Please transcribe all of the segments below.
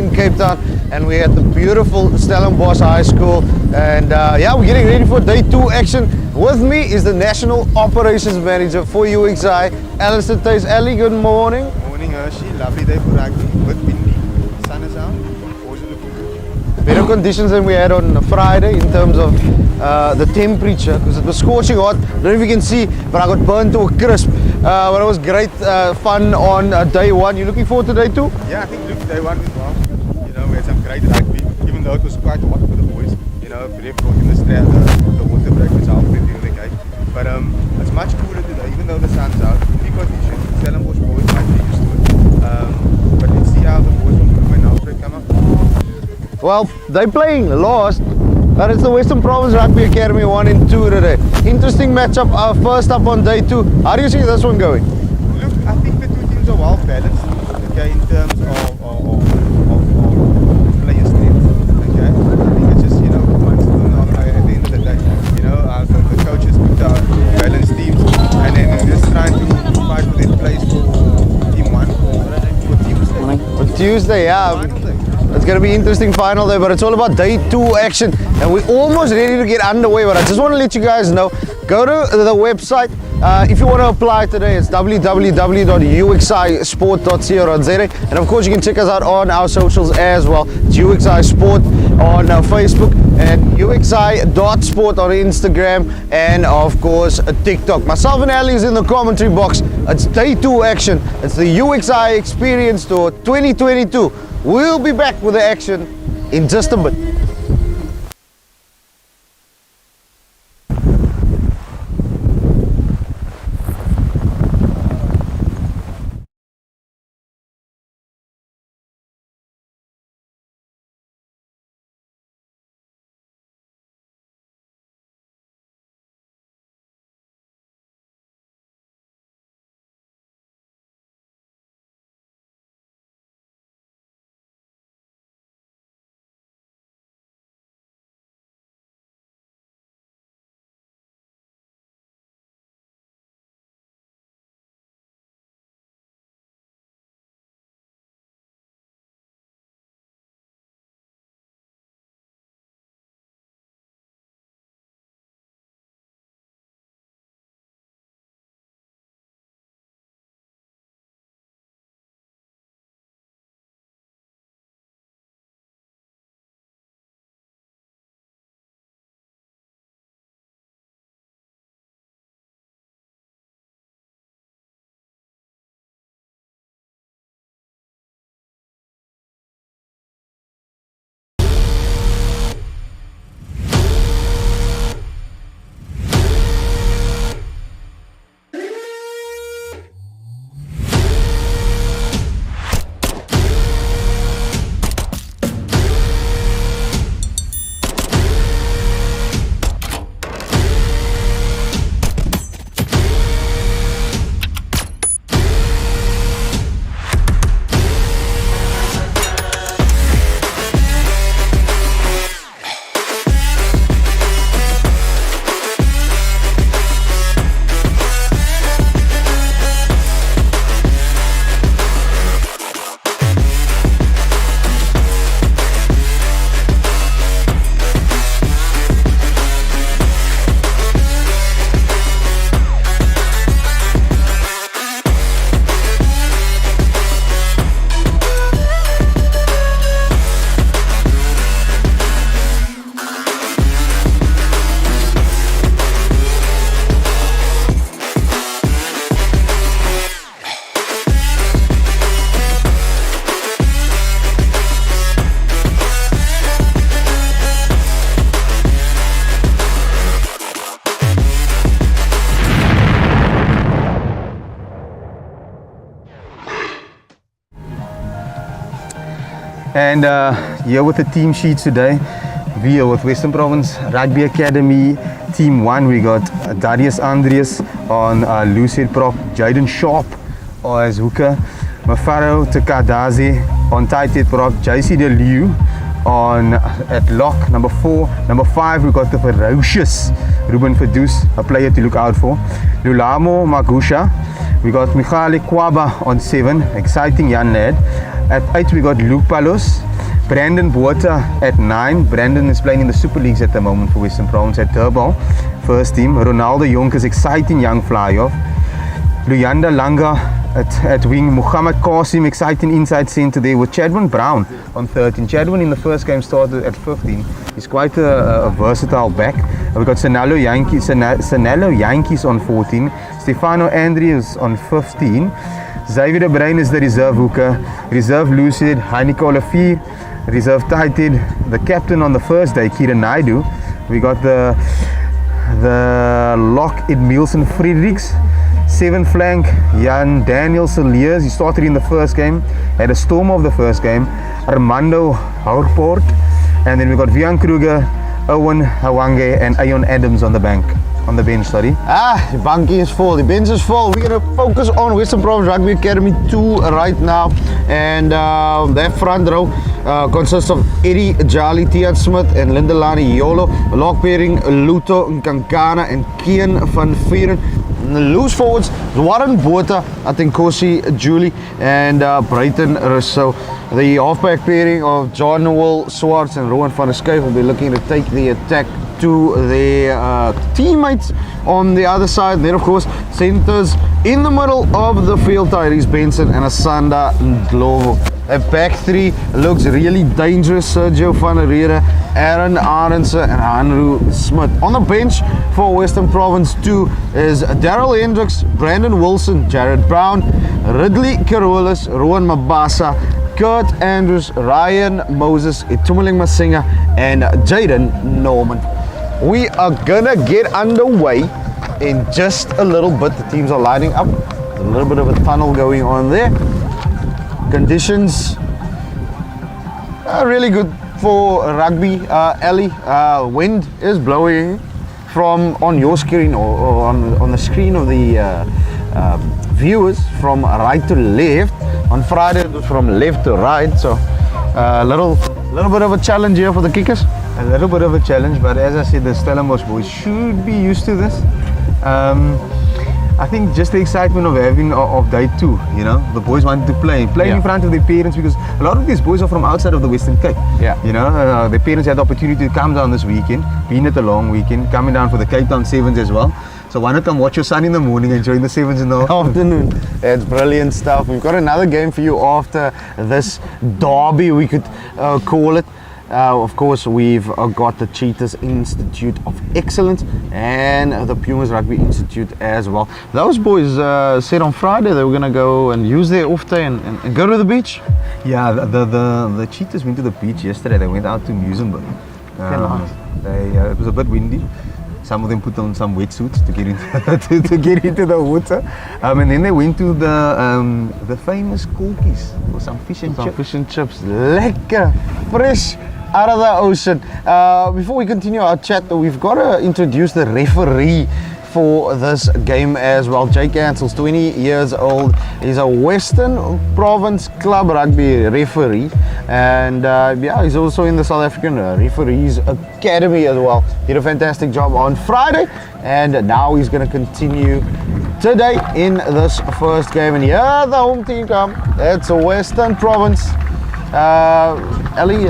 in Cape Town, and we're at the beautiful Stellenbosch High School, and yeah, we're getting ready for day 2 action. With me is the National Operations Manager for UXI, Alistair Tays. Ali, good morning. Morning Hershey, lovely day for rugby, bit windy, sun is out, boys are looking good. Better conditions than we had on Friday in terms of the temperature, because it was scorching hot. I don't know if you can see, but I got burned to a crisp. But it was great fun on day 1. You looking forward to day 2? Yeah, I think look, day 1 went well. You know, we had some great rugby, even though it was quite hot for the boys. You know, Brave brought in the water break, which helped them during the game. But it's much cooler today, even though the sun's out. Windy conditions, Stellenbosch boys might be used to it. But let's see how the boys will move when Alfred come up. Well, they're playing last, but it's the Western Province Rugby Academy 1 and 2 today. Interesting matchup, first up on day 2. How do you see this one going? Look, I think the two teams are well balanced, okay, in terms of player strength, okay. I think it's just, you know, once at the end of the day, you know, the coaches put out balanced teams, and then they're just trying to fight for their place for team 1 for Tuesday. For Tuesday, yeah. It's going to be interesting final day, but it's all about day 2 action, and we're almost ready to get underway. But I just want to let you guys know, go to the website if you want to apply today. It's www.uxisport.co.za, and of course you can check us out on our socials as well. It's UXI Sport on Facebook and UXI.sport on Instagram, and of course TikTok. Myself and Ali is in the commentary box. It's day 2 action. It's the UXI eXperience Tour 2022. We'll be back with the action in just a bit. And here with the team sheets today, we are with Western Province Rugby Academy Team 1. We got Darius Andreas on loose head prop, Jaden Sharp as hooker, Mafaro Tekadaze on tight head prop, JC De Liu on at lock, number 4. Number 5, we got the ferocious Ruben Fedus, a player to look out for. Lulamo Magusha. We got Michale Kwaba on 7, exciting young lad. At 8, we got Luke Palos. Brandon Botha at 9. Brandon is playing in the Super Leagues at the moment for Western Province at Durban. First team. Ronaldo Jonkers, exciting young fly-off. Luyanda Langa at wing. Muhammad Qasim, exciting inside centre there with Chadwin Brown on 13. Chadwin in the first game started at 15. He's quite a versatile back. We've got Sanalo Yankees on 14. Stefano Andrews on 15. Xavier de Bruin is the reserve hooker. Reserve Lucid, Heineke Olafir. Reserve tighthead, the captain on the first day, Kieran Naidu. We got the lock Edmilson Friedrichs. 7th flank, Jan Daniel Soliers. He started in the first game, had a storm of the first game. Armando Haurport. And then we got Vian Kruger, Owen Hawange, and Ayon Adams on the bench. The bunkie is full, the bench is full. We're going to focus on Western Province Rugby Academy 2 right now. And that front row consists of Eddie Jali, Tian Smith, and Lindelani Yolo. Lock pairing Luto Nkankana and Kian van Vieren. The loose forwards, Warren Botha, Atenkosi Julie, and Brighton Rousseau. The halfback pairing of John Noel Swartz and Rowan van der Skyf will be looking to take the attack to their teammates on the other side. Then, of course, centers in the middle of the field, Tyrese Benson and Asanda Ndlovu. A back three looks really dangerous. Sergio van Herrera, Aaron Arendse, and Andrew Smith. On the bench for Western Province 2 is Daryl Hendricks, Brandon Wilson, Jared Brown, Ridley Carolus, Rowan Mabasa, Kurt Andrews, Ryan Moses, Itumeling Masinga, and Jaden Norman. We are gonna get underway in just a little bit. The teams are lining up. There's a little bit of a tunnel going on there. Conditions are really good for rugby. Ali, wind is blowing from on your screen or on the screen of the viewers from right to left. On Friday it was from left to right, so a little bit of a challenge here for the kickers. A little bit of a challenge, but as I said, the Stellenbosch boys should be used to this. I think just the excitement of having of day 2, you know, the boys wanted to play in front of their parents, because a lot of these boys are from outside of the Western Cape. Yeah. You know, their parents had the opportunity to come down this weekend, being at a long weekend, coming down for the Cape Town Sevens as well. So why not come watch your son in the morning and join the Sevens in the afternoon? It's brilliant stuff. We've got another game for you after this derby, we could call it. Of course, we've got the Cheetahs Institute of Excellence and the Pumas Rugby Institute as well. Those boys said on Friday they were going to go and use their off day and go to the beach. Yeah, the Cheetahs went to the beach yesterday. They went out to Muizenberg. It was a bit windy. Some of them put on some wetsuits to get into to get into the water, and then they went to the famous Corkies for some fish and chips. Fish and chips, lekker, fresh out of the ocean. Before we continue our chat, we've got to introduce the referee for this game as well. Jake Ansell's 20 years old. He's a Western Province Club Rugby referee, and he's also in the South African Referees Academy as well. Did a fantastic job on Friday, and now he's going to continue today in this first game. And here the home team come. It's a Western Province. Ali,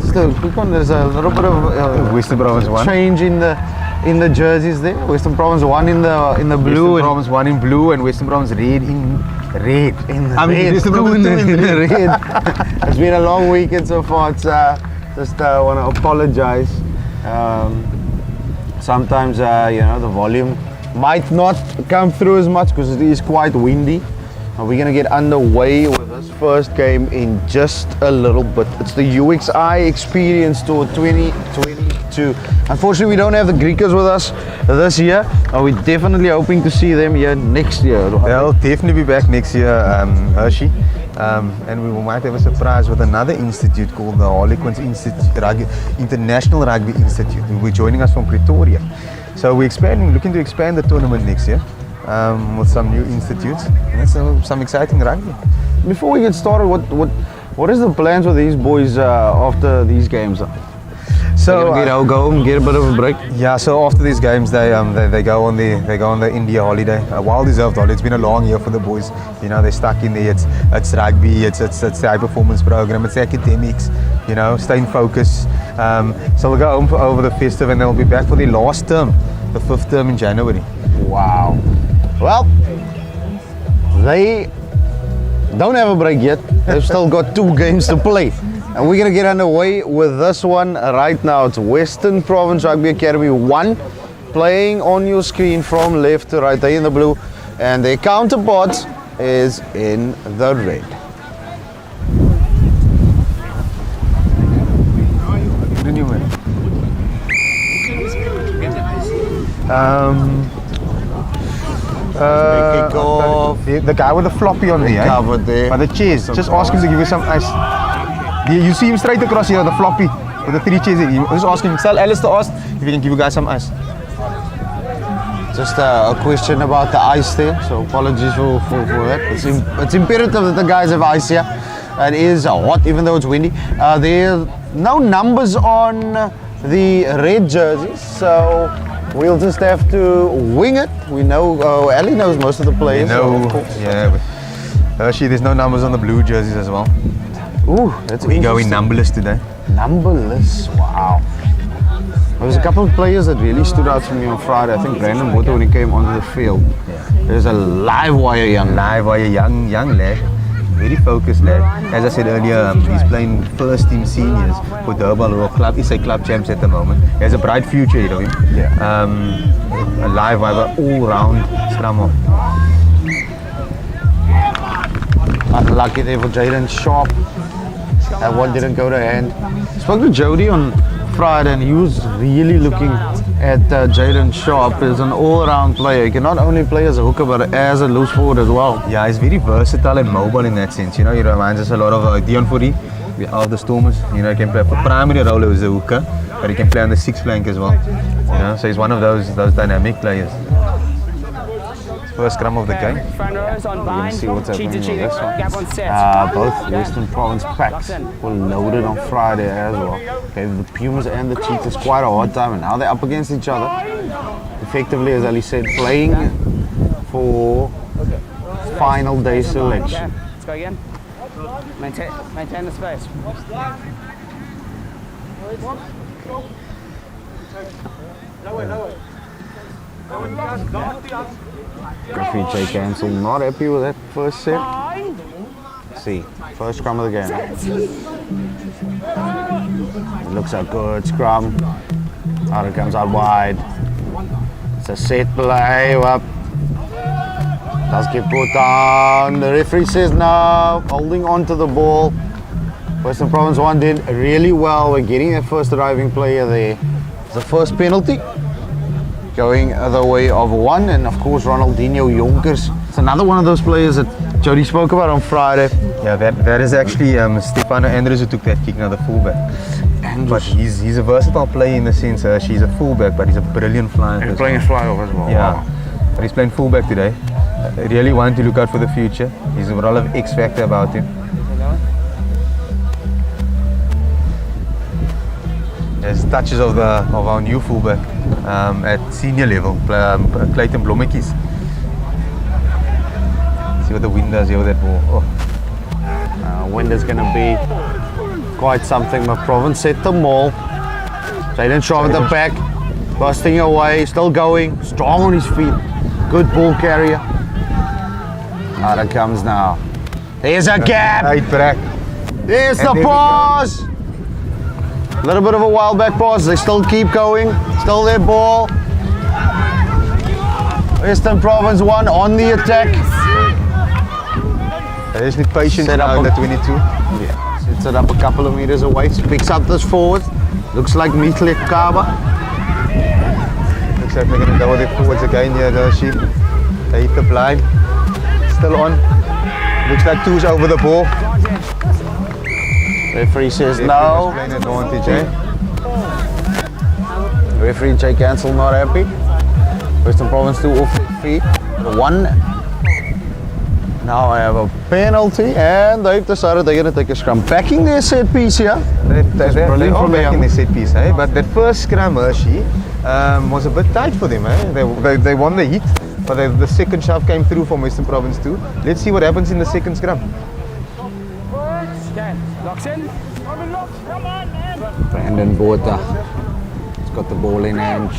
just a quick one. There's a little bit of Western Province 1 change in the jerseys there. Western Province 1 in the blue. Western Province 1 in blue and Western Province red in red. Western Province 2 in the red. It's been a long weekend so far. It's just want to apologize. Sometimes you know, the volume might not come through as much because it is quite windy. We're going to get underway with this first game in just a little bit. It's the UXI eXperience Tour 2022. Unfortunately, we don't have the Greekers with us this year. We're definitely hoping to see them here next year. They'll definitely be back next year, Hershey. And we might have a surprise with another institute called the Harlequins International Rugby Institute, who will be joining us from Pretoria. So we're looking to expand the tournament next year. With some new institutes and some exciting rugby. Before we get started, what is the plans with these boys after these games? So Go home, get a bit of a break. yeah, so after these games, they go on the India holiday, a well-deserved holiday. It's been a long year for the boys. You know, they're stuck in there. It's rugby, it's the high performance program, it's academics. You know, staying focused. So we'll go home over the festive, and they'll be back for their last term, the 5th term in January. Wow. Well, they don't have a break yet. They've still got 2 games to play. And we're going to get underway with this one right now. It's Western Province Rugby Academy 1 playing on your screen from left to right. They're in the blue, and their counterpart is in the red. The guy with the floppy on there, Covered there. by the chairs. Just ask him to give you some ice. You see him straight across here, the floppy with the 3 chairs. Just ask him. Tell Alice to ask if he can give you guys some ice. Just a question about the ice there, so apologies for that. It's imperative that the guys have ice here. It is hot, even though it's windy. There are no numbers on the red jerseys, so we'll just have to wing it. We know, Ali knows most of the players. No, so of course. yeah. Hershey, there's no numbers on the blue jerseys as well. Ooh, that's We go in interesting. numberless today. Numberless, wow. There was a couple of players that really stood out for me on Friday. I think Brandon Botto, when he came onto the field, there's a live wire young young lad, very focused lad. As I said earlier, he's playing first team seniors for Durban Royal Club. He's a club champs at the moment. He has a bright future ahead of him. Yeah. A live wire, all round scrum off. Unlucky there for Jaden Sharp. That one didn't go to hand. Spoke to Jody on Friday, and he was really looking at Jaden Sharp as an all-around player. He can not only play as a hooker, but as a loose forward as well. Yeah, he's very versatile and mobile in that sense. You know, he reminds us a lot of Dion Footy, of the Stormers. You know, he can play for primary role as a hooker, but he can play on the 6th flank as well. You know, so he's one of those dynamic players. First scrum of the game. We're going to see what's happening with this one. Both Western Province packs were loaded on Friday as well. Gave the Pumas and the Cheetahs quite a hard time, and now they're up against each other. Effectively, as Ali said, playing for final day selection. Let's go again. Maintain the space. Referee Jay Cancel not happy with that first set. Let's see, first scrum of the game. It looks a good scrum. Out it comes out wide. It's a set play. Up. Does get put down. The referee says no. Holding on to the ball. Western Province 1 did really well. We're getting their first arriving player there. It's the first penalty. Going the way of 1, and of course Ronaldinho Jonkers. It's another one of those players that Jody spoke about on Friday. Yeah, that is actually Stefano Andres who took that kick, now the fullback. But he's a versatile player in the sense she's a fullback, but he's a brilliant flyer. He's playing a flyover as well. Yeah, Wow. but he's playing fullback today. I really want to look out for the future. He's a lot of X factor about him. There's touches of our new fullback at senior level, Clayton Blommetjies. See what the wind does here with that ball. Oh. Wind is going to be quite something. But Province set the maul. Jaden Sharp at the back, busting away, still going, strong on his feet. Good ball carrier. Out it comes now. There's a gap. Uitbraak. There's the there we pass. A little bit of a wild back pass. They still keep going. Still their ball. Western Province 1 on the attack. There's the patience Set up now in a- the 22. Yeah. Sets it up a couple of meters away. Picks up this forward. Looks like Mithlek Kaba. Looks like they're going to go with it forwards again here, Hershey. They hit the blind. Still on. Looks like two's over the ball. Referee says no. Playing advantage, eh? Referee Jay Cancel not happy. Western Province 2 off their feet. 1 Now I have a penalty, and they've decided they're going to take a scrum. Backing their set piece here. They brilliant are from back them. in the set piece, eh? But that first scrum, Hershey, was a bit tight for them. Eh? They won the heat, but the second shove came through from Western Province too. Let's see what happens in the second scrum. Okay, locks in. Brandon Botha has got the ball in hand.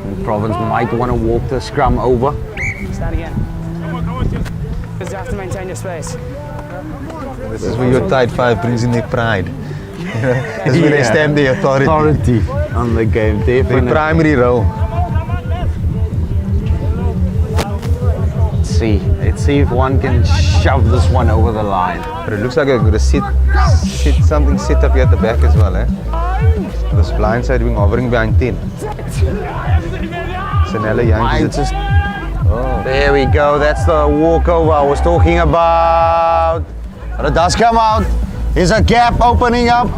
And Province might want to walk the scrum over. Stand again. Because you have to maintain your space. This is where your tight five brings in their pride. This is where they stamp their authority. On the game, definitely. Their primary role. Let's see if one can shove this one over the line. But it looks like I've got to something set up here at the back as well. Eh? This blind side being hovering behind 10. Sanella Yankees. Might just. There we go. That's the walkover I was talking about. But it does come out. There's a gap opening up.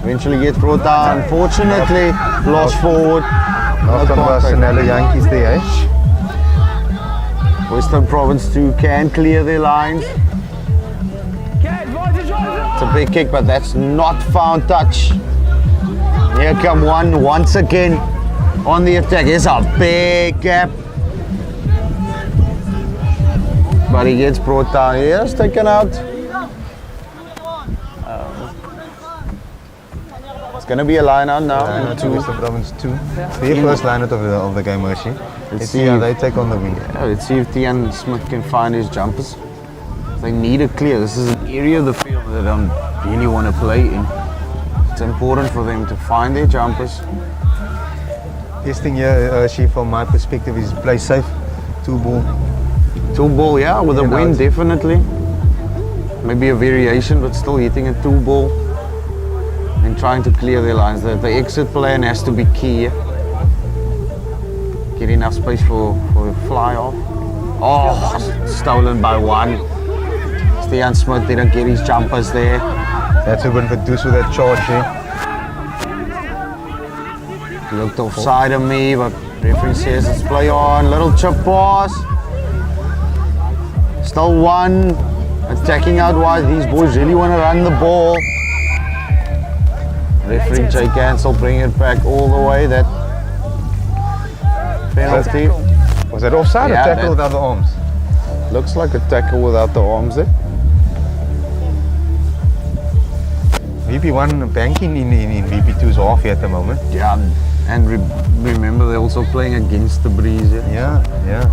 Eventually gets brought down. Unfortunately, lost forward. Not on the Sanella Yankees there, eh? Western Province 2 can clear their lines. It's a big kick, but that's not found touch. Here come one once again on the attack. It's a big gap. But he gets brought down. Here's taken out. It's going to be a line out now. Line out to Western Province 2. Their first line out of the game, Hershey. Let's see how they take on the wing. Yeah, let's see if Tian Smith can find his jumpers. They need a clear. This is an area of the field that I don't really want to play in. It's important for them to find their jumpers. Best thing here, Hershey, from my perspective, is play safe. 2 ball. 2 ball, yeah, with a Yeah, wind, no, definitely. Maybe a variation, but still hitting a 2 ball and trying to clear their lines. The exit plan has to be key. Get enough space for a fly off. Oh, stolen by 1. Tian Smith didn't get his jumpers there. That's a bit of a deuce with that charge here. Looked offside of me, but referee says let's play on. Little chip pass. Still 1. Attacking out wide. These boys really want to run the ball. Referee Jay Cancel bring it back all the way. That penalty. Was that offside Yeah, or tackle that- without the arms? Looks like a tackle without the arms there. VP1 banking in VP2's half here at the moment. Yeah, and remember they're also playing against the breeze here. Yeah.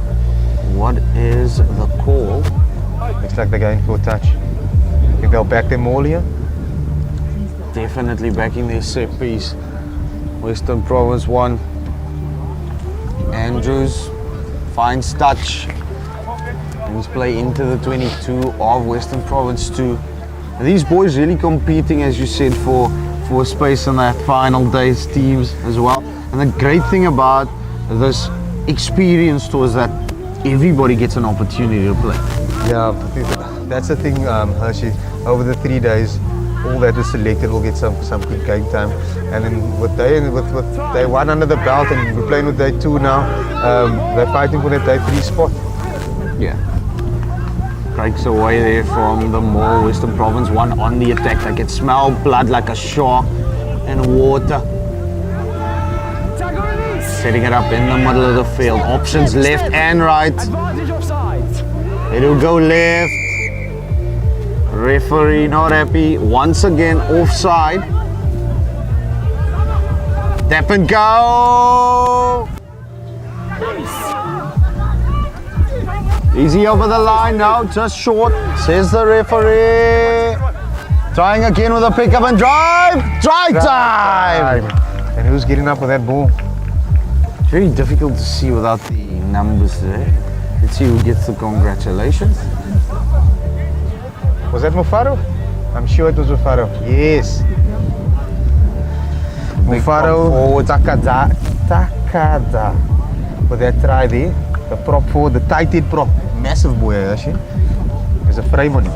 What is the call? Looks like they're going for a touch. Think they'll back them all here? Definitely backing their set piece. Western Province 1. Andrews finds touch. And he's play into the 22 of Western Province 2. And these boys really competing, as you said, for space in that final day's teams as well. And the great thing about this experience tour is that everybody gets an opportunity to play. Yeah, that's the thing, Hershey. Over the 3 days, all that is selected will get some good game time. And then with day 1 under the belt, and we're playing with day 2 now, they're fighting for that day 3 spot. Yeah. Breaks away there from the Mall. Western Province 1 on the attack. They can smell blood like a shark and water. Setting it up in the middle of the field. Options left and right. Advantage offside. It'll go left. Referee not happy. Once again offside. Tap and go. Easy over the line now, just short, says the referee. Trying again with a pickup and drive. Drive time. And who's getting up with that ball? It's very difficult to see without the numbers there. Let's see who gets the congratulations. Was that Mufaro? I'm sure it was Mufaro. Yes. Mufaro forward. Takada with that try there. The prop forward, the tight head prop. Massive boy, actually. There's a frame on him.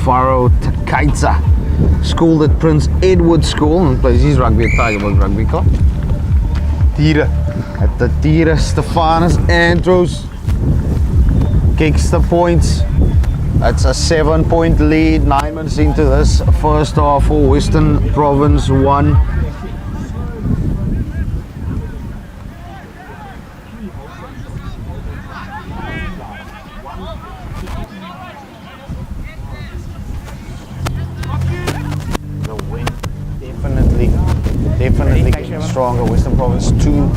Faro Takaitsa schooled at Prince Edward School and plays his rugby at Tigerberg Rugby Club. Tiere. At the Tiere, Stefanus Andrews kicks the points. It's a 7-point lead, 9 minutes into this first half for Western Province 1. The wind definitely getting stronger. Western Province 2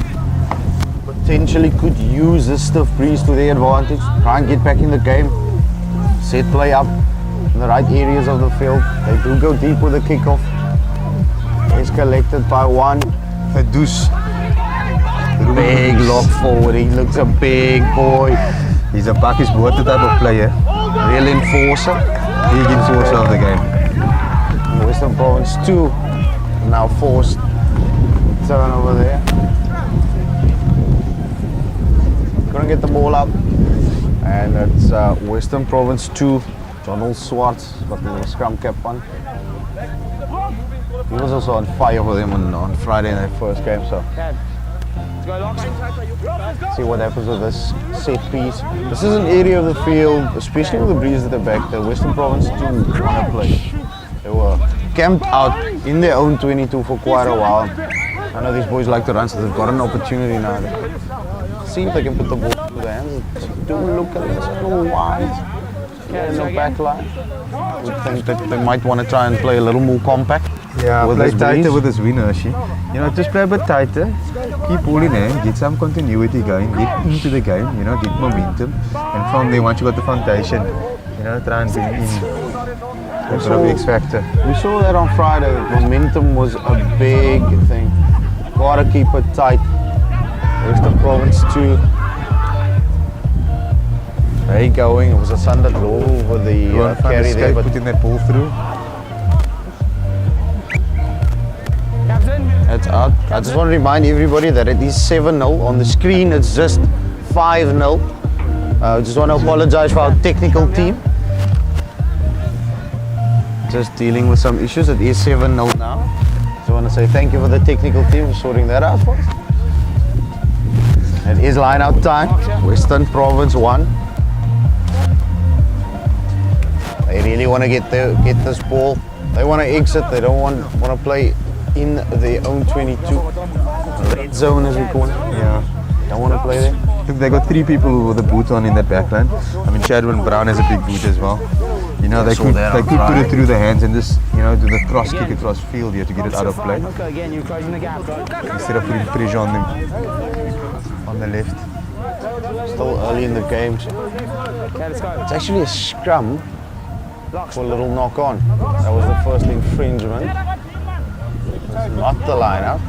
potentially could use this stiff breeze to their advantage. Try and get back in the game. Set play up in the right areas of the field. They do go deep with the kickoff. He's collected by one. Verdus. Big lock forward. He looks a big boy. He's a Bakkies water type of player. Real enforcer. Big enforcer of the game. Western Province 2 now forced turnover there. Couldn't get the ball up. And it's Western Province 2. Donald Swartz got the little scrum cap on. He was also on fire for them on Friday in their first game, so see what happens with this set piece. This is an area of the field, especially with the breeze at the back, that Western Province 2 want to play. They were camped out in their own 22 for quite a while. I know these boys like to run, so they've got an opportunity now. See if they can put the ball through their hands. It do look a little wide. Yeah, in the back line. We think that they might want to try and play a little more compact. Yeah, with play this tighter breeze. with this wind, Hershey. You know, just play a bit tighter. Keep holding hand, get some continuity going, get into the game, you know, get momentum. And from there, once you got the foundation, you know, try and bring in a bit of X factor. We saw that on Friday. Momentum was a big thing. Gotta keep it tight. Western Province 2. They going. It was a sun that rolled over the carry there, but putting that ball through. it's out. I just want to remind everybody that it is 7-0. On the screen, it's just 5-0. I just want to apologize for our technical team. Just dealing with some issues. It is 7-0 now. Just want to say thank you for the technical team for sorting that out for us. It is line out time. Western Province 1. They really want to get this ball. They want to exit. They don't want to play in their own 22. Red zone, as we call it. Yeah. Don't want to play there. Look, they got 3 people with the boots on in that backline. I mean, Chadwin Brown has a big boot as well. You know, they could put it through the hands and just, you know, do the cross kick across field here to get it out of play. Instead of putting pressure on them on the left. Still early in the game. It's actually a scrum for a little knock on. That was the first infringement. It's not the line out.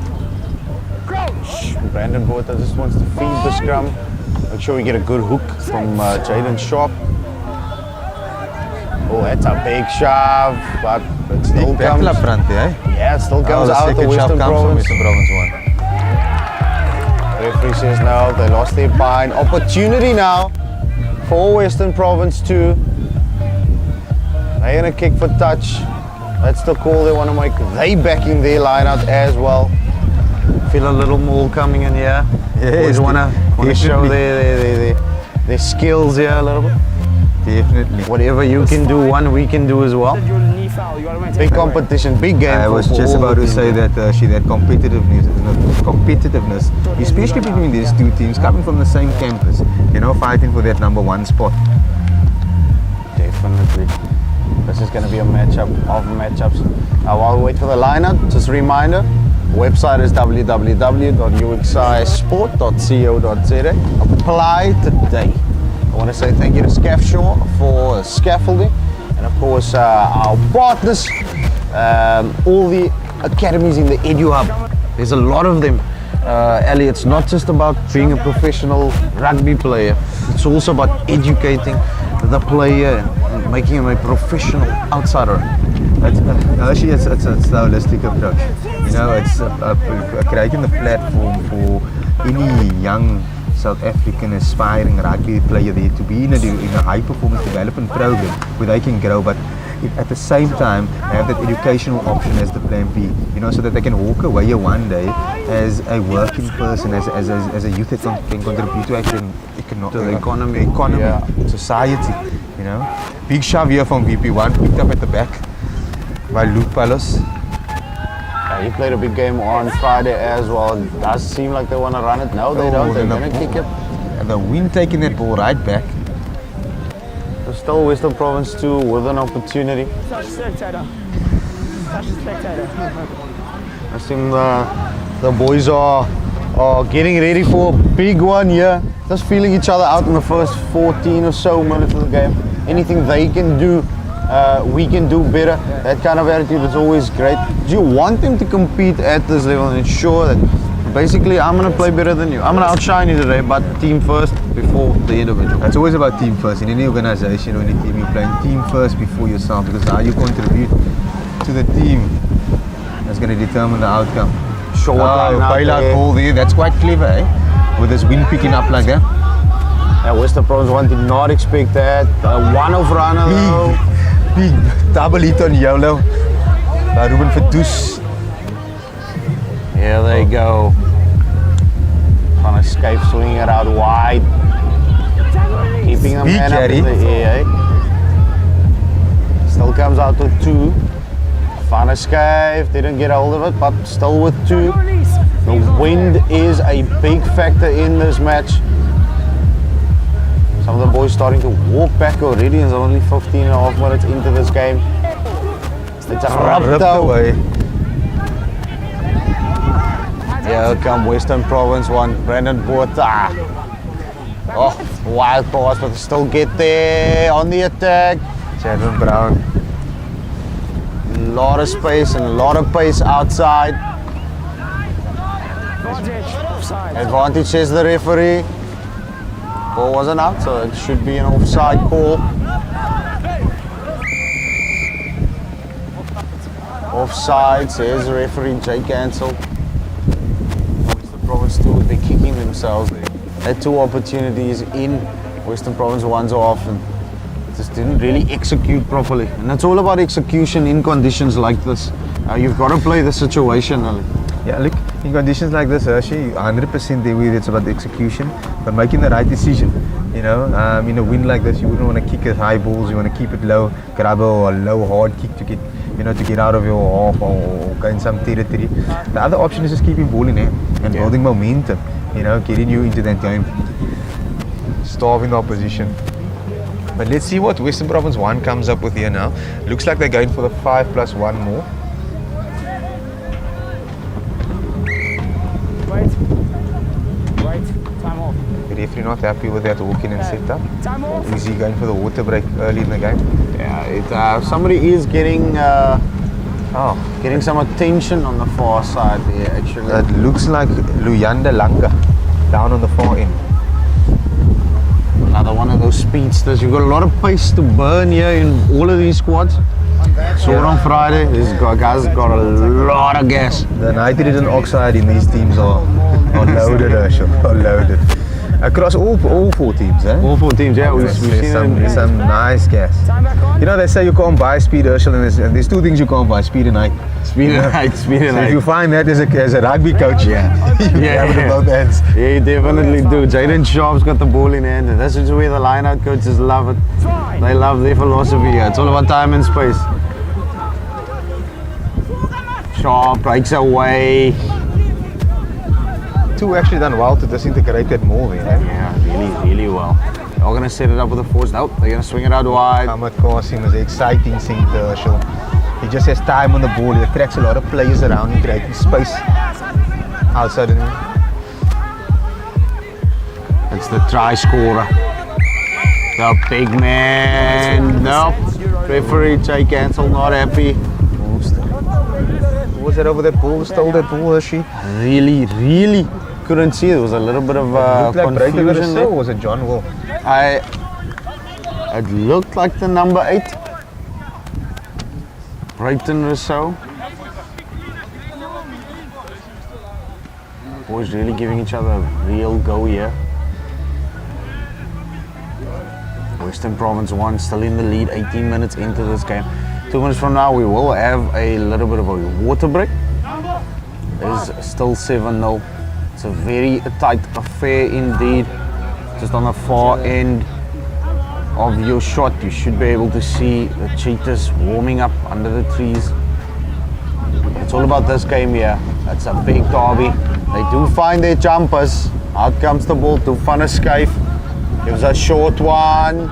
Brandon Botha just wants to feed the scrum. Make sure we get a good hook from Jaden Sharp. Oh, that's a big shove, but it still comes. Yeah, it still comes out the Western Province. Referee says no, they lost their bind. Opportunity now for Western Province 2. They're gonna kick for touch. That's the call they want to make. They backing their line out as well. Feel a little more coming in here. Yes, want to show their skills here a little bit. Definitely. Whatever you can do, we can do as well. Big competition, big game. I was just about to say that that competitiveness, especially between these two teams coming from the same campus, you know, fighting for that number 1 spot. Definitely. This is going to be a matchup of matchups. Now, while we wait for the lineup, just a reminder, website is www.uxisport.co.za. Apply today. I want to say thank you to Scafshaw for scaffolding, and of course our partners, all the academies in the Edu Hub. There's a lot of them. Ali, it's not just about being a professional rugby player. It's also about educating the player and making him a professional outsider. Actually, it's a holistic approach. You know, it's creating the platform for any young South African aspiring rugby player there to be in a high performance development program where they can grow. But at the same time have that educational option as the plan B, you know, so that they can walk away here one day as a working person, as a youth that can contribute to actually To the economy. Yeah. society, you know. Big shove here from VP1, picked up at the back by Luke Palos. He played a big game on Friday as well. It does seem like they want to run it. No, they don't. They're going to kick it. And the wind taking that ball right back. There's still Western Province 2 with an opportunity. Touch spectator. Touch spectator. I think the boys are getting ready for a big one here. Just feeling each other out in the first 14 or so minutes of the game. Anything they can do, we can do better. That kind of attitude is always great. You want them to compete at this level and ensure that basically I'm going to play better than you. I'm going to outshine you today, but team first before the individual. It's always about team first. In any organization or any team, you're playing team first before yourself, because how you contribute to the team is going to determine the outcome. Short line out bailout there. ball there. That's quite clever, eh? With this wind picking up like that. Western Province 1 did not expect that. One-off runner though. Big double hit on YOLO by Ruben Verdus. Here they go. Trying to escape, swinging it out wide. Keeping the Big man up carry. in the air. Still comes out with 2. Van escape, didn't get hold of it, but still with 2. The wind is a big factor in this match. Some of the boys starting to walk back already, and it's only 15 and a half minutes into this game. It's a Ripped away. Here come Western Province 1, Brandon Botha. Oh, wild pass, but they still get there on the attack. Chadron Brown. A lot of space and a lot of pace outside. Advantage. Offside. Advantage, says the referee. Ball wasn't out, so it should be an offside call. Offside, says the referee, Jay Cancel. Western Province 2 would be kicking themselves there. Had 2 opportunities in Western Province 1 so often. Just didn't really execute properly. And it's all about execution in conditions like this. You've got to play the situation. Yeah, look, in conditions like this, Hershey, 100% there where it's about the execution, but making the right decision. You know, in a wind like this, you wouldn't want to kick at high balls. You want to keep it low, grab a low hard kick to get, to get out of your half or gain some territory. The other option is just keeping ball in hand and building momentum. Getting you into that game, starving the opposition. But let's see what Western Province 1 comes up with here now. Looks like they're going for the 5+1 more. Wait. Time off. The referee not happy with that walk-in and setup. Time off. Is he going for the water break early in the game? Yeah, somebody is getting getting some attention on the far side here actually. That looks like Luyanda Langa down on the far end. Another one of those speedsters. You've got a lot of pace to burn here in all of these squads. Saw it on Friday. These guys got a lot of gas. The nitrogen oxide in these teams are loaded, Herschel. Are loaded. Across all 4 teams, eh? All 4 teams, yeah. We've seen some nice gas. They say you can't buy speed, Herschel, and there's 2 things you can't buy: speed and height. Speed and height, speed and So height. if you find that as a rugby coach, you have it in both hands. Yeah, you definitely do. Jaden Sharp's got the ball in hand, and that's where the line-out coaches love it. They love their philosophy here. It's all about time and space. Sharp breaks away. 2 actually done well to disintegrate that more there. Eh? Yeah, really well. They're going to set it up with a force. Nope, they're going to swing it out wide. Ahmad Qasim is an exciting centre, Herschel. He just has time on the ball. He attracts a lot of players around him, creating space outside of him. It's the try scorer. The big man. Nope. Referee Jay Cancel not happy. Who was that over that ball? Stole that ball, Hershey? Really couldn't see. There was a little bit of confusion there. Or was it John Wall? It looked like the number 8. Brayton Rousseau. Boys really giving each other a real go here. Western Province 1 still in the lead, 18 minutes into this game. 2 minutes from now we will have a little bit of a water break. It's still 7-0. It's a very tight affair indeed. Just on the far end of your shot, you should be able to see the cheetahs warming up under the trees. It's all about this game here. It's a big derby. They do find their jumpers. Out comes the ball to Van der Schuyf. Gives a short one.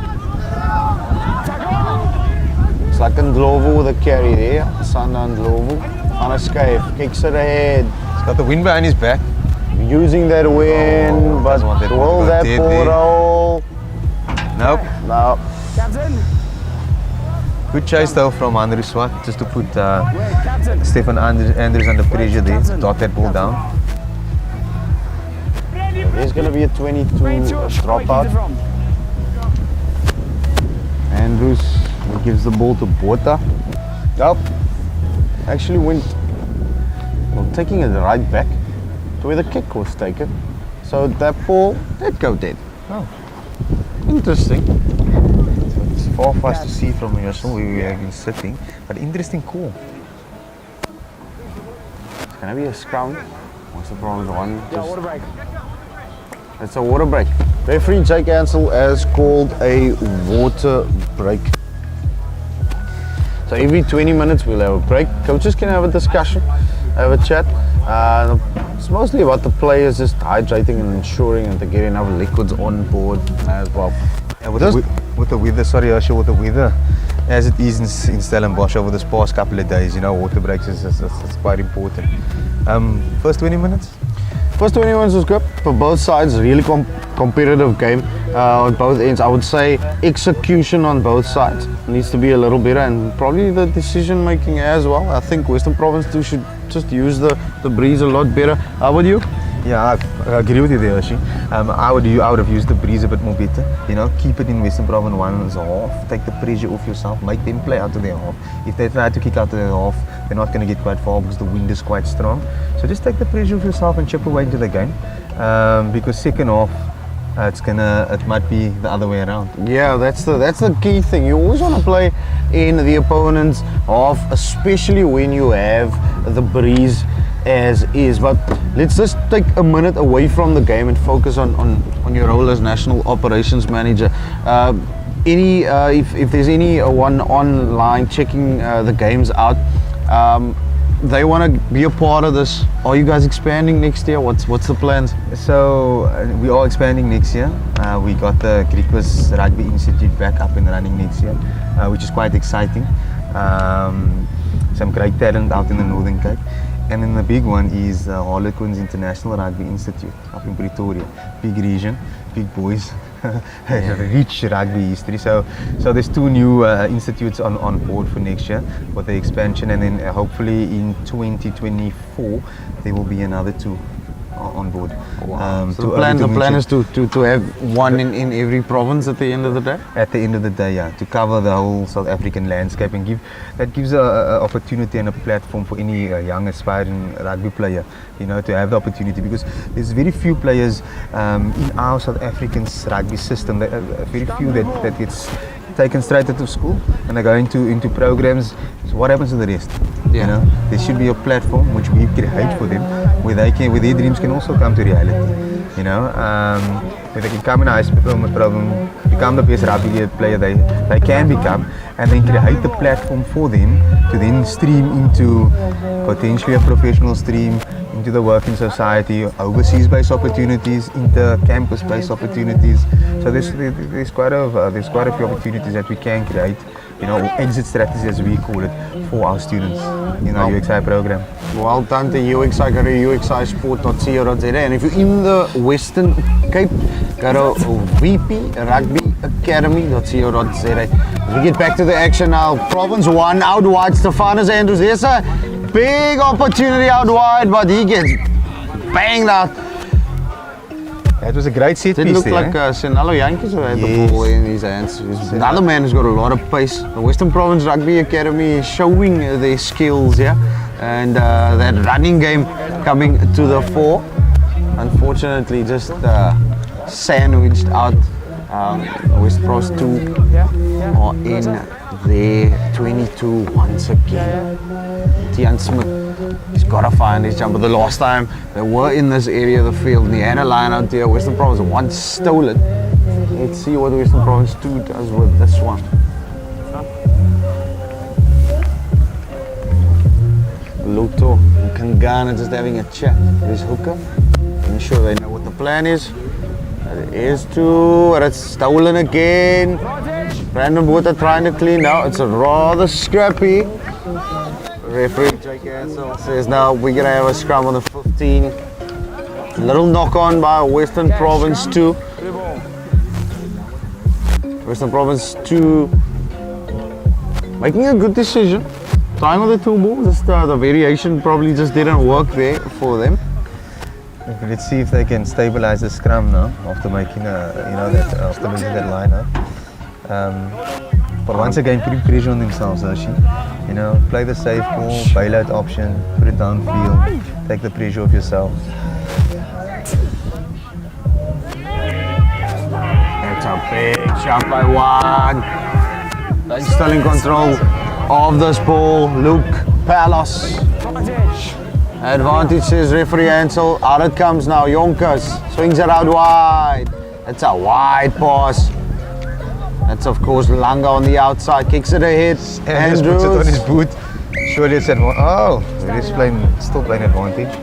It's like Ndlovu with a carry there. Sander Ndlovu. Van der Schuyf kicks it ahead. He's got the wind behind his back. Using that wind, but will that ball roll? Nope. No. Captain. Good chase though from Andrew Swart, just to put Stefan Andrews under pressure there, dot that ball down. There's going to be a 22 dropout. Andrews gives the ball to Botha. Nope. Actually went, well, taking it right back to where the kick was taken. So that ball did go dead. Oh. Interesting. It's far for us to see from here, so we have been sitting, but interesting call. It's going to be a scrum. What's the problem? One. Yeah, water break. It's a water break. Referee Jake Ansel has called a water break. So every 20 minutes we'll have a break. Coaches can have a discussion, have a chat. It's mostly about the players just hydrating and ensuring that they get enough liquids on board as well. Yeah, with the weather, sorry Ursula, with the weather as it is in Stellenbosch over this past couple of days, you know, water breaks is quite important. First 20 minutes? First 20 minutes was good for both sides, really competitive game on both ends. I would say execution on both sides needs to be a little better, and probably the decision making as well. I think Western Province too should just use the breeze a lot better. How about you? Yeah, I agree with you there, Hershey. I would have used the breeze a bit more better. You know, keep it in Western Province 1.5, take the pressure off yourself, make them play out of their half. If they try to kick out of their half, they're not going to get quite far because the wind is quite strong. So just take the pressure off yourself and chip away into the game. Because second half, it might be the other way around. Yeah, that's the key thing. You always want to play in the opponent's half, especially when you have the breeze as is. But let's just take a minute away from the game and focus on your role as National Operations Manager. If there's anyone online checking the games out, they want to be a part of this. Are you guys expanding next year? What's the plans? So we are expanding next year. We got the Griquas Rugby Institute back up and running next year, which is quite exciting. Some great talent out in the Northern Cape. And then the big one is Harlequins International Rugby Institute up in Pretoria. Big region, big boys, rich rugby history. So there's two new institutes on board for next year for the expansion, and then hopefully in 2024 there will be another two on board. Wow. So the plan is to have one in every province at the end of the day? At the end of the day, yeah, to cover the whole South African landscape and gives a opportunity and a platform for any young aspiring rugby player, you know, to have the opportunity, because there's very few players in our South African rugby system, very few that gets taken straight out of school and they go into programs. So what happens to the rest? Yeah. You know, there should be a platform which we create for them, where their dreams can also come to reality. You know, where they can come in a high school program, become the best rugby player they can become, and then create the platform for them to then stream into potentially a professional stream, into the working society, overseas-based opportunities, inter-campus-based opportunities. So there's quite a few opportunities that we can create, you know, exit strategies as we call it, for our students in our UXI program. Well done to UXI. Go to uxisport.co.za, and if you're in the Western Cape, go to vpracademy.co.za. We get back to the action now. Province 1 out wide, Stefanus Andrews. There's a big opportunity out wide, but he gets banged out. That was a great set piece. Didn't look there, like Senalo Yankees who had the ball in his hands. Another man who's got a lot of pace. The Western Province Rugby Academy is showing their skills here, and that running game coming to the fore. Unfortunately, just sandwiched out West Pros 2 are in their 22 once again. Tian Smith, he's got to find his jumper. The last time they were in this area of the field, and he had a line out there. Western Province once stolen. Let's see what Western Province 2 does with this one. Luto and Kangana just having a chat with his hooker. I'm sure they know what the plan is. It is to, and it's stolen again. Brandon Botha trying to clean out. It's a rather scrappy. Referee Jake Ansel says now we're going to have a scrum on the 15. Little knock on by Western Province 2. Western Province 2 making a good decision. Time of the two balls, just the variation probably just didn't work there for them. Okay, let's see if they can stabilize the scrum now after making after making that lineup. But once again, putting pressure on themselves, play the safe ball, bailout option, put it downfield, take the pressure off yourself. It's a big shot by one. They're still in control of this ball. Luke Palos. Advantage, says referee Ansel. Out it comes now. Yonkers swings it out wide. It's a wide pass. That's of course Langa on the outside. Kicks it ahead. And puts it on his boot. Surely it's advantage. Oh, he's still playing advantage.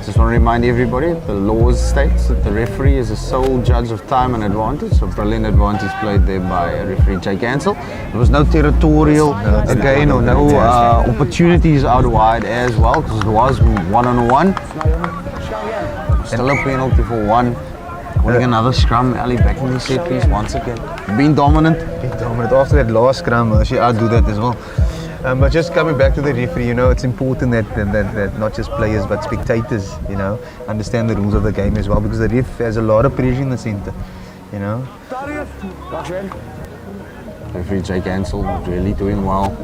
Just want to remind everybody, the laws states that the referee is the sole judge of time and advantage. So brilliant advantage played there by referee Jake Ansel. There was no territorial again or no opportunities out wide as well, because it was one-on-one. Still a penalty for one. Calling another scrum. Ali back in the set piece once again. Being dominant. After that last scrum, she outdo that as well. But just coming back to the referee, it's important that not just players but spectators, understand the rules of the game as well, because the ref has a lot of pressure in the centre, Referee Jake Ansel really doing well.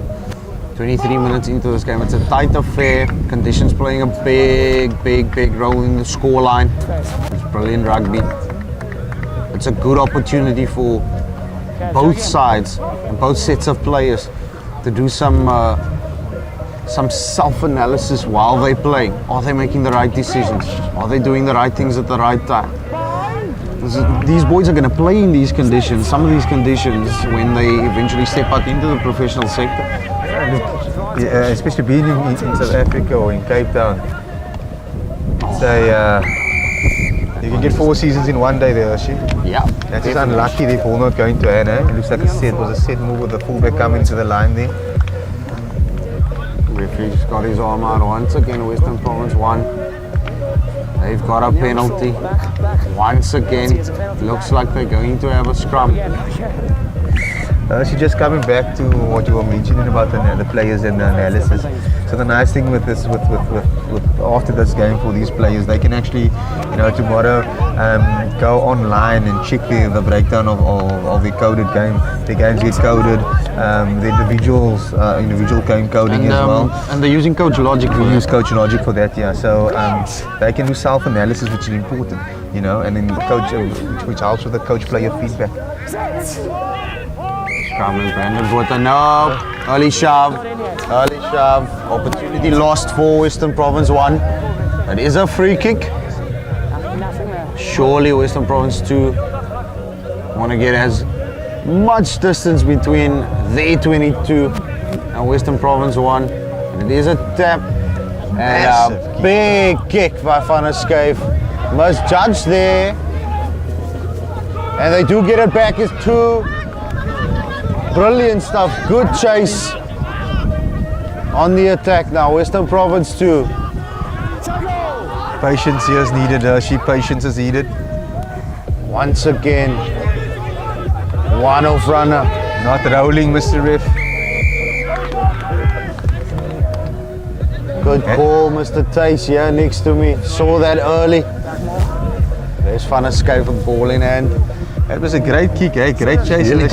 23 minutes into this game, it's a tight affair. Conditions playing a big role in the scoreline. It's brilliant rugby. It's a good opportunity for both sides and both sets of players to do some self-analysis while they play. Are they making the right decisions? Are they doing the right things at the right time? These boys are going to play in these conditions, some of these conditions, when they eventually step out into the professional sector. Yeah, especially being in South Africa or in Cape Town. You can get 4 seasons in one day there, actually. Yeah. That's just unlucky they're all not going to end. It looks like a set move with the fullback coming to the line there. Referee's got his arm out once again. Western Province 1. They've got a penalty. Once again, looks like they're going to have a scrum. She's just coming back to what you were mentioning about the players and the analysis. So the nice thing with this, with after this game for these players, they can actually, tomorrow go online and check the breakdown of the coded game. The games get coded, the individual game coding as well. And they're using Coach Logic. We use Coach Logic for that, yeah. So they can do self-analysis, which is important, and then the coach, which helps with the coach-player feedback. Scrum and Brandon Botha, no. Early shove. Opportunity lost for Western Province 1. That is a free kick. Surely Western Province 2 want to get as much distance between their 22 and Western Province 1. And it is a tap. And a big kick by Van der Schyf. Misjudged there. And they do get it back as 2. Brilliant stuff, good chase on the attack now. Western Province 2. Patience here is needed, patience is needed. Once again, one-off runner. Not rolling, Mr. Ref. Good call, Mr. Tace here next to me. Saw that early. There's Van der Schyf with ball in hand. That was a great kick, great chase. Really?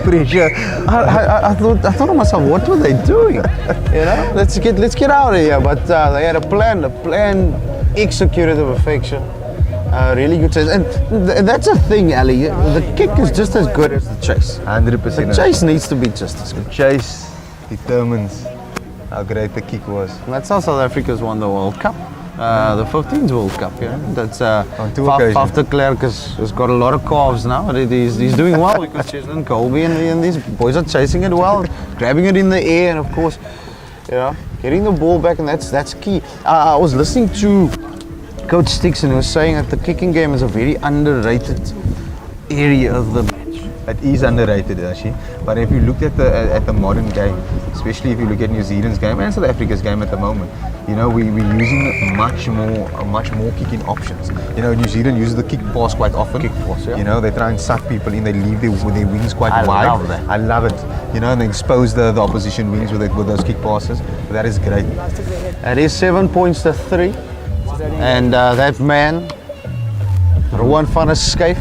Pressure. I thought to myself, what were they doing? Let's get out of here. But they had a plan. The plan executed to perfection. really good chase. And that's a thing, Ali. The kick is just as good as the chase. 100%. The chase needs to be just as good. Chase determines how great the kick was. That's how South Africa's won the World Cup. The 15th World Cup, That's On two occasions. Faf de Klerk has got a lot of calves now. But he's doing well because Cheslin Colby and these boys are chasing it well, grabbing it in the air, and of course, getting the ball back, and that's key. I was listening to Coach Sticks, and he was saying that the kicking game is a very underrated area of the match. It is underrated actually, but if you look at the modern game, especially if you look at New Zealand's game and South Africa's game at the moment, we're using much more kicking options. New Zealand uses the kick pass quite often. Kick pass, yeah. They try and suck people in. They leave their wings quite I wide. love that. I love it. And they expose the opposition wings with those kick passes. But that is great. It is 7 points to 3, and that man, Rowan van der Schuyf,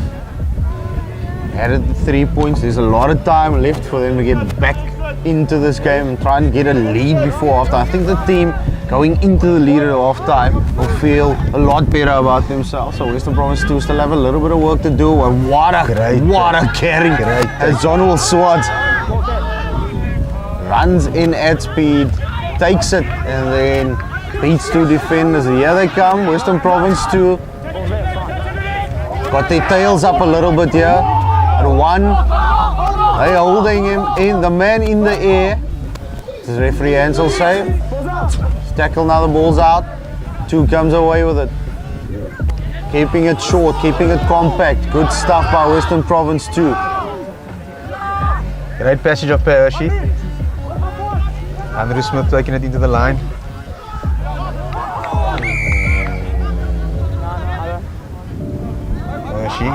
added 3 points. There's a lot of time left for them to get back into this game and try and get a lead before halftime. I think the team going into the lead at halftime will feel a lot better about themselves. So Western Province 2 still have a little bit of work to do. And what a carry as John Will Swartz runs in at speed, takes it, and then beats two defenders. Here they come, Western Province 2. Got their tails up a little bit here. At 1, they're holding him in, the man in the air. This is referee Ansel save. Tackle, now the ball's out. 2 comes away with it. Keeping it short, keeping it compact. Good stuff by Western Province 2. Great passage of play, Hershey. Andrew Smith taking it into the line. Hershey.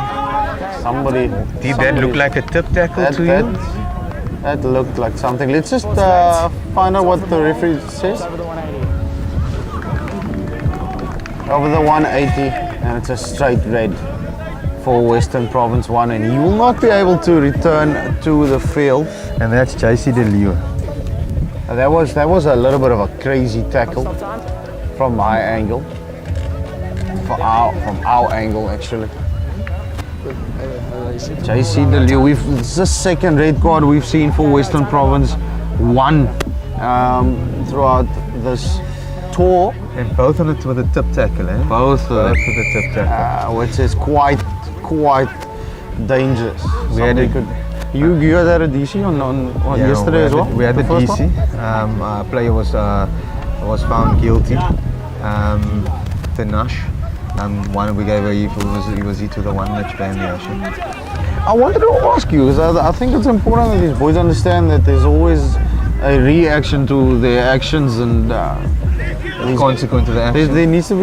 Somebody. Did that look like a tip tackle to you? That looked like something. Let's just find out what the referee says. Over the 180, and it's a straight red for Western Province 1, and he will not be able to return to the field. And that's JC DeLeo. That was a little bit of a crazy tackle from my angle. From our angle, actually. JC DeLeo, this is the second red card we've seen for Western Province 1 throughout this tour. And both on it with a tip tackle, eh? Both with a tip tackle. Which is quite dangerous. You guys had a DC on yesterday as well? We had the DC. Our player was found guilty. Tanash. One we gave he was to the 1 match ban actually. I wanted to ask you, because I think it's important that these boys understand that there's always a reaction to their actions, and consequence to the action. There needs to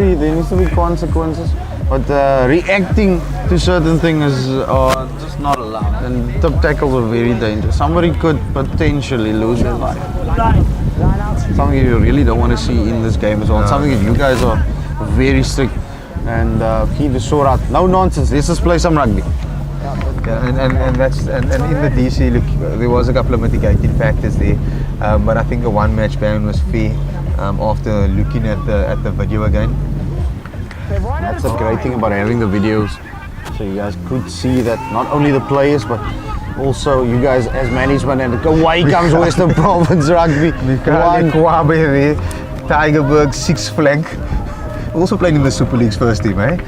be consequences, but reacting to certain things are just not allowed. And tip tackles are very dangerous. Somebody could potentially lose their life. Something you really don't want to see in this game as well. Something that you guys are very strict and keen to sort out. No nonsense. Let's just play some rugby. Yeah, and in the DC, look, there was a couple of mitigating factors there, but I think a 1 match ban was fair after looking at the video again. That's the great thing about having the videos, so you guys could see that not only the players but also you guys as management, and away comes Western Province Rugby. Kwabe there, Tigerberg 6 flank, also playing in the Super League's first team, eh?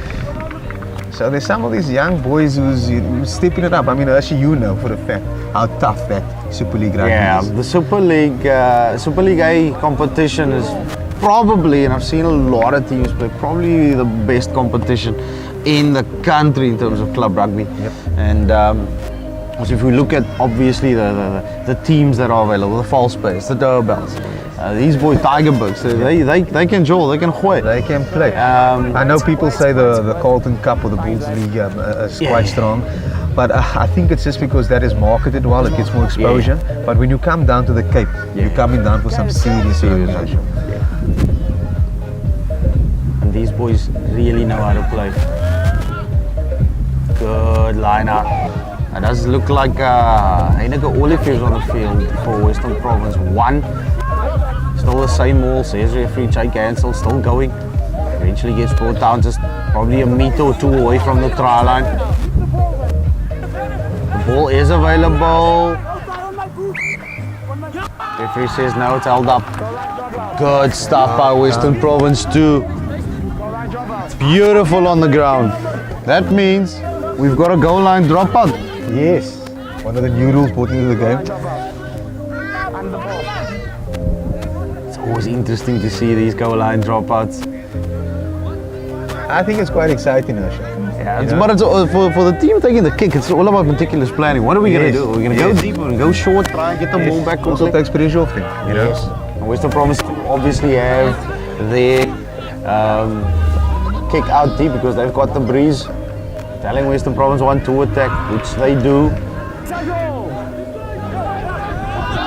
So there's some of these young boys who's stepping it up. I mean, actually, for a fact how tough that Super League rugby is. The Super League A competition is probably, and I've seen a lot of teams play, probably the best competition in the country in terms of club rugby. Yep. And so if we look at obviously the teams that are available, the False Bears, the Doorbells, these boys, Tigerbugs, they can jaw, they can play. They can play. I know people say the Carlton Cup or the Bulls League is quite strong, but I think it's just because that is marketed well, it gets more exposure. Yeah. But when you come down to the Cape, you're coming down for some serious action. And these boys really know how to play. Good line out. It does look like Heineke Olivier on the field for Western Province 1. Still the same wall, says referee Jake Ansel, still going. Eventually gets brought down just probably a meter or two away from the try line. The ball is available. Referee says no, it's held up. Good stuff by Western Province too. Beautiful on the ground. That means we've got a goal line dropout. Yes, one of the new rules brought into the game. It's always interesting to see these goal line dropouts. I think it's quite exciting, actually. Yeah, but it's for the team taking the kick, it's all about meticulous planning. What are we going to do? We're going to go deep, we're going to go short, try and get the ball back. Also takes pressure off them, you know. Yes. Western Province obviously have their kick out deep because they've got the breeze. Telling Western Province 1-2 attack, which they do.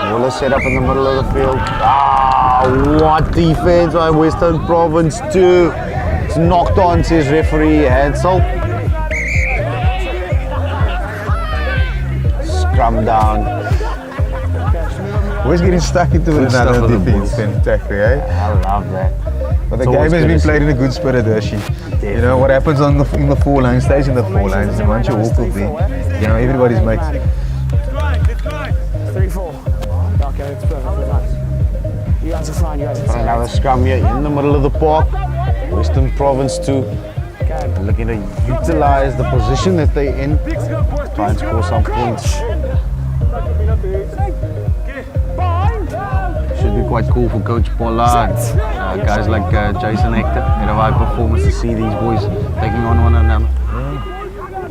Ball is set up in the middle of the field. Ah, what defense by Western Province too. It's knocked on, says referee Hansel. Scrum down. Always getting stuck into Good another stuff for the defense boys. and tackle, eh? I love that. But the It's game always has good been to played see. in a good spirit, Hershey. You know, what happens in the four lines stays in the four lines, and once you walk up there, you know, everybody's mates. 3-4. Okay, it's perfect. Nice. You guys are fine. You guys are For another scrum here in the middle of the park. Western Province too. Looking to utilize the position that they're in. Try and score some points. Should be quite cool for Coach Pollard. Guys like Jason Hector. Had a high performance to see these boys taking on one another.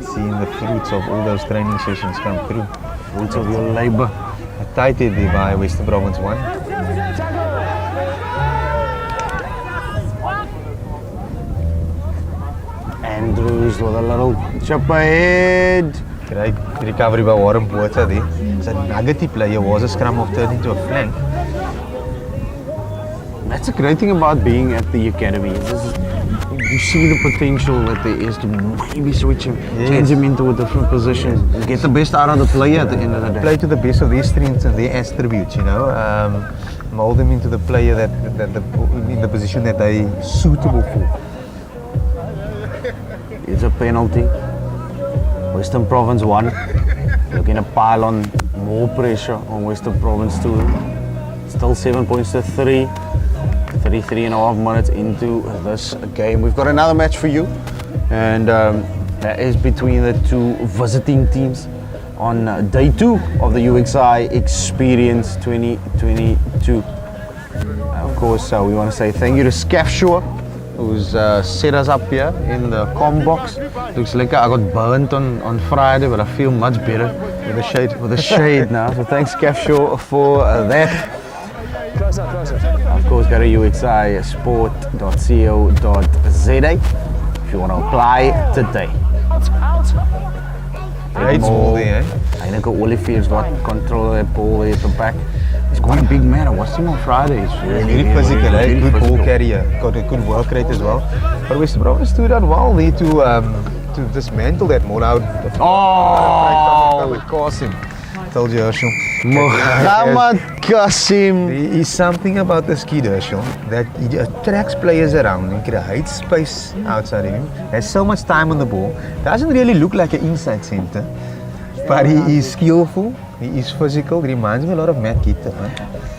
Seeing the fruits of all those training sessions come through. Fruits of your labor. A tight hit there by Western Province 1. Andrews with a little chip ahead. Great recovery by Warren Porter there. It's a nuggety player, was a scrum off turned into a flank. That's the great thing about being at the academy. You see the potential that there is to maybe switch him, change him into a different position, get the best out of the player at the end of the day. Play to the best of their strengths and their attributes, you know. Mold them into the player that in the position that they suitable for. It's a penalty. Western Province 1. Looking to pile on more pressure on Western Province 2. Still 7 points to 3. 33 and a half minutes into this game. We've got another match for you, and that is between the two visiting teams on day 2 of the UXI Experience 2022. Of course, we want to say thank you to Fixture, who's set us up here in the com box. Looks like I got burnt on Friday, but I feel much better with the shade now. So thanks Fixture for that. Closer. Of course, go to uxisport.co.za if you want to apply today. Great ball there, eh? I think Olivier's got control of that ball there at the back. He's quite a big man. I watched him on Friday. He's Very physical, eh? very Good ball physical. carrier. Got a good work rate as well. But Western Province stood out well there to dismantle that Moulad. Oh! With Qasim. Told you, Herschel. Muhammad Qasim. There is something about this kid, Herschel, that he attracts players around him, creates space outside of him, has so much time on the ball, doesn't really look like an inside center, but he is skillful, he is physical, he reminds me a lot of Matt Gito.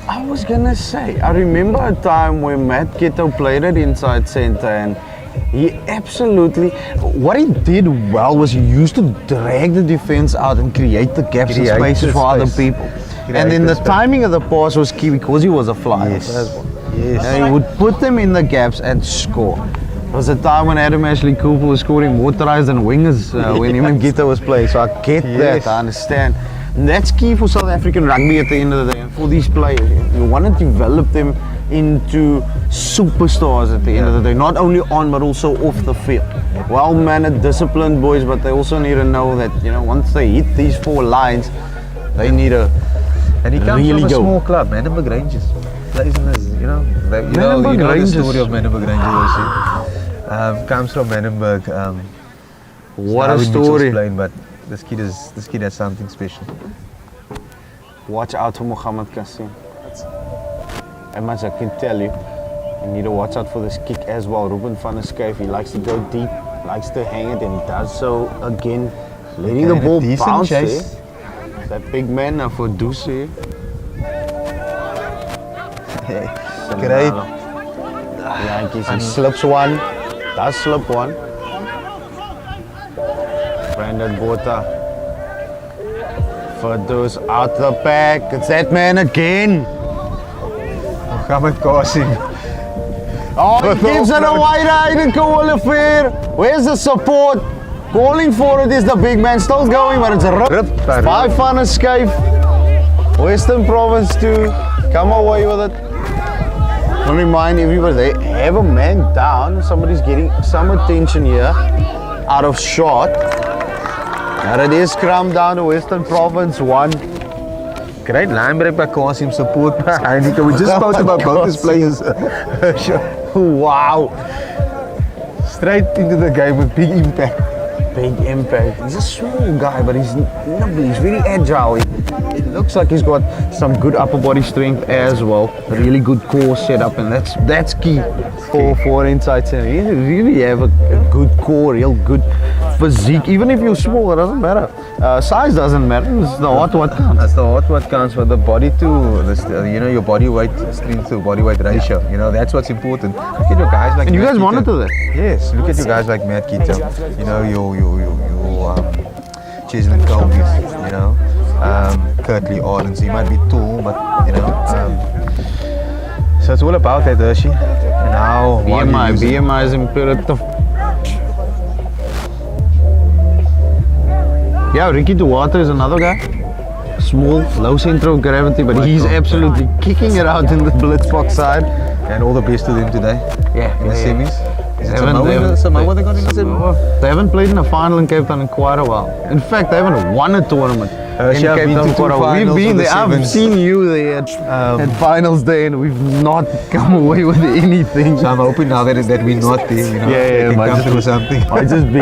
I was gonna say, I remember a time when Matt Gito played at inside center, and he absolutely, what he did well was he used to drag the defense out and create the gaps and Create spaces the for other space. people. Create And then the the space. timing of the pass was key because he was a flyer. Yes. Yes. And he would put them in the gaps and score. There was a time when Adam Ashley Cooper was scoring more tries than wingers when him and Gita was playing. So I get Yes. that, I understand. And that's key for South African rugby at the end of the day. And for these players, you want to develop them into superstars at the end of the day. Not only on, but also off the field. Well-mannered, disciplined boys, but they also need to know that, you know, once they hit these 4 lines, they need to And he comes really from a go. small club, Manenberg Rangers. Plays in this, you know the Rangers. story of Manenberg Rangers. Comes from Manenberg. What a Darwin Mitchell's story. playing, but this kid has something special. Watch out for Muhammad Qasim. That much I can tell you. You need to watch out for this kick as well. Ruben van der Schuyf, he likes to go deep, likes to hang it, and he does so again. Letting the ball bounce chase. there. That big man now for Deuce here. Great. Yankees, he slips one, does slip one. Brandon Botha. Verdoes out the back. It's that man again. Mohammed Qasim. Oh, he gives it a wide eye to Koalifair. Where's the support? Calling for it is the big man. Still going, but it's a rip. By Van der Schuyf. Western Province to come away with it. Let me remind everybody, they have a man down. Somebody's getting some attention here. Out of shot. Now it is Scrum down to Western Province 1. Great line break by Qasim, support by Heineke. We just spoke about both these players. Wow. Straight into the game with big impact. Big impact. He's a small guy, but he's nimbly. He's very agile. It looks like he's got some good upper body strength as well. A really good core setup, and that's key for inside center. You really have a good core, real good physique. Even if you're small, it doesn't matter. Size doesn't matter. It's the heart what counts. That's the what counts for the body to, your body weight strength to body weight ratio. You know, that's what's important. Look at your guys like. And you Matt guys Keaton. monitor that? Yes, look at you guys like Matt Keaton. You know, your Cheslin Colby's, you know, Kurtley Arlen. So he might be tall, but you know. So it's all about that, Hershey. And how BMI is imperative. Yeah, Ricky Duarte is another guy. Small, low center of gravity, but he's absolutely kicking it out in the blitzbox side. And all the best to them today. Yeah, in the semis. Is it Samoa Samoa they got in the semis? They haven't played in a final in Cape Town in quite a while. In fact, they haven't won a tournament in I've Cape been Town to for a two while. We've finals been of the there. I've sevens. seen you there at finals day, and we've not come away with anything. So I'm hoping now that we're not there, you know, Yeah, they might can come just through something. Might just be.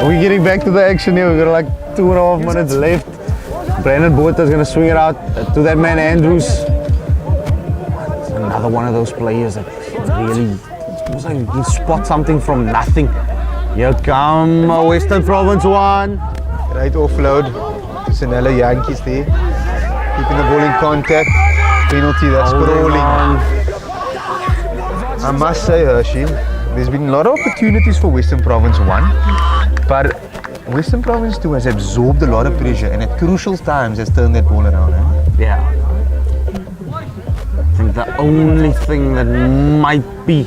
We're getting back to the action here. We've got like 2.5 minutes left. Brandon Botha is going to swing it out to that man Andrews. Another one of those players that really, it's like you spot something from nothing. Here come Western Province 1. Right offload to Sanella Yankees there. Keeping the ball in contact. Penalty, that's crawling. I must say, Hershey, there's been a lot of opportunities for Western Province 1, but Western Province 2 has absorbed a lot of pressure and at crucial times has turned that ball around. Yeah. I think the only thing that might be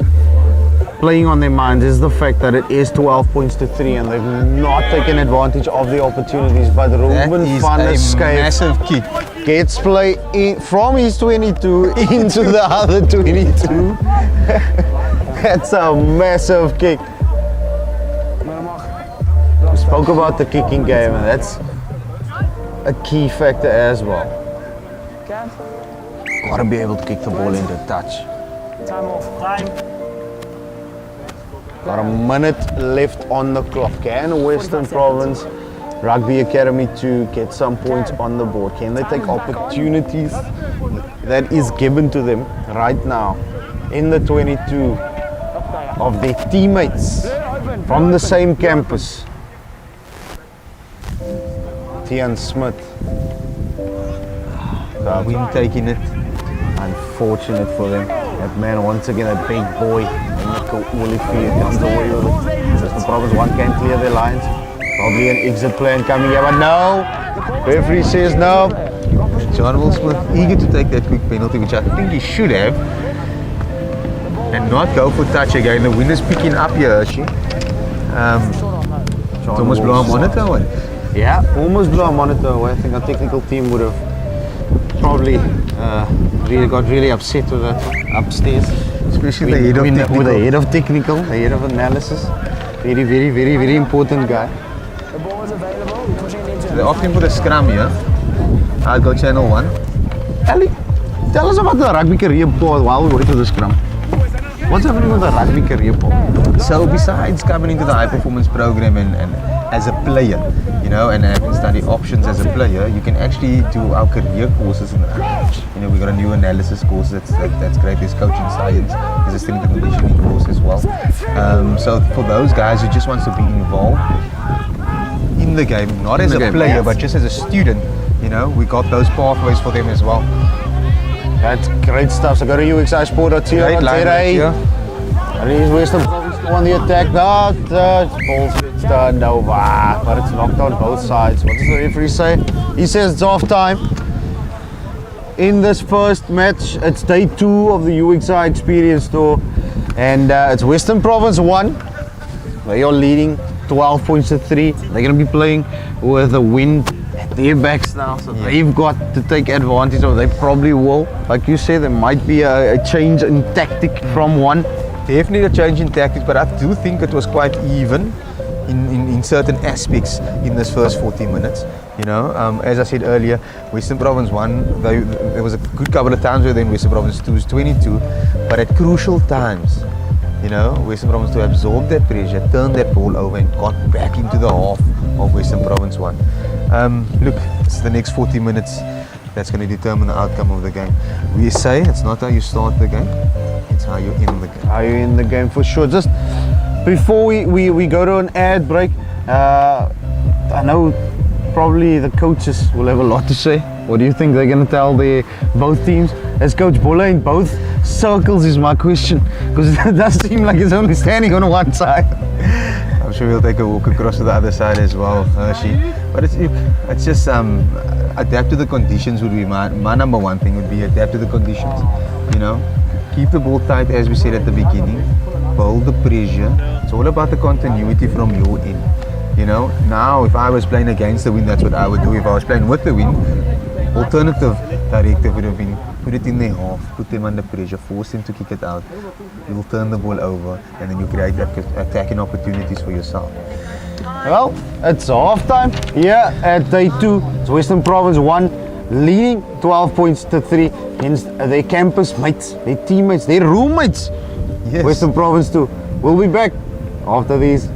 playing on their minds is the fact that it is 12 points to 3 and they've not taken advantage of the opportunities. But Ruben van der Schuyf massive kick. gets play in, from his 22 into the other 22. That's a massive kick. We spoke about the kicking game, and that's a key factor as well. Gotta be able to kick the ball into touch. Time off. Time. Got a minute left on the clock. Can Western Province Rugby Academy to get some points on the board? Can they take opportunities that is given to them right now in the 22 of their teammates from the same campus? Tian Smith. Win taking it. Unfortunate for them. That man, once again, a big boy. Nico Olivier comes away with it. Western Province 1 can clear their lines. Probably an exit plan coming here, but no. Referee says no. John Will Smith eager to take that quick penalty, which I think he should have, and not go for touch again. The winner's picking up here, Hershey. Almost blow a monitor away. Yeah, almost blew a monitor away. I think our technical team would have probably got really upset with that upstairs. Especially the head of technical. With the head of technical, the head of analysis. Very, very, very, very important guy. The ball is available. We're pushing it into They're opting for the scrum here. I'll go channel 1. Ali, tell us about the rugby career path while we wait for the scrum. What's happening with the rugby career path? So besides coming into the high performance program and as a player, you know, and having studied options as a player, you can actually do our career courses. You know, we got a new analysis course that's great. There's coaching science, there's a strength and conditioning course as well. So for those guys who just wants to be involved in the game, not as a player, but just as a student, you know, we got those pathways for them as well. That's great stuff. So go to uxisport.co.za. And here's Western Province on the attack. No, ball's turned over, but it's knocked on both sides. What does the referee say? He says it's half time. In this first match, it's day 2 of the UXI Experience Tour, and it's Western Province 1. They are leading 12 points to 3. They're going to be playing with a wind at their backs now, so they've got to take advantage of it. They probably will. Like you said, there might be a change in tactic from 1. Definitely a change in tactics, but I do think it was quite even in certain aspects in this first 40 minutes. You know, as I said earlier, Western Province 1, there was a good couple of times where then Western Province 2 is 22, but at crucial times, you know, Western Province 2 absorbed that pressure, turned that ball over and got back into the half of Western Province 1. Look, it's the next 40 minutes that's going to determine the outcome of the game. We say it's not how you start the game, it's how you end the game. How you in the game, for sure. Just before we go to an ad break, I know probably the coaches will have a lot to say. What do you think they're going to tell both teams? As Coach Bola in both circles is my question, because it does seem like it's only standing on one side. I'm sure we'll take a walk across to the other side as well, Hershey. But it's just adapt to the conditions would be my number one thing would be adapt to the conditions. You know, keep the ball tight as we said at the beginning. Build the pressure. It's all about the continuity from your end. You know, now if I was playing against the wind, that's what I would do. If I was playing with the wind, alternative directive would have been put it in their half, put them under pressure, force them to kick it out. You'll turn the ball over and then you create attacking opportunities for yourself. Well, it's half time here at day 2. It's Western Province 1 leading 12 points to 3 against their campus mates, their teammates, their roommates. Yes. Western Province 2. We'll be back after these.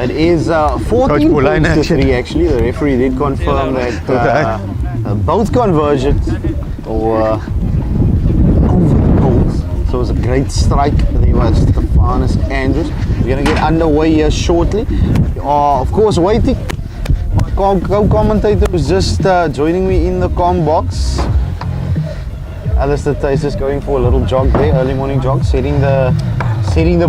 It is 14 Pauline points to action. 3 actually. The referee did confirm that both conversions were over the goals. So it was a great strike. There was Stefanus Andrews. We're going to get underway here shortly. Of course, waiting. My co-commentator was just joining me in the comm box. Alistair Tace is going for a little jog there, early morning jog, setting the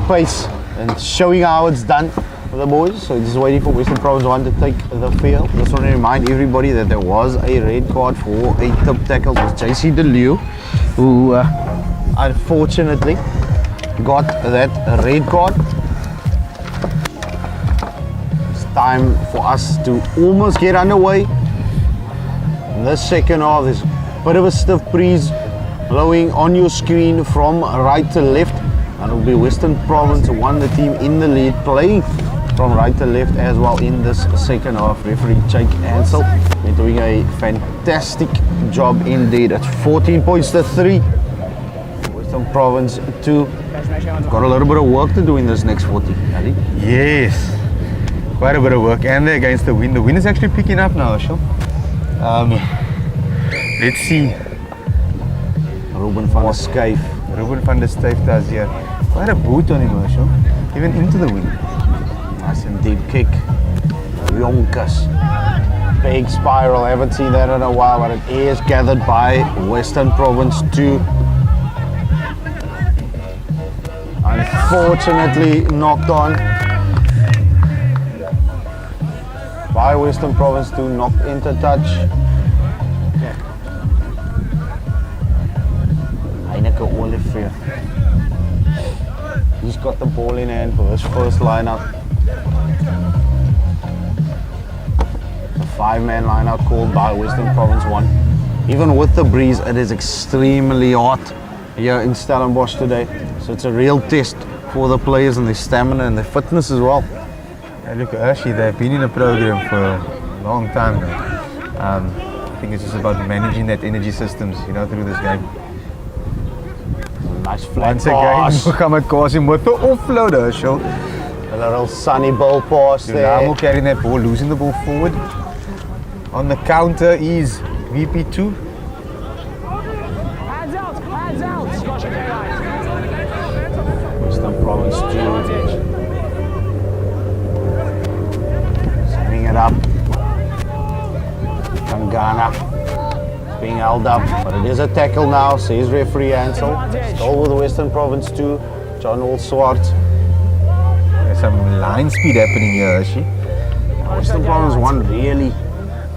pace and showing how it's done for the boys. So just waiting for Western Province 1 to take the field. Just want to remind everybody that there was a red card for a tip tackle. It was JC DeLew who unfortunately got that red card. It's time for us to almost get underway. In the second half, there's a bit of a stiff breeze blowing on your screen from right to left, and it will be Western Province 1, the team in the lead, playing from right to left as well in this second half. Referee Jake Ansel been doing a fantastic job indeed. It's 14 points to 3. Western Province 2. Got a little bit of work to do in this next 40, Ali. Yes, quite a bit of work, and they're against the wind. The wind is actually picking up now, Ashel. Let's see. Ruben van der Skyf. Ruben van der Stuyf does here. Quite a boot on him, Ashel. Even into the wind. Nice and deep kick. Yonkers. Big spiral. I haven't seen that in a while, but it is gathered by Western Province 2. Unfortunately knocked on by Western Province 2, knocked into touch. Heineke Olivier. He's got the ball in hand for his first lineup. The 5-man lineup called by Western Province 1. Even with the breeze, it is extremely hot here in Stellenbosch today. So it's a real test for the players and their stamina and their fitness as well. And look, actually, they've been in a program for a long time now. I think it's just about managing that energy systems, through this game. Nice flat Once pass. again, Mohammed Qasim with the offloader, Ashel. A little sunny ball pass there. Dulamo carrying that ball, losing the ball forward. On the counter is VP2. Hands out. Scotch, okay, right. Western Province 2. Setting it up. Tangana. Being held up, but it is a tackle now, says referee Ansel. Still with Western Province 2, John Olswart. There's some line speed happening here, actually. Western Province 1 really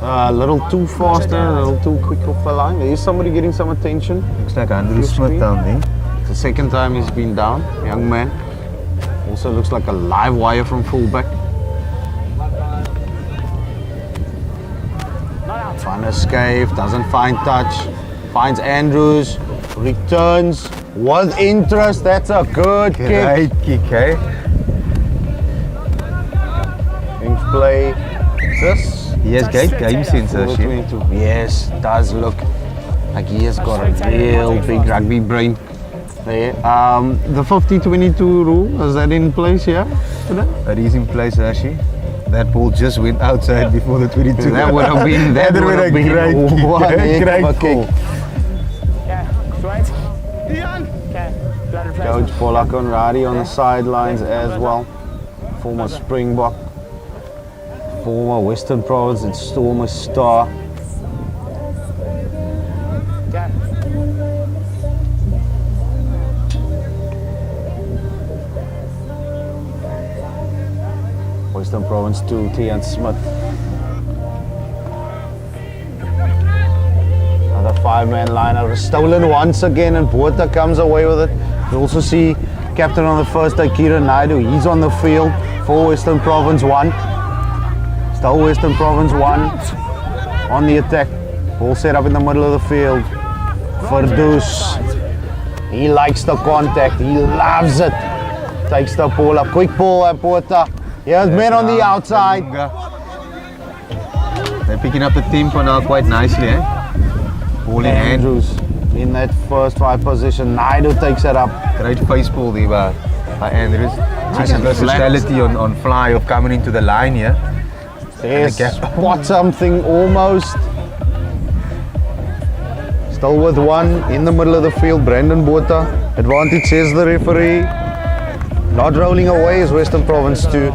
a little too faster, a little too quick off the line. There is somebody getting some attention. Looks like Andrew Smith down there. It's the second time he's been down, young man. Also looks like a live wire from fullback. Van der Skyf doesn't find touch, finds Andrews, returns with interest. That's a good kick. Great kick, eh? Things play. This He has great game sense, for the actually. 22. Yes, does look like he has got a real big rugby brain there. The 50-22 rule, is that in place here today? That is in place, actually. That ball just went outside before the 22. That would have been That would have been great kick. one heck Great of a kick. Yeah, straight. Okay, blood and Coach Paula Conradi on the sidelines as well. Former Springbok, former Western Province and Stormer star. Okay. Western Province 2, Clean Smith. Another 5-man lineup, stolen once again, and Botha comes away with it. You also see captain on the first day, Kieran Naidu. He's on the field for Western Province 1. Still Western Province 1 on the attack. Ball set up in the middle of the field. Verdus. He likes the contact. He loves it. Takes the ball up. Quick ball at Botha. Here's men on the outside. They're picking up the tempo now quite nicely, eh? Ball in hand. Andrews in that first 5 position. Naidu takes it up. Great face ball there by Andrews. Nice versatility on fly of coming into the line here. There's gap. spot something almost. Still with one in the middle of the field, Brandon Botha. Advantage says the referee. Not rolling away is Western Province 2.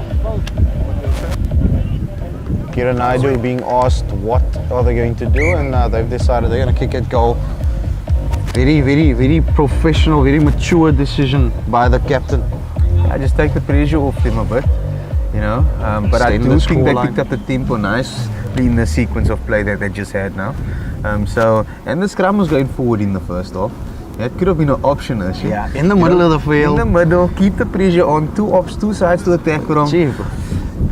Kieran Naidu being asked what are they going to do, and they've decided they're going to kick it goal. Very, very, very professional, very mature decision by the captain. I just take the pressure off them a bit, you know. But I Extend do the think they scoreline. picked up the tempo nicely in the sequence of play that they just had now. And the scrum was going forward in the first half. That could have been an option, actually. Yeah, in the middle of the field. In the middle, keep the pressure on, two sides to attack from. Chief,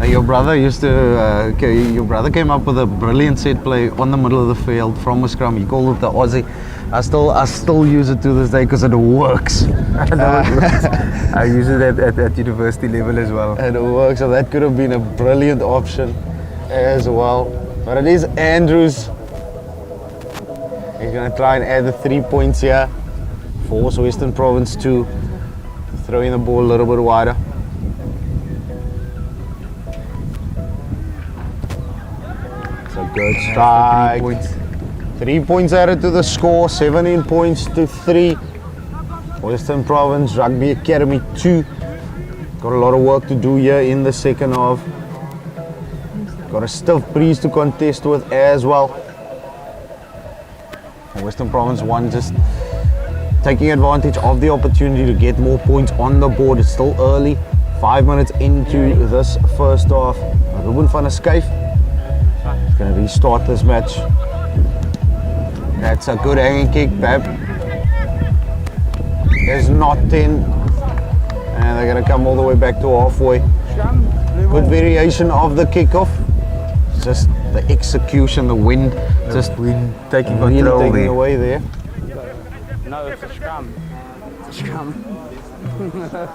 your brother used to. Your brother came up with a brilliant set play on the middle of the field from a scrum. He called it the Aussie. I still use it to this day because it works. I use it at university level as well. And it works, so that could have been a brilliant option as well. But it is Andrews. He's going to try and add the 3 points here. Force Western Province 2. Throwing the ball a little bit wider. It's a good strike. 3 points. 3 points added to the score, 17 points to 3. Western Province Rugby Academy 2. Got a lot of work to do here in the second half. Got a stiff breeze to contest with as well. Western Province 1 just taking advantage of the opportunity to get more points on the board. It's still early, 5 minutes into this first half. Ruben van der Schuyf is going to restart this match. That's a good hanging kick, Bab. There's not 10. And they're going to come all the way back to halfway. Good variation of the kickoff. Just the execution, the wind, just Wind taking really control taking there. away there. No, it's a scrum. It's a scrum.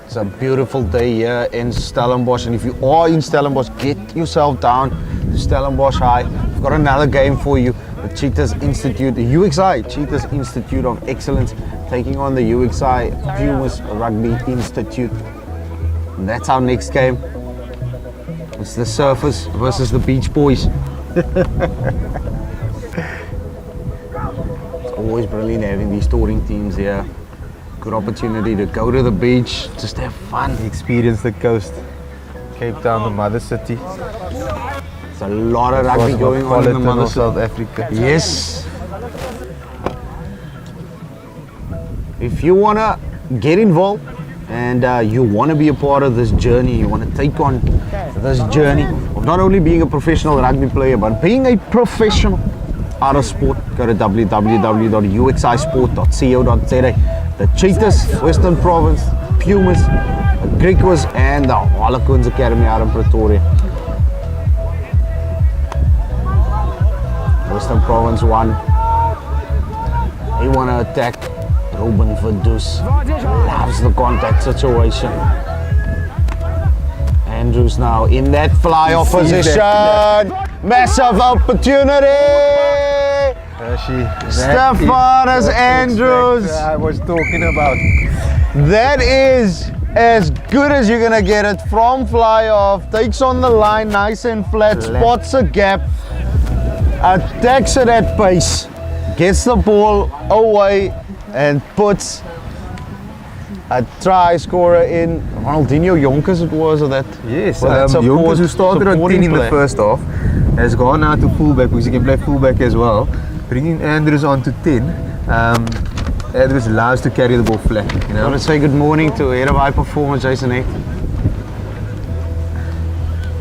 It's a beautiful day here in Stellenbosch, and if you are in Stellenbosch, get yourself down to Stellenbosch High. We've got another game for you. The Cheetahs Institute, the UXI Cheetahs Institute of Excellence, taking on the UXI Pumas Rugby Institute. And that's our next game. It's the Surfers versus the Beach Boys. It's always brilliant having these touring teams here. Good opportunity to go to the beach, just have fun. Experience the coast. Cape Town, the mother city. There's a lot of rugby going on in the mother city. South Africa. Yes. If you want to get involved and you want to be a part of this journey, you want to take on this journey of not only being a professional rugby player, but being a professional out of sport, go to www.uxisport.co.za. The Cheetahs, Western Province, Pumas, the Griquas, and the Harlequins Academy out in Pretoria. Western Province 1. They want to attack. Ruben Verdus loves the contact situation. Andrews now in that fly-off position. Massive opportunity. Stephanus Andrews. I was talking about. That is as good as you're gonna get it from fly-off. Takes on the line nice and flat, spots a gap, attacks it at pace, gets the ball away and puts a try scorer in. Ronaldinho Jonkers it was, or that? Yes, Well, that Jonkers, who started on 10 supporting in the player. first half, has gone now to fullback because he can play fullback as well. Bringing Andrews on to 10. Andrews allows to carry the ball flat. You I know? want to say good morning to head of high performance, Jason A.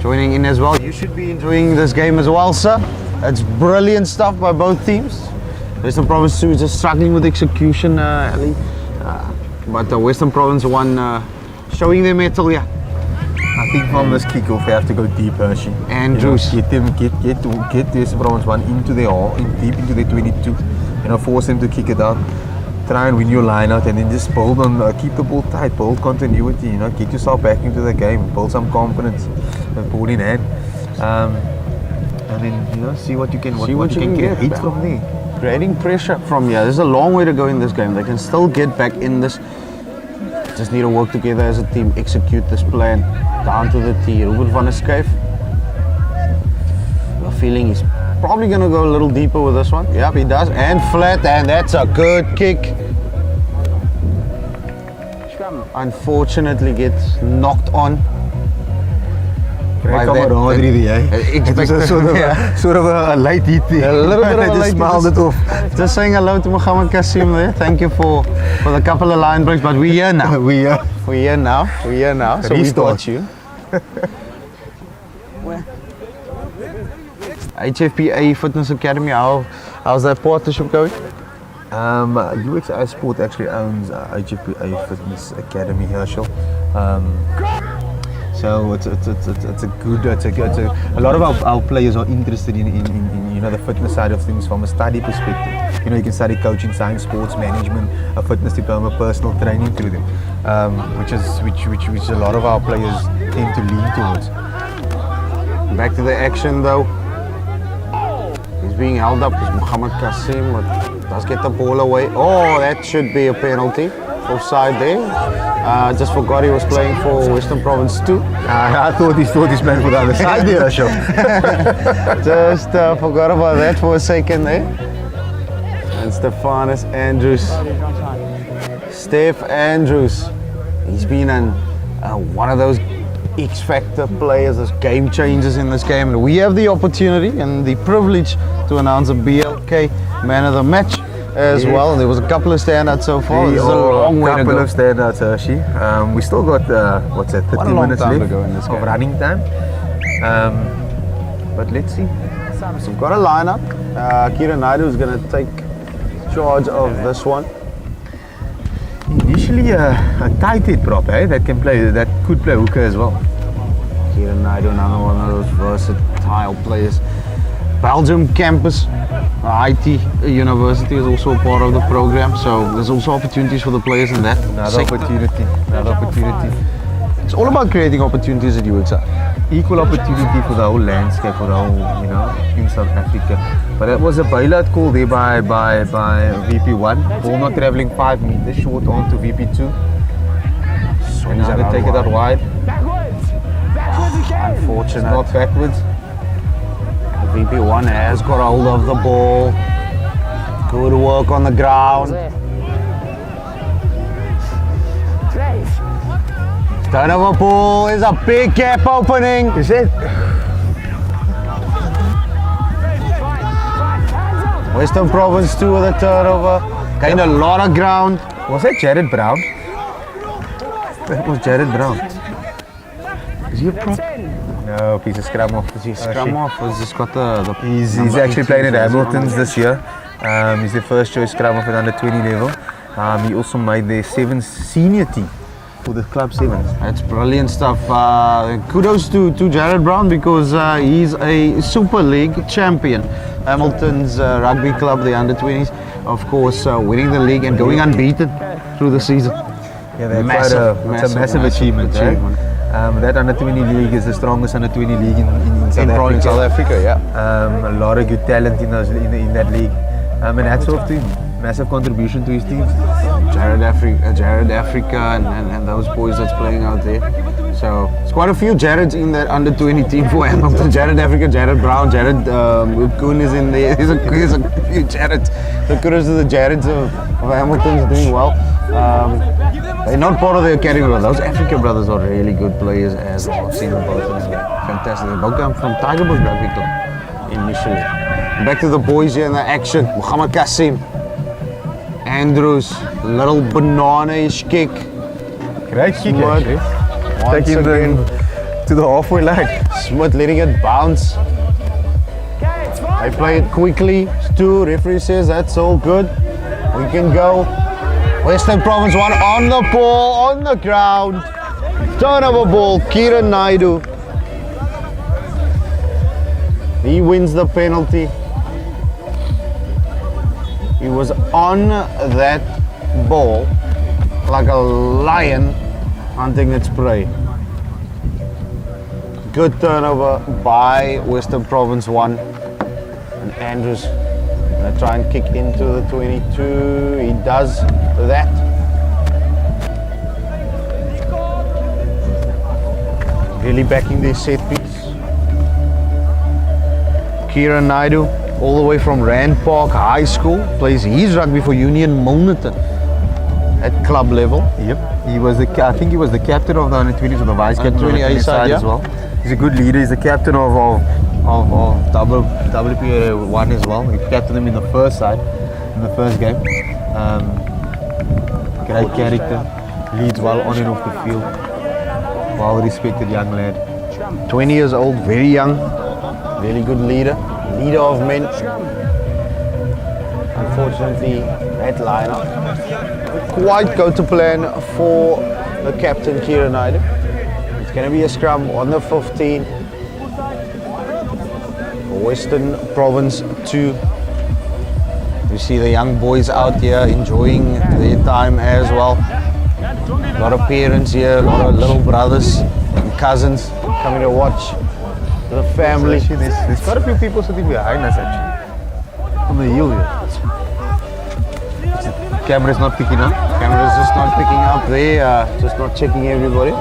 Joining in as well. You should be enjoying this game as well, sir. It's brilliant stuff by both teams. Western Province 2 is just struggling with execution, Ali. But the Western Province 1 showing their mettle here. I think from this kickoff we have to go deep, Hershey. Andrews. You know, get Western Province 1 into their hall, deep into their 22. You know, force them to kick it out. Try and win your line out, and then just build on, keep the ball tight, build continuity. You know, get yourself back into the game, build some confidence, ball in hand, and then see what you can get hit from there. Creating pressure from here. There's a long way to go in this game. They can still get back in this Just need to work together as a team, execute this plan down to the T. Ruben van der Schuyf. The feeling he's probably going to go a little deeper with this one. Yep, he does. And flat, and that's a good kick. Scrum. Unfortunately gets knocked on. Great camaraderie there, eh? It was a sort of a light heat there. A little bit of a just light smiled it off. Just saying hello to Mohammed Kasim there. Thank you for the couple of line breaks, but we're here now. We We're here now. We're here now. So we Restart. got you. Where? HFPA Fitness Academy. How's that partnership going? UXI Sport actually owns HFPA Fitness Academy, Herschel. So it's a good, a lot of our players are interested in the fitness side of things from a study perspective. You can study coaching, science, sports management, a fitness diploma, personal training through them, which a lot of our players tend to lean towards. Back to the action though. He's being held up because Mohammed Kasim does get the ball away. Oh, that should be a penalty. Offside there. Just forgot he was playing for Western Province too. I thought he's playing for the other side there, Herschel. Just forgot about that for a second there. And Stephanus Andrews. Steph Andrews. He's been one of those X-factor players, those game changers in this game. And we have the opportunity and the privilege to announce a BLK Man of the Match as well. There was a couple of standouts so far. There's a long way to couple go. of standouts, Hershey. We still got, 30 long minutes time to left go in this of game. running time. But let's see. So we've got a lineup. Kieran Naidu is going to take charge of this one. Initially a tight head prop, that could play hooker as well. Kieran Naidu, another one of those versatile players. Belgium campus, IT University is also a part of the program, so there's also opportunities for the players in that sector. Another opportunity. It's all about creating opportunities at UXI. Equal opportunity for the whole landscape, for the whole, in South Africa. But it was a bailout call there by VP1. Ball not travelling 5 meters short onto VP2. And he's going to take it out wide. Backwards again. Unfortunate. Not backwards. VP1 has got hold of the ball. Good work on the ground. Turnover ball is a big gap opening. Is it? Western Province 2 with a turnover. Gained a lot of ground. Was that Jared Brown? That was Jared Brown. Is he a prop? No, he's a scrum off. Is he scrum off? Has just got the He's actually playing at Hamilton's this year. He's the first choice scrum off at under 20 level. He also made their 7th senior team for the club 7s. That's brilliant stuff. Kudos to Jared Brown because he's a Super League champion. Hamilton's rugby club, the under 20s, of course, winning the league and going unbeaten through the season. Yeah, that's Massive, a massive achievement. That under 20 league is the strongest under 20 league in South Africa. Yeah. A lot of good talent in that league. And that's off to him. Massive contribution to his team. Jared Africa and those boys that's playing out there. So it's quite a few Jareds in that under 20 team for Hamilton. Jared Africa, Jared Brown, Jared Kuhn is in there. There's a few Jareds. So kudos to the Jareds of Hamilton's doing well. They're not part of the academy, but those Africa brothers are really good players as well. I've seen them both in there. Fantastic. They both come from Tigerbush Rugby Club initially. Back to the boys here in the action. Mohammed Kasim. Andrews, little banana-ish kick. Great kick, Smith, actually. once Taking again, them to the halfway line. Smith letting it bounce. They play it quickly. Stu, referee says that's all good. We can go. Western Province 1 on the ball, on the ground. Turnover ball, Kieran Naidu. He wins the penalty. He was on that ball like a lion hunting its prey. Good turnover by Western Province 1. And Andrews gonna try and kick into the 22. He does that. really backing their set piece. Kieran Naidu, all the way from Rand Park High School, plays his rugby for Union Milnerton at club level. Yep. He was I think he was the captain of the under-20s or the vice captain of the 20 under-20 side yeah. as well. He's a good leader. He's the captain of WPRA 1 as well. He captained them in the first side, in the first game. Great character. Leads well on and off the field. Well-respected young lad. 20 years old, very young, really good leader of men. Unfortunately, that lineup didn't quite go to plan for the captain Kieran Naidu. It's going to be a scrum on the 15. Western Province 2. You see the young boys out here enjoying their time as well. A lot of parents here, a lot of little brothers and cousins coming to watch the family. Actually, there's quite a few people sitting behind us actually. On the hill here. The camera's not picking up. Camera's just not picking up there, just not checking everybody.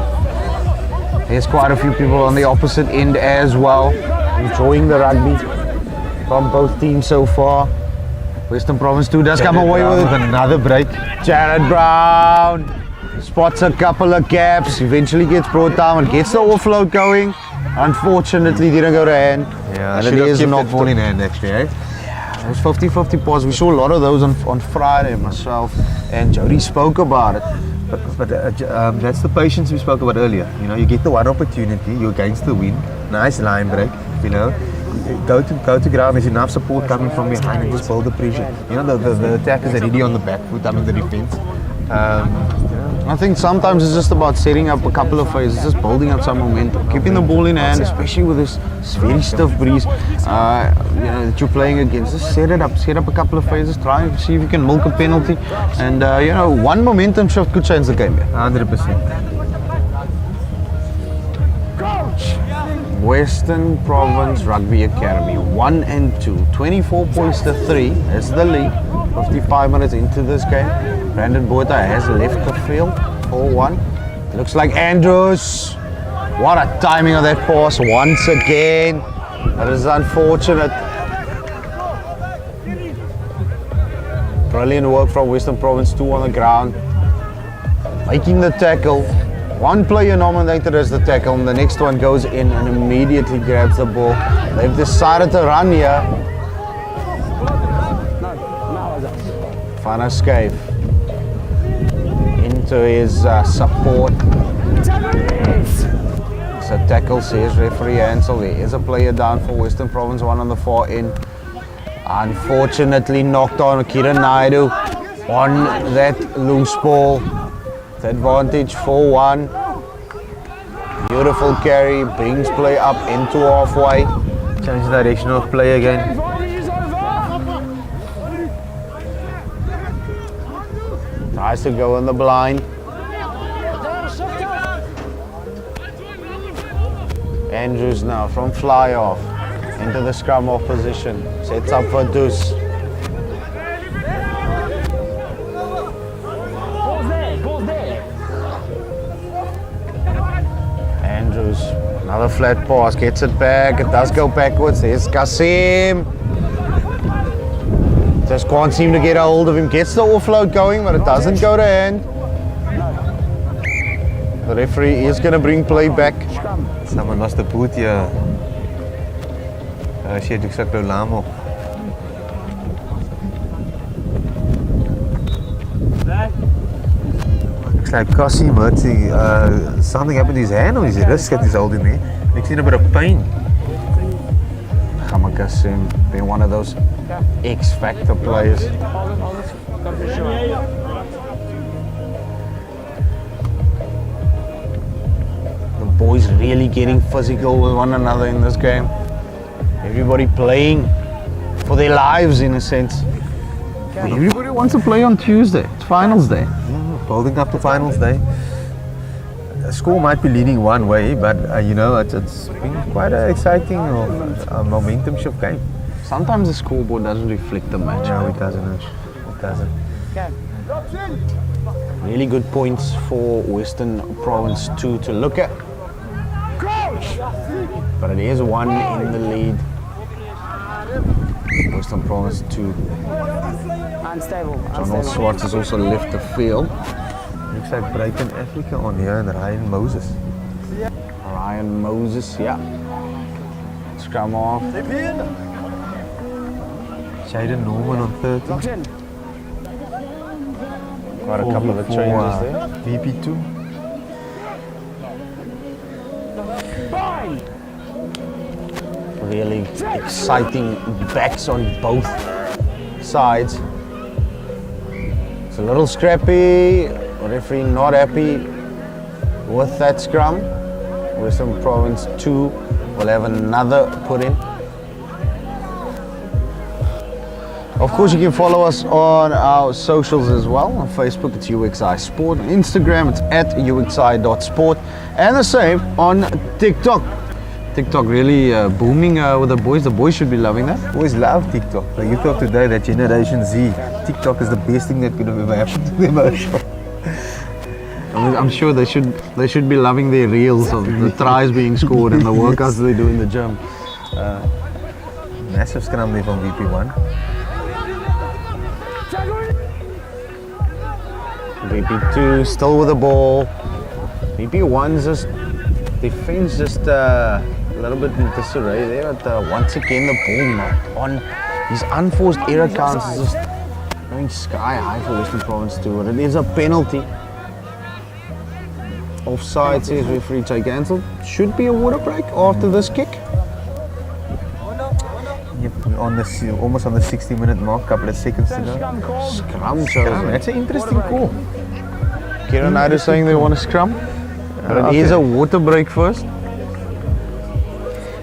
There's quite a few people on the opposite end as well, enjoying the rugby from both teams so far. Western Province 2 does come away with another break. Jared Brown spots a couple of gaps, eventually gets brought down and gets the offload going. Unfortunately, didn't go to hand. Yeah, and should it have is kept knocked that ball in hand actually, eh? It was 50-50 pause. We saw a lot of those on Friday, myself and Jody spoke about it. But that's the patience we spoke about earlier. You know, you get the one opportunity, you're against the wind, nice line break, you know. Go to ground, there's enough support coming from behind and just build the pressure. You know, the attackers are ready on the back foot, I mean the defense. I think sometimes it's just about setting up a couple of phases, just building up some momentum, keeping the ball in hand, especially with this very stiff breeze that you're playing against. Just set up a couple of phases, try and see if you can milk a penalty, and one momentum shift could change the game. 100%. Western Province Rugby Academy 1 and 2, 24 points to 3 is the lead. 55 minutes into this game, Brandon Botha has left the field 4-1. Looks like Andrews. What a timing of that pass once again. That is unfortunate. Brilliant work from Western Province 2 on the ground, making the tackle. One player nominated as the tackle, and the next one goes in and immediately grabs the ball. They've decided to run here. Van Escape into his support. So tackle says referee Hansel. There is a player down for Western Province 1 on the far end. Unfortunately knocked on Kieran Naidu on that loose ball. Advantage 4-1. Beautiful carry, brings play up into halfway. Change the direction of play again. Tries to go in the blind. Andrews now from fly off into the scrum off position. Sets up for Deuce. Andrews, another flat pass, gets it back, it does go backwards. There's Kasim. Just can't seem to get a hold of him. Gets the offload going, but it doesn't go to hand. The referee is going to bring play back. Someone must have put here. Shit, ik zak de laam op. Looks like Kasim, but something happened to his hand or his wrist that he's holding there. I've seen a bit of pain. Gamma Kasim being one of those X Factor players. The boys really getting physical with one another in this game. Everybody playing for their lives in a sense. Everybody wants to play on Tuesday. It's finals day. Building up to finals day. The score might be leading one way, but it's been quite an exciting momentum shift game. Sometimes the scoreboard doesn't reflect the match. No, it doesn't. It doesn't. Really good points for Western Province 2 to look at. but it is 1 in the lead. Western Province 2. Unstable. Donald Swartz has also left the field. Looks like Brighton Africa on here and Ryan Moses. Ryan Moses, yeah. Scrum off. Jaden Norman on 30. Box in. Got a couple of changes there. VP2. Fine. Really exciting backs on both sides. It's a little scrappy. Referee not happy with that scrum. Western Province 2 will have another put in. Of course, you can follow us on our socials as well. On Facebook, it's UXI Sport. On Instagram, it's at uxi.sport. And the same on TikTok. TikTok really booming with the boys. The boys should be loving that. Boys love TikTok. The youth of today, that Generation Z, TikTok is the best thing that could have ever happened to them. I'm sure they should be loving their reels of the tries being scored and the workouts they do in the gym. Massive scrum there from VP1. VP2 still with the ball. VP1's just defense just a little bit in disarray there, but once again the ball not on. His unforced error counts is just going sky high for Western Province 2, but it is a penalty. Offside, says referee Jay Gansel. Should be a water break after this kick. Yep, almost on the 60-minute mark, couple of seconds to go. Scrum chosen. That's an interesting call. Kieran Naidoo saying they want a scrum, but it is a water break first.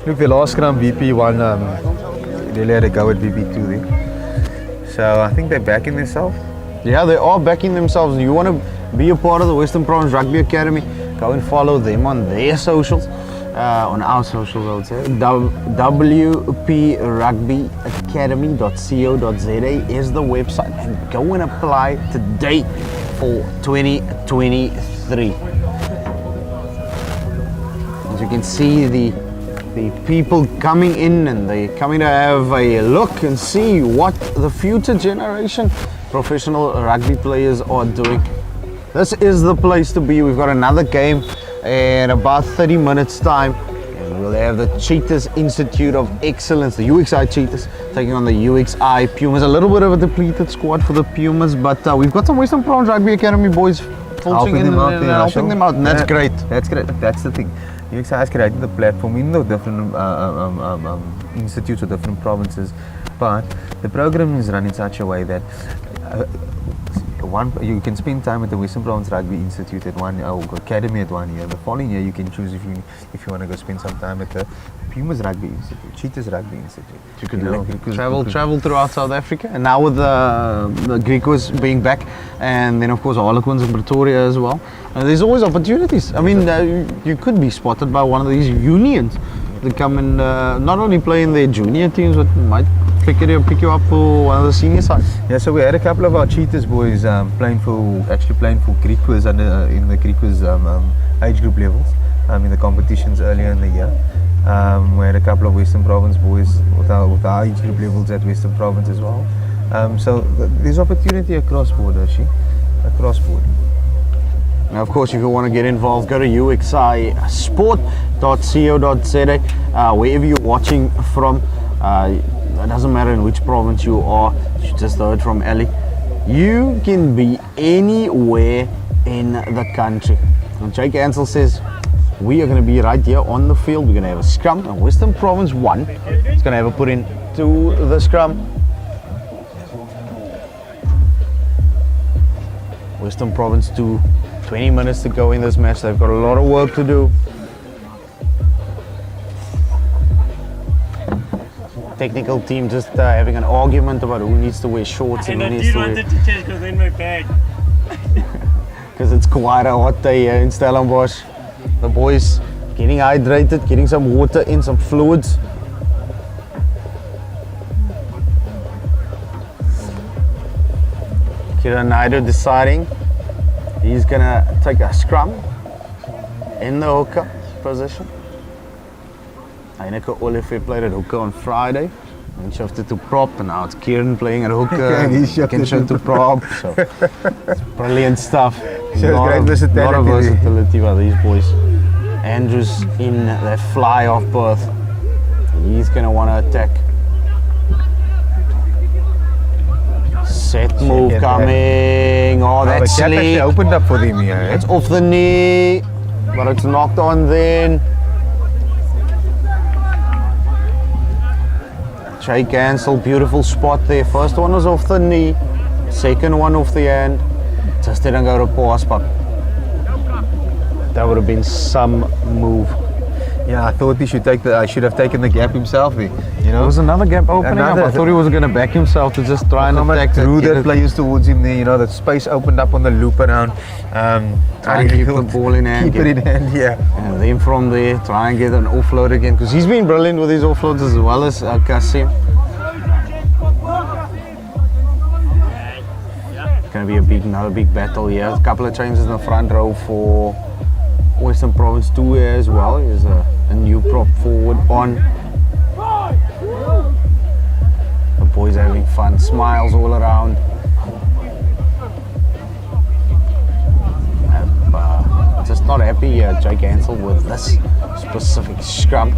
Look, the last scrum VP1 really had a go at VP2 there. So I think they're backing themselves. Yeah, they are backing themselves. You want to be a part of the Western Province Rugby Academy, go and follow them on their socials, on our socials I would say. WPRugbyacademy.co.za is the website, and go and apply today for 2023. As you can see, the people coming in, and they're coming to have a look and see what the future generation professional rugby players are doing. This is the place to be. We've got another game in about 30 minutes time, and we'll have the Cheetahs Institute of Excellence, the UXI Cheetahs, taking on the UXI Pumas. A little bit of a depleted squad for the Pumas, but we've got some Western Province Rugby Academy boys helping them out, and that's great. That's great. That's the thing. UXI has created the platform in the different institutes or different provinces, but the program is run in such a way that you can spend time at the Western Province Rugby Institute at 1 year, or academy at 1 year. The following year you can choose if you want to go spend some time at the Pumas Rugby Institute, Cheetahs Rugby Institute. You could travel throughout South Africa, and now with the Griquas being back, and then of course Harlequins in Pretoria as well. There's always opportunities. I mean, you could be spotted by one of these unions that come and not only play in their junior teams, but might pick you up for one of the senior sides. Yeah, so we had a couple of our Cheetahs boys playing for Griquas in the Griquas age group levels in the competitions earlier in the year. We had a couple of Western Province boys with our age group levels at Western Province as well. So there's opportunity across board, actually, across board. Now, of course, if you want to get involved, go to uxisport.co.za. Wherever you're watching from, it doesn't matter in which province you are. You just heard from Ali. You can be anywhere in the country. And Jake Ansel says we are going to be right here on the field. We're going to have a scrum, and Western Province 1 is going to have a put in to the scrum. Western Province 2. 20 minutes to go in this match. They've got a lot of work to do. Technical team just having an argument about who needs to wear shorts and who needs to wear. I wanted to change because in my bag. Because it's quite a hot day here in Stellenbosch. The boys getting hydrated, getting some water in, some fluids. Kieran Naidoo deciding he's gonna take a scrum in the hooker position. Heineke Olivier played at hooker on Friday and shifted to prop, and now it's Kieran playing at hooker And he and shifted can shift to prop. So it's brilliant stuff. Shows great Lot of versatility. versatility by these boys. Andrew's in that fly off berth. He's gonna want to attack. Set move at that. coming. Oh, The that's gap actually sleek. opened up for them here. Eh? It's off the knee, but it's knocked on then. Try cancel, beautiful spot there. First one was off the knee, second one off the hand. Just didn't go to pass, but that would have been some move. Yeah, I thought he should take I should have taken the gap himself there. You know, There was another gap opening up. I Another. thought he was going to back himself to just try and how much attack drew that. the players towards him there. You know, the space opened up on the loop around. Try and keep the ball in hand. Keep it in hand, yeah. And then from there, try and get an offload again, because he's been brilliant with his offloads as well as Kasim. Going to be another big battle here. A couple of changes in the front row for Western Province 2 as well. There's a new prop forward on. The boys having fun, smiles all around. Just not happy, Jake Ansel, with this specific scrum.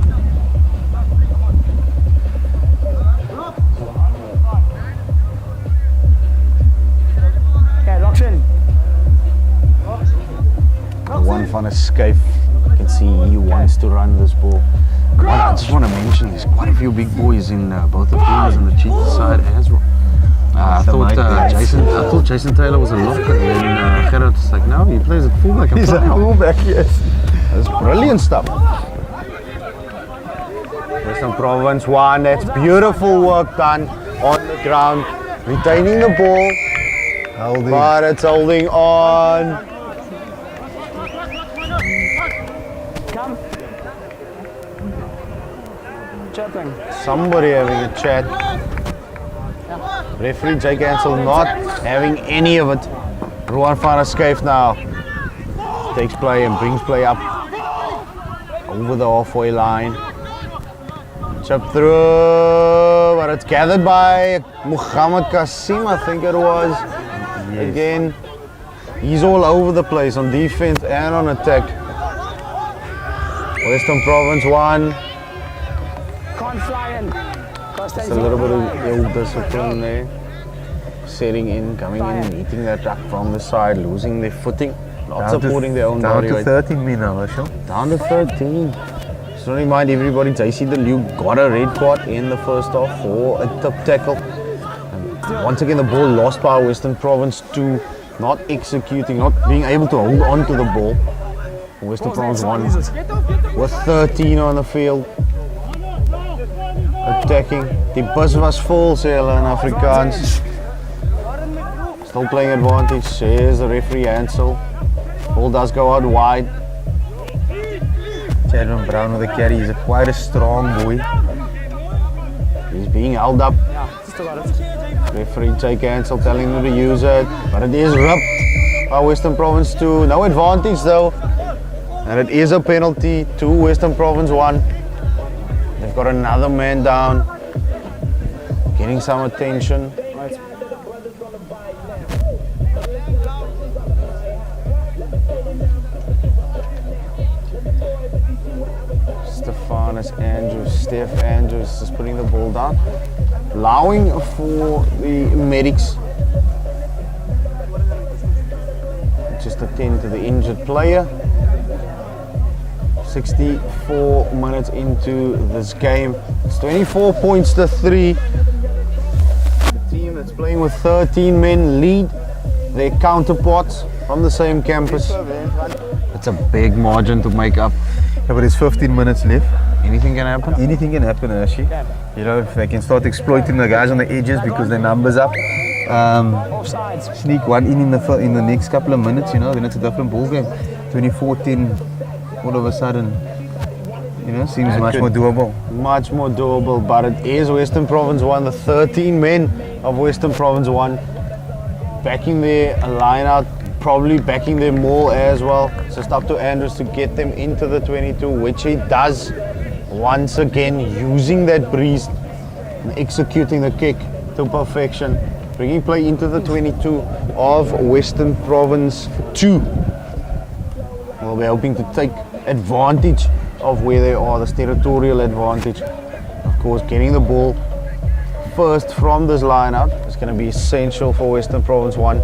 Okay, locks in. One van escape. You can see he wants to run this ball. I just want to mention there's quite a few big boys in both the teams on the cheater side as well. I thought Jason Taylor was a lock, and then Gerard was like, no, he plays at fullback. He's a fullback, yes. That's brilliant stuff. Western Province 1, that's beautiful work done on the ground, retaining the ball, Holding. but it's holding on. Come. Chirping. Somebody having a chat. Referee Jake Ansel not having any of it. Rowan van Escape now takes play and brings play up over the halfway line. Chip through, but it's gathered by Muhammad Kasim, I think it was. Yes. Again, he's all over the place on defense and on attack. Western Province 1. Can't fly in. Just a little bit of ill discipline there. Setting in, coming in, meeting that truck from the side, losing their footing, not supporting their own down body to weight. 13 men now, Ashok. Down to 13. Just to remind everybody, JC the Luke got a red card in the first half for a tip tackle. And once again, the ball lost by Western Province 2, not executing, not being able to hold on to the ball. Western Province 1 with 13 on the field. Attacking. Die bus was vol, sê hulle in Afrikaans. Still playing advantage, says the referee Ansel. Ball does go out wide. Chadman Brown with the carry. He's quite a strong boy. He's being held up. Yeah, still got it. Referee Jake Ansel telling him to use it, but it is ripped by Western Province 2. No advantage though. And it is a penalty to Western Province 1. They've got another man down. Getting some attention. Right. Steph Andrews is putting the ball down. Allowing for the medics just attend to the injured player. 64 minutes into this game. It's 24 points to 3. The team that's playing with 13 men lead their counterparts from the same campus. It's a big margin to make up. Yeah, but there's 15 minutes left. Anything can happen. Anything can happen, actually. You know, if they can start exploiting the guys on the edges because their numbers up. Offsides. Sneak one in the next couple of minutes, you know, then it's a different ball game. 24-10, all of a sudden, you know, seems much more doable. Much more doable, but it is Western Province 1, the 13 men of Western Province 1 backing their line out, probably backing their maul as well. It's just up to Andrews to get them into the 22, which he does. once again using that breeze and executing the kick to perfection, bringing play into the 22 of Western Province 2. We'll be hoping to take advantage of where they are, this territorial advantage. Of course, getting the ball first from this line-out is going to be essential for Western Province 1.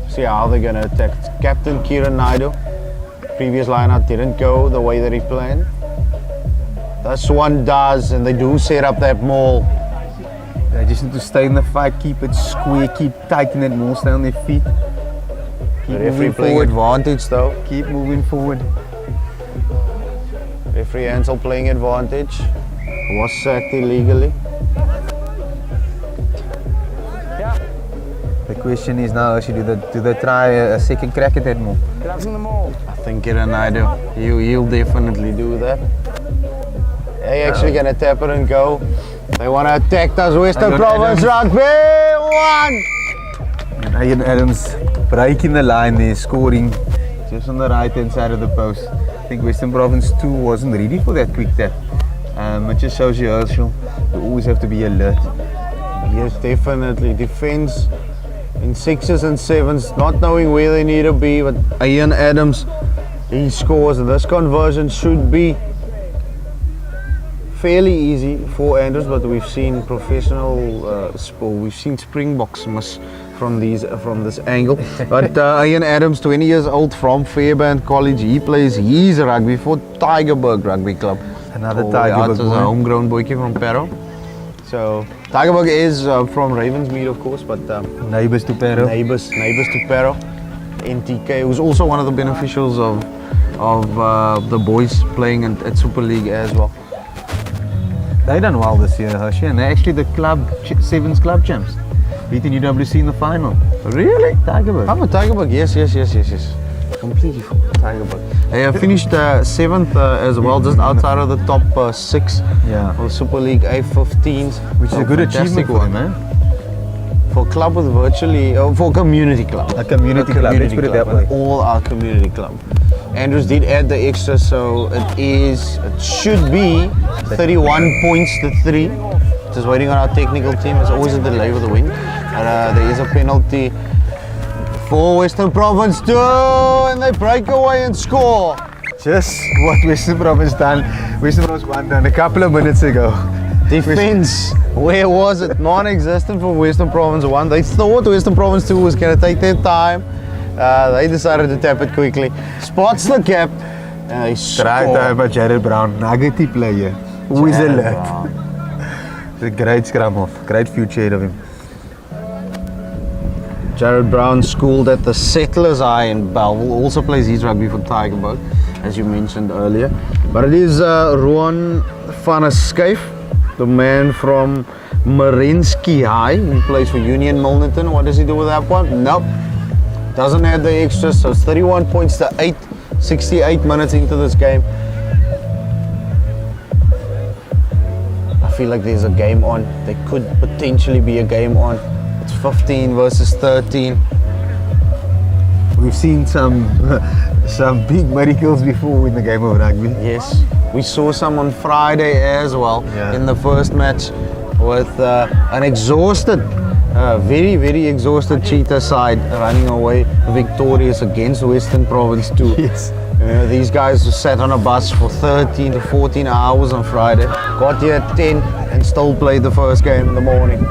See how they're going to attack. Captain Kieran Naidu, previous line-out didn't go the way that he planned. This one does, and they do set up that maul. They just need to stay in the fight, keep it square, keep tightening that maul, stay on their feet. Keep moving forward. Advantage though. Keep moving forward. Referee Ansel playing advantage. Was sacked illegally. The question is now, do they try a second crack at that maul? Gloves on the maul. I think Kieran Naidu, he'll definitely do that. They're actually going to tap it and go. They want to attack us. Western Province Rugby 1! And Ian Adams breaking the line there, scoring just on the right hand side of the post. I think Western Province 2 wasn't ready for that quick tap. It just shows you, Herschel, you always have to be alert. Yes, definitely. Defense in 6s and 7s, not knowing where they need to be, but Ian Adams, he scores, and this conversion should be fairly easy for Andrews, but we've seen we've seen Springboks miss from this angle. But Ian Adams, 20 years old, from Fairbairn College, he plays his rugby for Tygerberg Rugby Club. Another Tygerberg boy. A homegrown boykie from Parow. So Tygerberg is from Ravensmead, of course, but neighbours to Parow. Neighbours to Parow. NTK, who's also one of the beneficiaries of the boys playing at Super League as well. They done well this year, Hershey, and they're actually the sevens club champs. Beating UWC in the final. Really? Tygerberg. I'm a Tygerberg, yes. Completely Tygerberg. They have finished 7th as well, just outside of the top 6 of Super League A15s. Which is a good achievement for them, man. For a club with virtually, for a community club. A community club, let's put it that way. All our community club. Andrews did add the extra, so it should be 31 points to 3. Just waiting on our technical team. It's always a delay with the wind. There is a penalty for Western Province 2, and they break away and score. Just what Western Province done. Western Province 1 done a couple of minutes ago. Defense, where was it? Non-existent for Western Province 1. They thought Western Province 2 was going to take their time. They decided to tap it quickly. Spots the gap, and they score. Right there by Jared Brown, nuggety player. Always alert. It's a great scrum off, great future ahead of him. Jared Brown, schooled at the Settlers High in Belleville, also plays his rugby for Tygerberg, as you mentioned earlier. But it is Ruan van der Schuyf, the man from Marensky High. He plays for Union Milnerton. What does he do with that one? Nope. Doesn't add the extra, so it's 31 points to 8, 68 minutes into this game. I feel like there's a game on. There could potentially be a game on. It's 15 versus 13. We've seen some big miracles before in the game of rugby. Yes, we saw some on Friday as well in the first match with an exhausted, very exhausted Cheetah side running away victorious against Western Province 2. Yes. These guys sat on a bus for 13 to 14 hours on Friday, got here at 10 and still played the first game in the morning.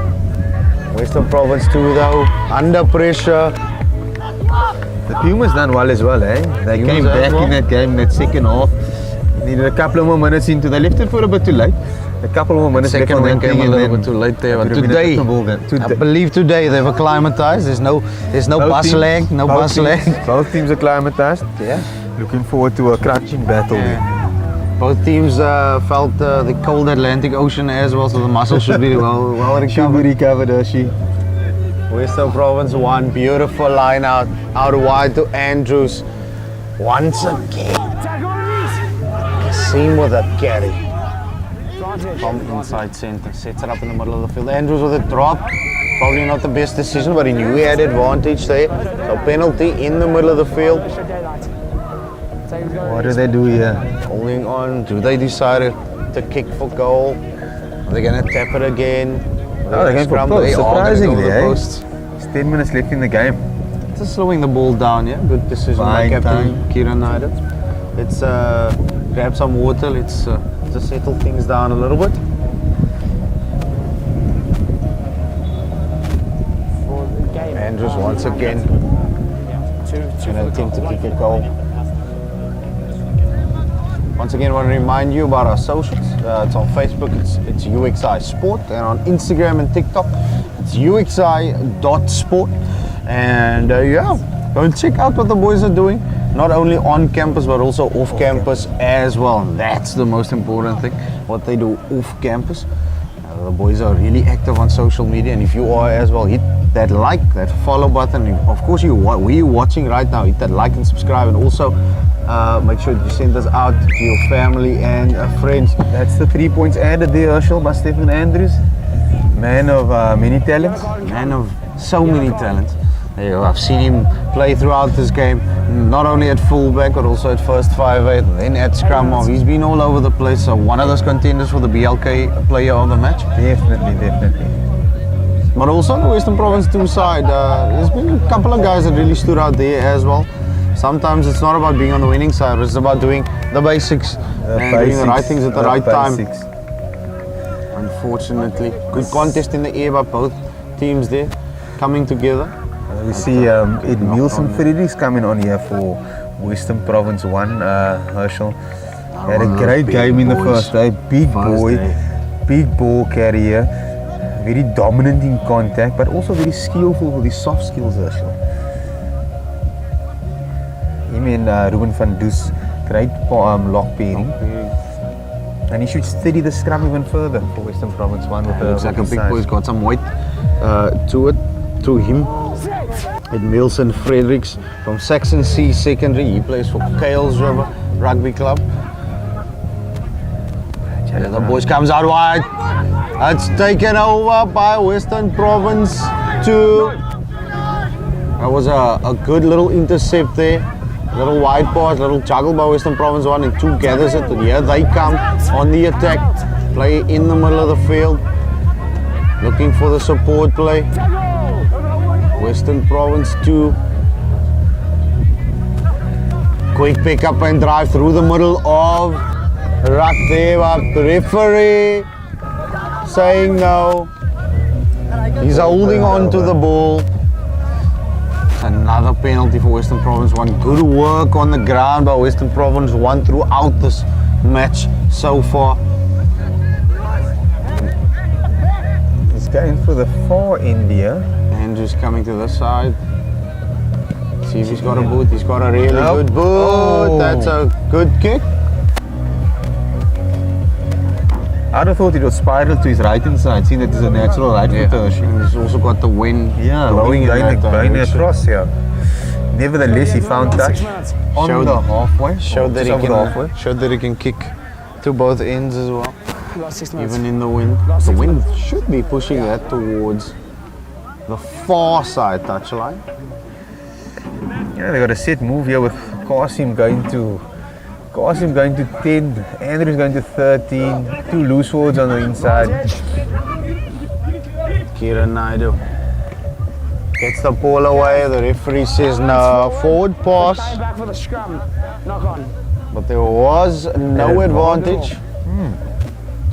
Western Province 2 though, under pressure. The Pumas done well as well, eh? They came back in that game, that second half. Needed a couple of more minutes into. They left it for a bit too late. A couple more minutes left on that came a little bit too late there. But today, I believe today they've acclimatized. There's no bus lag, no bus lag. Both teams acclimatized. Yeah. Looking forward to a crunching battle. Both teams felt the cold Atlantic Ocean as well, so the muscles should be well recovered. Should be recovered, Hershey. Western Province 1, beautiful line out wide to Andrews. Once again, Kasim with a carry. From inside centre, sets it up in the middle of the field. Andrews with a drop, probably not the best decision, but he knew he had advantage there. So penalty in the middle of the field. So he's going What do they do here? Holding on. Do they decide to kick for goal? Are they going to tap it again? Oh, they're going for Scrum? post. They are gonna go Surprisingly, for the eh? posts. It's 10 minutes left in the game. Just slowing the ball down, yeah. Good decision by Fine Captain time. Kieran Naidoo. Let's grab some water. Let's just settle things down a little bit. for the game. Andrews once again Two going to attempt to one kick for a the goal. Once again, I want to remind you about our socials. It's on Facebook, it's UXI Sport, and on Instagram and TikTok, it's UXI.sport. And yeah, go and check out what the boys are doing, not only on campus but also off campus as well. And that's the most important thing, what they do off campus. The boys are really active on social media, and if you are as well, hit that like, that follow button. And of course, we're watching right now, hit that like and subscribe, and also make sure that you send us out to your family and friends. That's the 3 points added there, Herschel, by Stephen Andrews. Man of many talents. Man of so many talents. There you go. I've seen him play throughout this game, not only at fullback but also at first 5'8", then at scrum half. He's been all over the place. So one of those contenders for the BLK player of the match. Definitely. But also on the Western Province 2 side, there's been a couple of guys that really stood out there as well. Sometimes it's not about being on the winning side, it's about doing the basics and doing the right things at the right time. Unfortunately, good contest in the air by both teams there, coming together. We see Ed Nielsen Friedrichs coming on here for Western Province 1, Herschel. Had a great game in the first day. Big boy, big ball carrier, very dominant in contact, but also very skillful with his soft skills, Herschel. Him and Ruben van Does, great lock pairing. And he should steady the scrum even further for Western Province 1 with Looks like a his big size. boy's got some weight to him. Ed Nielsen Fredericks from Saxon C Secondary. He plays for Kales River Rugby Club. Yeah, the boys comes out wide. It's taken over by Western Province 2. That was a good little intercept there. Little wide pass, little juggle by Western Province 1, and 2 gathers it. And here they come on the attack. Play in the middle of the field. Looking for the support play. Western Province 2. Quick pick up and drive through the middle of ruck there, but the referee saying no. He's holding on to the ball. Another penalty for Western Province 1. Good work on the ground by Western Province 1 throughout this match so far. He's going for the far end here. Andrews coming to this side. See if he's got a boot. He's got a really good boot. Oh. That's a good kick. I'd have thought it would spiral to his right hand side, seeing that he's a natural right footer. And he's also got the wind blowing in that direction. across, yeah. Nevertheless, he found touch 6 minutes. on Showed- the halfway. Showed that, just over the halfway. he can kick to both ends as well, Last 6 minutes. even in the wind. The wind should be pushing that towards the far side touchline. Yeah, they got a set move here with Qasim going to 10, Andrews going to 13, 2 loose forwards on the inside. Kieran Naidoo gets the ball away. The referee says no. Forward pass, Going back for the scrum. Knock on. but there was no advantage.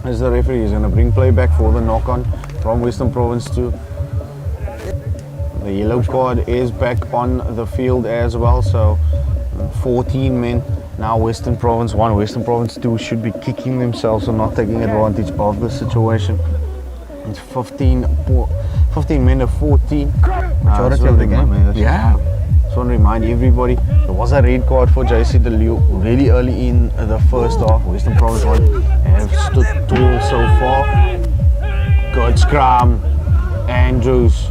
As the referee is going to bring play back for the knock on from Western Province 2. The yellow card is back on the field as well, so 14 men. Now Western Province 1, Western Province 2 should be kicking themselves or not taking advantage of the situation. It's 15 men to 14. Majority of the game, eh? Yeah. Just want to remind everybody, there was a red card for JC DeLeeuw really early in the first half. Western Province 1 have stood tall so far. Good scrum. Andrews.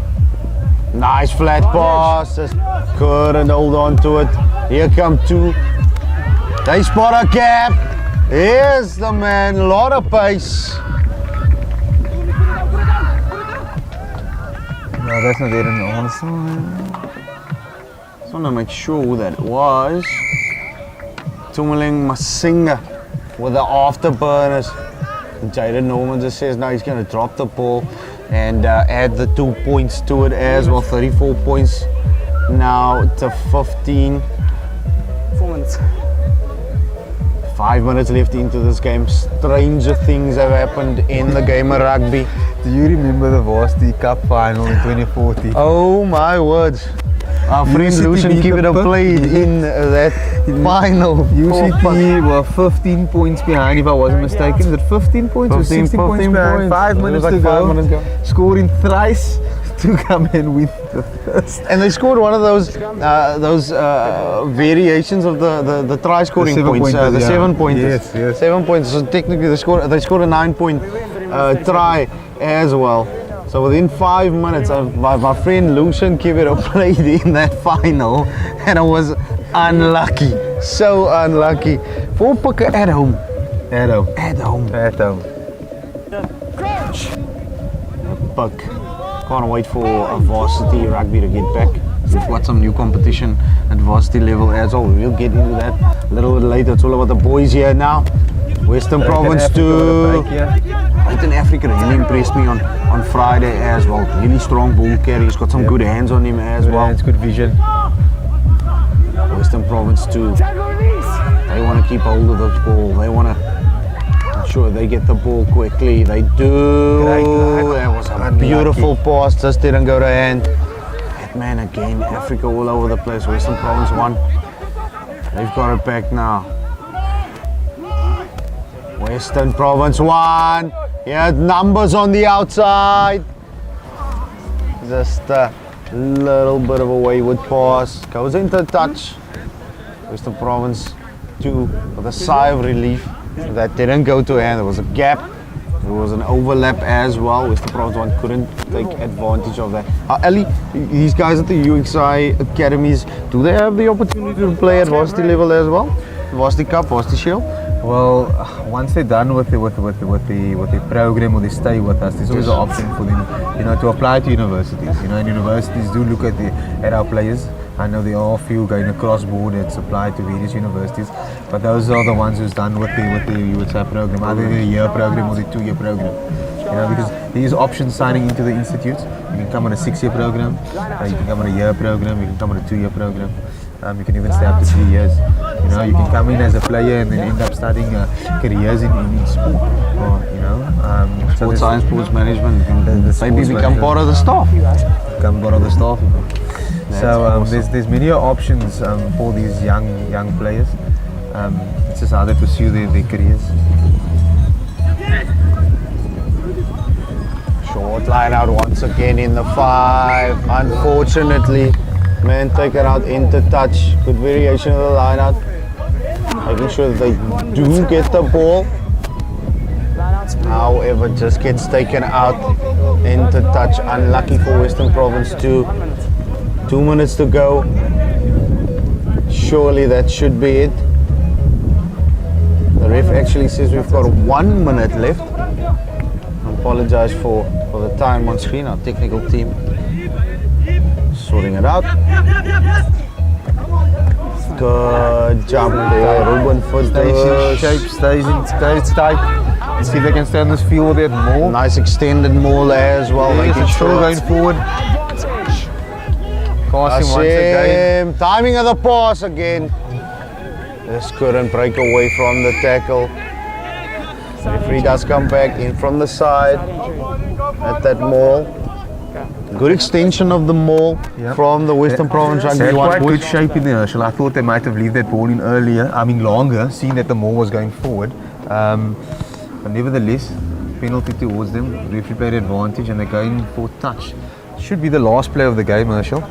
Nice flat pass. Just couldn't hold on to it. Here come 2. They spot a gap. Here's the man. A lot of pace. No, that's not there in the honest. Just want to make sure who that was. Tumeling Masinga with the afterburners. Jaden Norman just says now he's going to drop the ball and add the 2 points to it as well. 34 points now to 15. 4 minutes. 5 minutes left into this game. Stranger things have happened in the game of rugby. Do you remember the Varsity Cup final in 2014? Oh my words. Our friend UCT Lucian beat Kivita the played in that final. UCT were 15 points behind, if I wasn't mistaken. Is it 15 points or 16 points behind? 5 minutes to go. Scoring thrice to come and win the first. And they scored one of those variations of the try scoring points, the 7 pointers. Yes. 7 points. So technically they scored a 9-point try as well. So within 5 minutes, my friend Lucian Kivita played in that final, and I was unlucky, so unlucky. For Pucker at home. At home. At home. At home. Puck. Can't wait for varsity rugby to get back. We've got some new competition at varsity level as well. We'll get into that a little bit later. It's all about the boys here now. Western Province 2. Western Africa really impressed me on Friday as well. Really strong ball carry. He's got some good hands on him as well. It's good vision. Western Province 2. They want to keep hold of the ball. They want to ensure they get the ball quickly. They do. That was a beautiful pass. Just didn't go to hand. That man again. Africa all over the place. Western Province 1. They've got it back now. Western Province 1. Yeah, numbers on the outside. Just a little bit of a wayward pass. Goes into touch. Western Province 2 with a sigh of relief. That didn't go to hand. There was a gap. There was an overlap as well. Western Province 1 couldn't take advantage of that. Ali, these guys at the UXI academies, do they have the opportunity to play at varsity level as well? Varsity Cup, Varsity Shield? Well, once they're done with the program or they stay with us, there's always an option for them, to apply to universities. And universities do look at our players. I know there are a few going across board that's applied to various universities, but those are the ones who's done with the UXI program, either the year program or the 2-year program. Because there is options signing into the institutes. You can come on a 6-year program, you can come on a year program, you can come on a 2-year program. You can even stay up to 3 years. You can come in as a player and then end up studying careers in sport. Or, Sports science, sports management, maybe become part of the staff. Become part of the staff. So awesome. there's many options for these young players. It's just how they pursue their careers. Short line out once again in the 5. Unfortunately, man taken out into touch. Good variation of the line out. Making sure that they do get the ball. However, just gets taken out into touch. Unlucky for Western Province 2. 2 minutes to go. Surely that should be it. The ref actually says we've got 1 minute left. I apologize for the time on screen. Our technical team sorting it out. Good jump there, Ruben for Stays in shape, stays tight. Let's see if they can stay on this field with that more. Nice extended maul as well. Yes, making it's still sure going forward. Passing once again. Timing of the pass again. This couldn't break away from the tackle. Referee does come back in from the side at that maul. Good extension of the maul from the Western Province Rugby. They had quite good shape in the initial. I thought they might have left that ball in longer, seeing that the maul was going forward. But nevertheless, penalty towards them. Referee played advantage and they're going for touch. Should be the last play of the game, Herschel.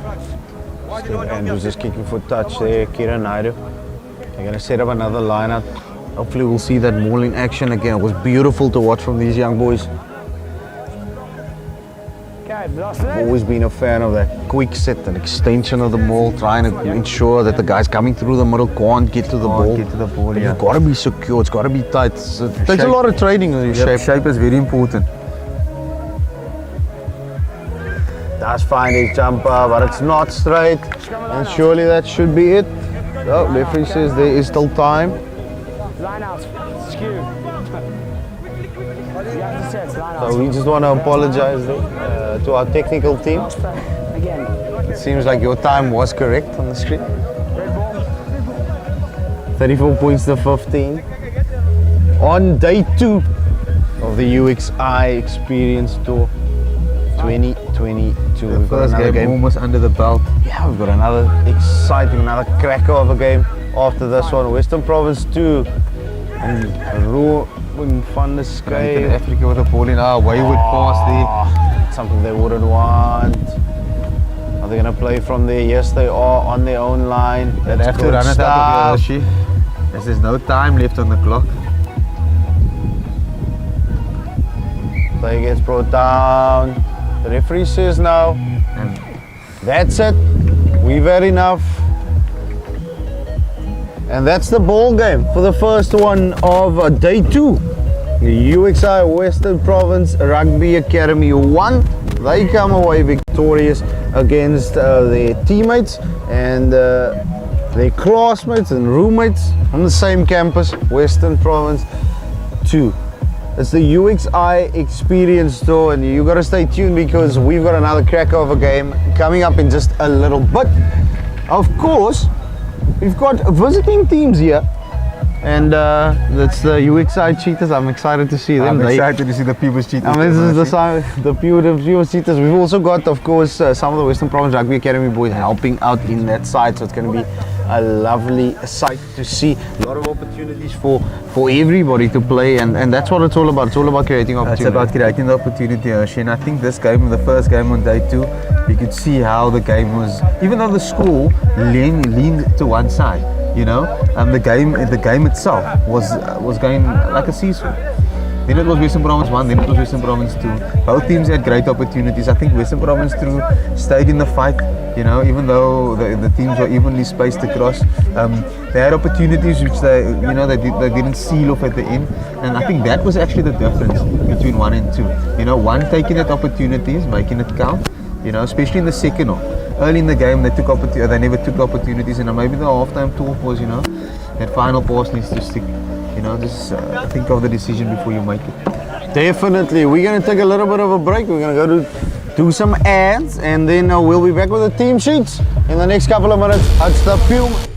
Steve Andrews is kicking for touch there. Kieran Naidu. They're going to set up another lineup. Hopefully we'll see that maul in action again. It was beautiful to watch from these young boys. I've always been a fan of that quick set and extension of the maul, trying to ensure that the guys coming through the middle can't get to the ball. But you've got to be secure, it's got to be tight. It takes a lot of training in your shape. Shape is very important. Does find his jumper, but it's not straight. And surely that should be it. Oh, referee says there is still time. Line out. Skew. You have to set line out. So we just want to apologize there, to our technical team. Again. It seems like your time was correct on the screen. Red ball. 34 points to 15. On day 2 of the UXI Experience Tour 2022. The We've got first another game almost under the belt. Yeah, we've got another exciting, another cracker of a game after this one. Western Province 2 and Ruben van der South Skye. Africa with the ball in our wayward pass there. Something they wouldn't want. Are they going to play from there? Yes, they are on their own line. They That's have to good run it out of stuff. here, as there's no time left on the clock. Play gets brought down. The referee says no. And That's it. We've had enough. And that's the ball game for the first one of day 2. The UXI Western Province Rugby Academy won. They come away victorious against their teammates and their classmates and roommates on the same campus, Western Province 2. It's the UXI Experience Tour, and you got to stay tuned because we've got another cracker of a game coming up in just a little bit. Of course, we've got visiting teams here, and that's the UXI Cheetahs. I'm excited to see them. I'm excited to see the People's Cheetahs. This is the pure Cheetahs. We've also got, of course, some of the Western Province Rugby Academy boys helping out in that side, so it's going to be a lovely sight to see. A lot of opportunities for everybody to play, and that's what it's all about. It's all about creating opportunity. It's about creating the opportunity, Hershey. And I think this game, the first game on day 2, you could see how the game was, even though the score leaned to one side, you know, the game itself was going like a seesaw. Then it was Western Province 1, then it was Western Province 2. Both teams had great opportunities. I think Western Province 2 stayed in the fight, you know, even though the teams were evenly spaced across. They had opportunities which they didn't seal off at the end. And I think that was actually the difference between 1 and 2. You know, 1 taking at opportunities, making it count, you know, especially in the second half. Early in the game, they never took opportunities, and maybe the halftime talk was, you know, that final pass needs to stick. You know, just think of the decision before you make it. Definitely. We're going to take a little bit of a break. We're going to go to do some ads, and then we'll be back with the team sheets in the next couple of minutes. It's the Puma.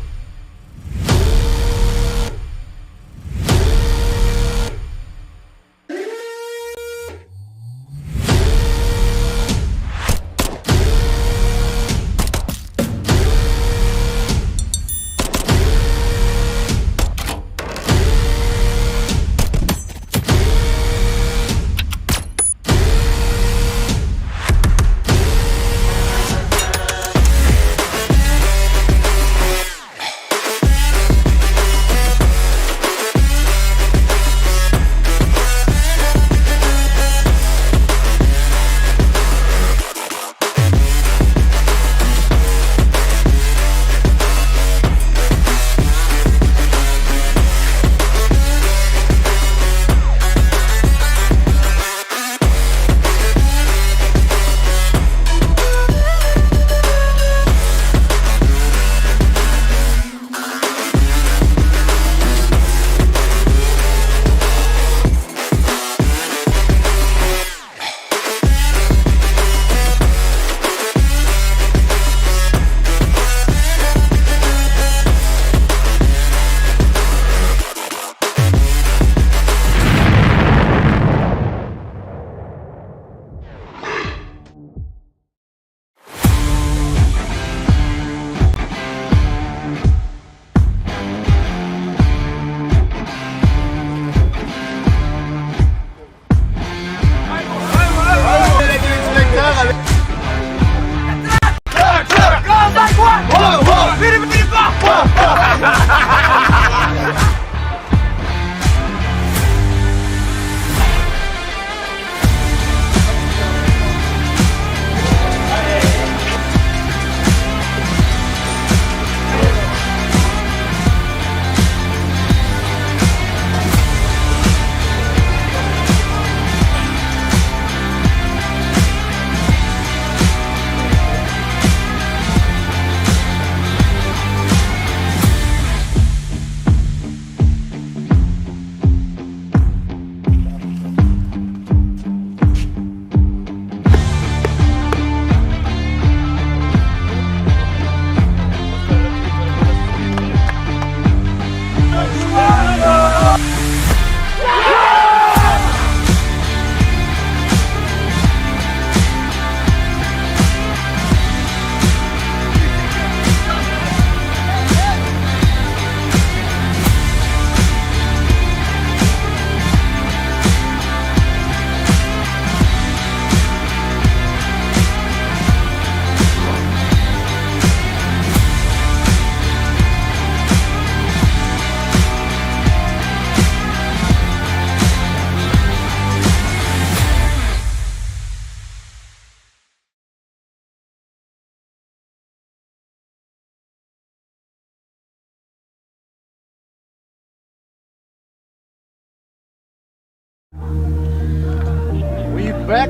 We're back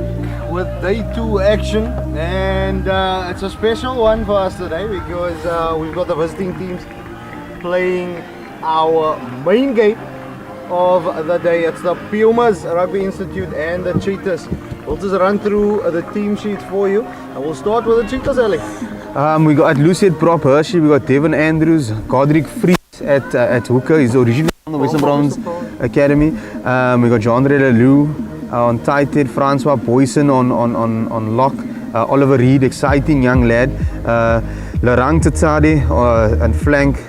with day 2 action, and it's a special one for us today because we've got the visiting teams playing our main game of the day. It's the Pumas Rugby Institute and the Cheetahs. We'll just run through the team sheets for you, and we'll start with the Cheetahs, Alex. We got Lucid Prop Hershey, we got Devin Andrews, Godric Fries at hooker. He's originally from the Western Province Academy. We got Jean-André Leloup on tight head, Francois Boyson on lock, Oliver Reed, exciting young lad, Larang Tetsade on flank,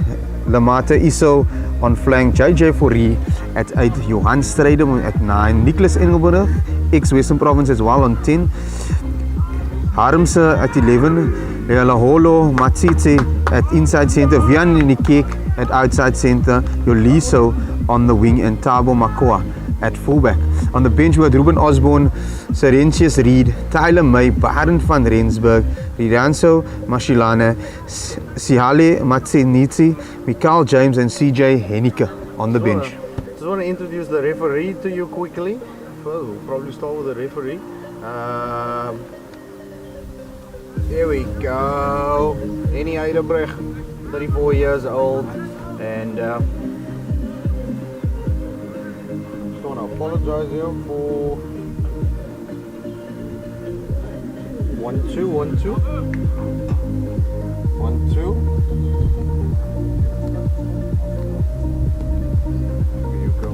Lamata Iso on flank, JJ Fourie at 8, Johan Strydom at 9, Nicholas Engelburg, ex-Western Province as well on 10, Harmse at 11, Laholo Matsitse at inside centre, Vian Nikek at outside centre, Yoliso on the wing, and Tabo Makoa at fullback. On the bench we had Ruben Osborne, Serentius Reed, Tyler May, Barend van Rensburg, Ridanso Mashilane, Sihale Matsenitsi, Mikael James and CJ Henneke on the bench. Just want to introduce the referee to you quickly. Well, we'll probably start with the referee. Here we go. Annie Heidenbrug, 34 years old, and just want to apologize here for 1-2, 1-2, 1-2. Here you go.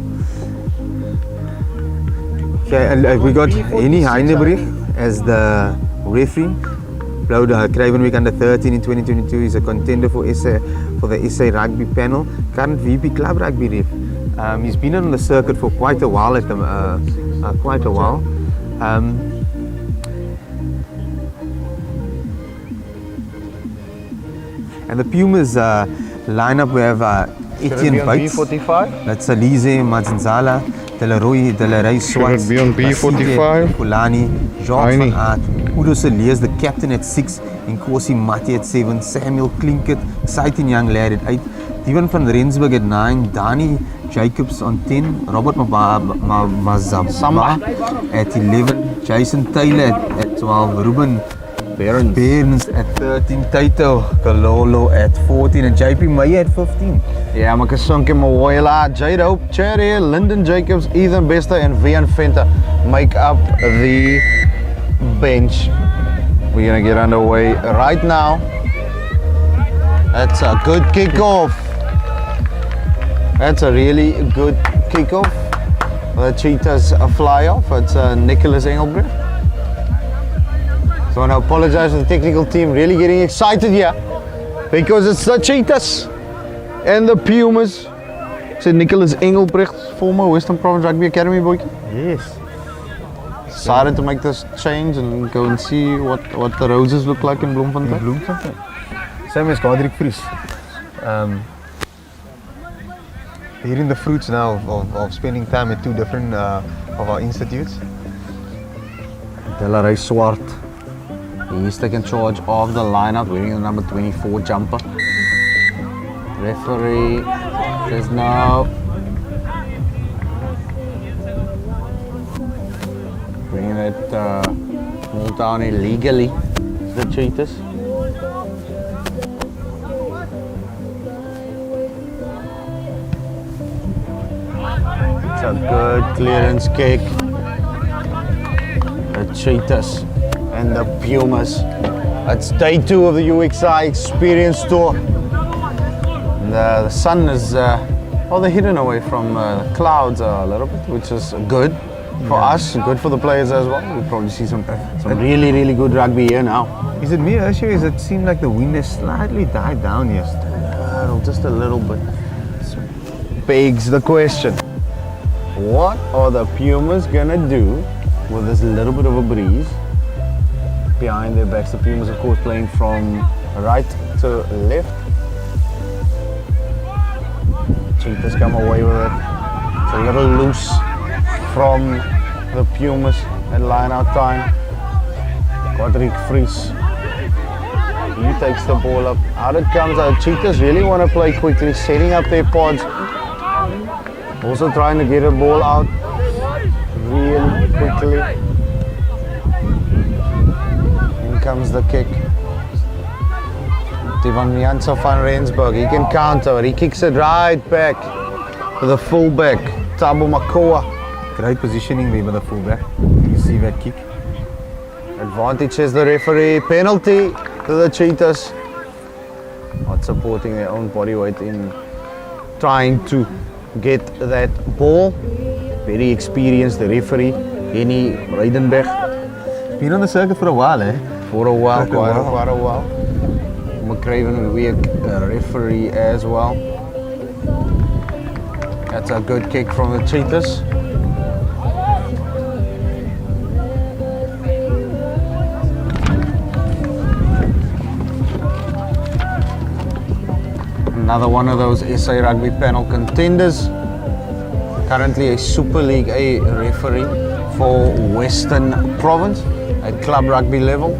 Okay, and we got Annie Heidenbrug as the referee. Played Craven Week under 13 in 2022. He's a contender for the SA Rugby panel. Current VP Club Rugby ref. He's been on the circuit for quite a while. And the Pumas lineup, we have Etienne Bates. B45. That's Alize Mazanzala, Delaray Swart, be on B45. Kulani, Jacques van Aert, Udo Seleers, the captain at 6, Nkosi Mati at 7, Samuel Klinkert, exciting young lad at 8, Steven van Rensburg at 9, Dani Jacobs on 10, Robert Mazamba at 11, Jason Taylor at 12, Ruben Behrens at 13, Taito Kalolo at 14, and JP Meyer at 15. Yeah, Makasonke Mawoyla, Jade Hope, Cherry, Lyndon Jacobs, Ethan Bester, and Vian Venter make up the bench. We're gonna get underway right now. That's a good kickoff. That's a really good kickoff. The Cheetahs fly off. It's Nicholas Engelbrecht. So I want to apologize to the technical team, really getting excited here because it's the Cheetahs and the Pumas. Said Nicholas Engelbrecht, former Western Province Rugby Academy boy. Yes. Decided to make this change and go and see what the roses look like in Bloemfontein. Same as Godric Fries. Hearing the fruits now of spending time at two different of our institutes. Delaray Swart. He's taking charge of the lineup, wearing the number 24 jumper. Referee says no. Bringing it all down illegally to the Cheetahs. It's a good clearance kick. The Cheetahs and the Pumas. It's day 2 of the UXI Experience Tour. The sun is Well, they're hidden away from clouds a little bit, which is good for us, good for the players as well. We'll probably see some really, really good rugby here now. Is it me, Urshu? Is it seem like the wind has slightly died down yesterday? Just a little bit. Begs the question, what are the Pumas gonna do with this little bit of a breeze behind their backs? The Pumas, of course, playing from right to left. Cheetahs come away with it. It's a little loose from the Pumas at line-out time. Godric Vries. He takes the ball up. Out it comes. Our Cheetahs really want to play quickly, setting up their pods. Also trying to get a ball out really quickly. In comes the kick. Van Rensburg, he can counter, he kicks it right back to the fullback, Thabo Makoa. Great positioning there by the fullback. You see that kick. Advantage is the referee, penalty to the Cheetahs. Not supporting their own body weight in trying to get that ball. Very experienced, the referee, Henny Reidenberg. Been on the circuit for a while, eh? For a while, quite a while. McCraven, we referee as well. That's a good kick from the Cheetahs. Another one of those SA Rugby panel contenders. Currently a Super League A referee for Western Province at club rugby level.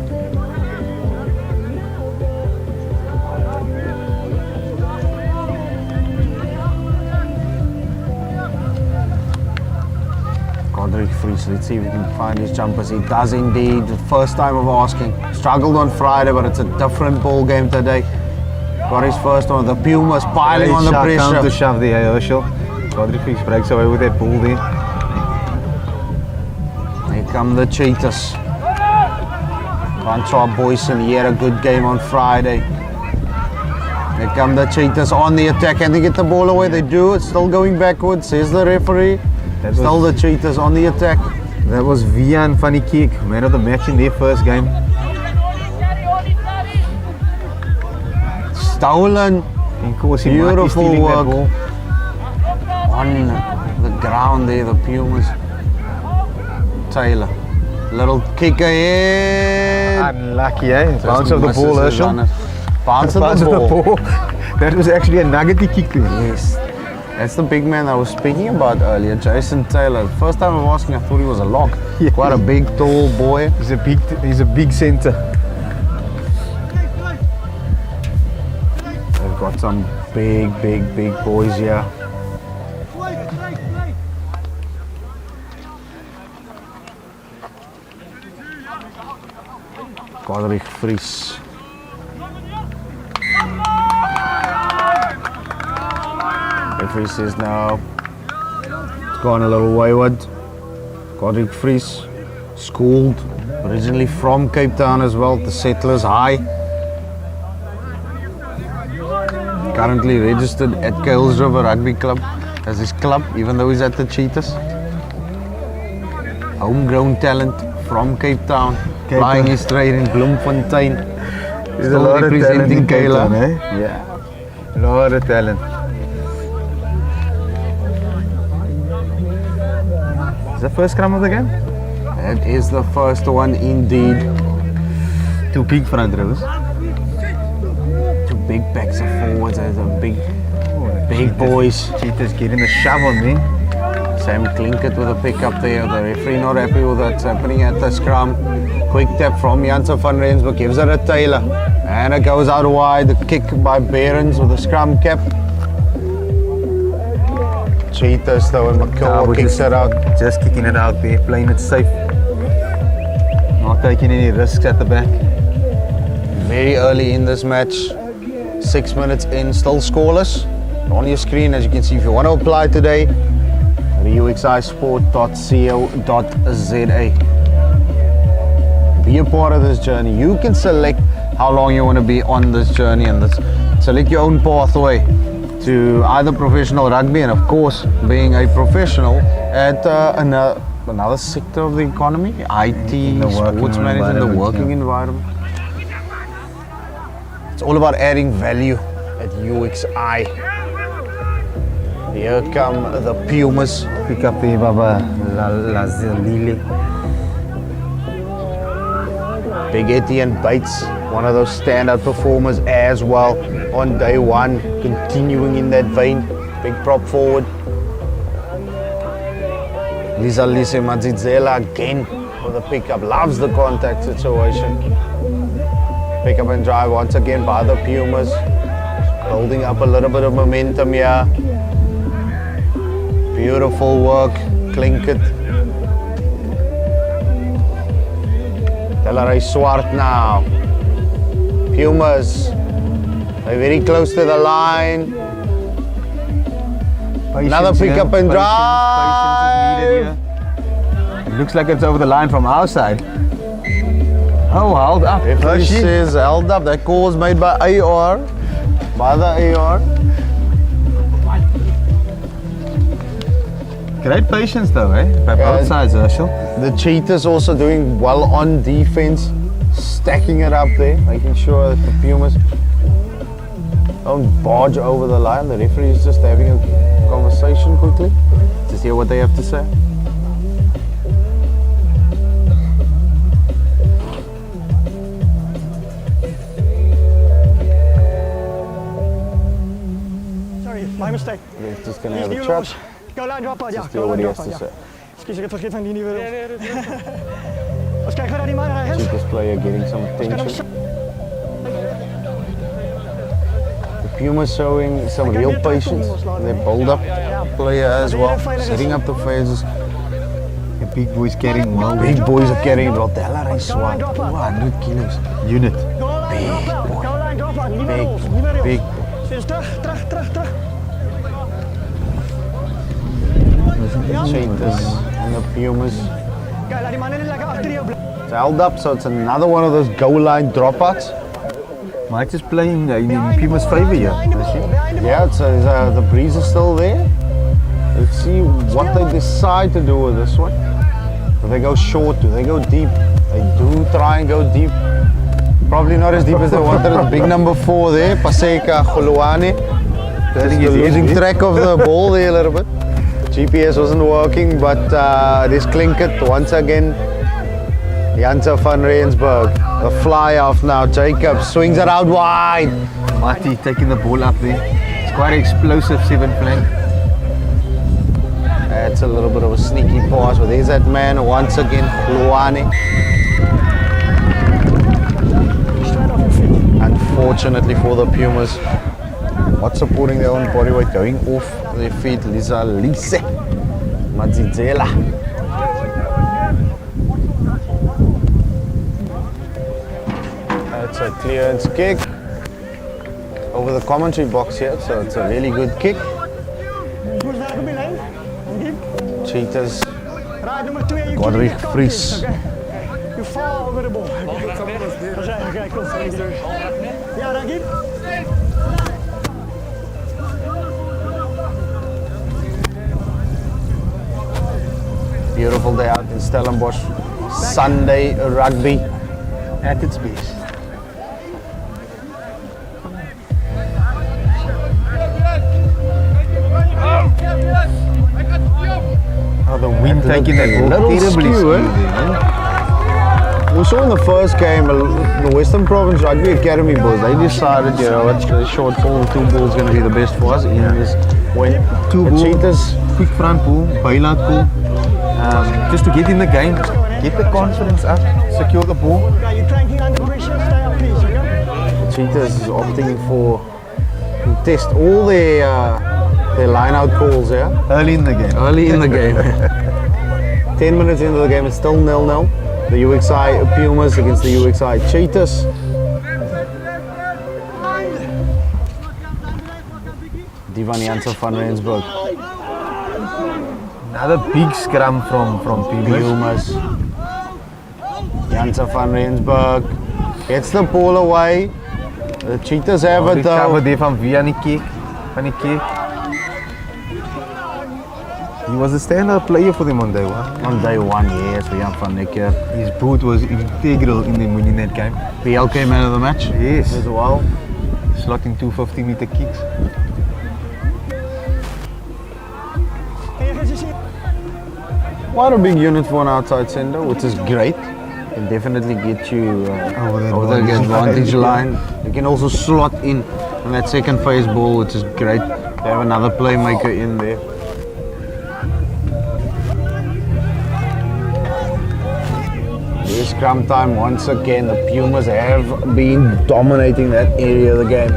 Vries. Let's see if we can find his jumpers. He does indeed. The first time of asking. Struggled on Friday, but it's a different ball game today. Got his first one. The Pumas piling on the pressure. Counter shove there, Herschel. Godric Vries breaks away with that ball there. Here come the Cheetahs. Francois Boyson, he had a good game on Friday. Here come the Cheetahs on the attack. Can they get the ball away? They do. It's still going backwards, says the referee. Still the Cheetahs on the attack. That was Vian van die Kerk, man of the match in their first game. Stolen. Beautiful work on the ground there, the Pumas. Taylor. Little kick ahead. Unlucky, eh? Bounce of the ball, Herschel. Bounce of the ball. That was actually a nuggety kick there. Yes. That's the big man I was speaking about earlier, Jason Taylor. First time I was asking, I thought he was a lock. Yeah. Quite a big, tall boy. He's a big centre. They've got some big boys here. Godric Vries. Referee says no. It's gone a little wayward. Godric Vries, schooled originally from Cape Town as well, the Settlers High. Currently registered at Kales River Rugby Club as his club, even though he's at the Cheetahs. Homegrown talent from Cape Town, flying his trade in Bloemfontein. There's a lot of talent in Cape Town, eh? Yeah. A lot of talent. Is that first scrum of the game? That is the first one indeed. Two big front rows. Two big backs of forwards, there's a big boys. Cheetahs getting a shove on me. Sam Klinkert with a pick up there. The referee not happy with what's happening at the scrum. Quick tap from Janssen van Rensburg, gives it a Taylor. And it goes out wide. The kick by Behrens with a scrum cap. Cheetahs though, and McCall kicks it out. Just kicking it out there, playing it safe. Not taking any risks at the back. Very early in this match. 6 minutes in, still scoreless. On your screen, as you can see, if you want to apply today, uxisport.co.za. Be a part of this journey. You can select how long you want to be on this journey and select your own pathway. to either professional rugby and of course being a professional at another sector of the economy, IT, sports management, the working environment. It's all about adding value at UXI. Here come the Pumas. Pick up the Baba La Zilili. Big Etienne Bates, one of those standout performers as well on day one, continuing in that vein. Big prop forward. Lisa Mazizela again for the pickup, loves the contact situation. Pick up and drive once again by the Pumas, holding up a little bit of momentum here. Beautiful work, Klinkert. Delaray Swart now. Pumas, they're very close to the line. Another pickup and drive. It looks like it's over the line from our side. Oh, held up. Referee says held up. That call was made by AR. By the AR. Great patience though, eh? By both sides, Herschel. The Cheetahs also doing well on defense. Stacking it up there. Making sure that the Pumas don't barge over the line. The referee is just having a conversation quickly. Just hear what they have to say. My mistake. We're just going to have a chat. Go line drop out, ja. Just hear what he has to say. Excuse, ik heb vergeten van die nieuwe rules. Als kijken naar die man rechts. Cheetahs player getting some attention. The Pumas showing some real patience in their build-up player as well, setting up the phases. The big boys carrying well. Big boys are carrying well. Delaray Swart, 200 kilos. Unit. Big boy. Big boy. Dus terug. Cheetahs and the Pumas. Kijk, laat die man niet lekker achter jou blijven. It's held up, so it's another one of those goal line dropouts. Mike is playing in Puma's favor here. Yeah, the breeze is still there. Let's see what they decide to do with this one. Do they go short? Do they go deep? They do try and go deep. Probably not as deep as they wanted. The big number 4 there, Paseka Khuluane. Losing track of the ball there a little bit. GPS wasn't working, but this Klinkert once again. Janse van Rensburg, the fly off now. Jacob swings it out wide. Mati taking the ball up there. It's quite an explosive 7 flank. That's a little bit of a sneaky pass, but there's that man once again, Khuluane. Unfortunately for the Pumas, not supporting their own body weight, going off their feet. Lisa Mazizela. That's a clearance kick over the commentary box here, so it's a really good kick. Cheetahs, Godrich Vries. You fall over the ball. Okay, cool. Ja, Ragib. Beautiful day out in Stellenbosch. Sunday rugby at its best. Oh, the wind taking that ball terribly skew. We saw in the first game, the Western Province Rugby Academy boys, they decided, you know, what, the short ball, 2 balls is going to be the best for us in this win. 2 The ball, Cheetahs, quick front ball, bailout ball. Just to get in the game, get the confidence up, secure the ball. Okay, you're cranking under pressure, stay up please, okay? the Cheetahs is opting for to test all their line-out calls here. Early in the game. Early in the game. 10 minutes into the game, it's still 0-0. The UXI Pumas against the UXI Cheetahs. Divan Janse van Rensburg. Another big scrum from Pumas. Pumas. Janse van Rensburg gets the ball away. The Cheetahs have it Recover though. there van Vianney kick. Funny kick. He was a standout player for them on day one. On day one, yes, Jan van Niekerk. His boot was integral in them winning that game. PLK man of the match. Yes. As well. Slotting 250-meter kicks. Quite a big unit for an outside sender, which is great. Can definitely get you over the advantage line. You can also slot in on that second phase ball, which is great. They have another playmaker in there. It's scrum time once again. The Pumas have been dominating that area of the game.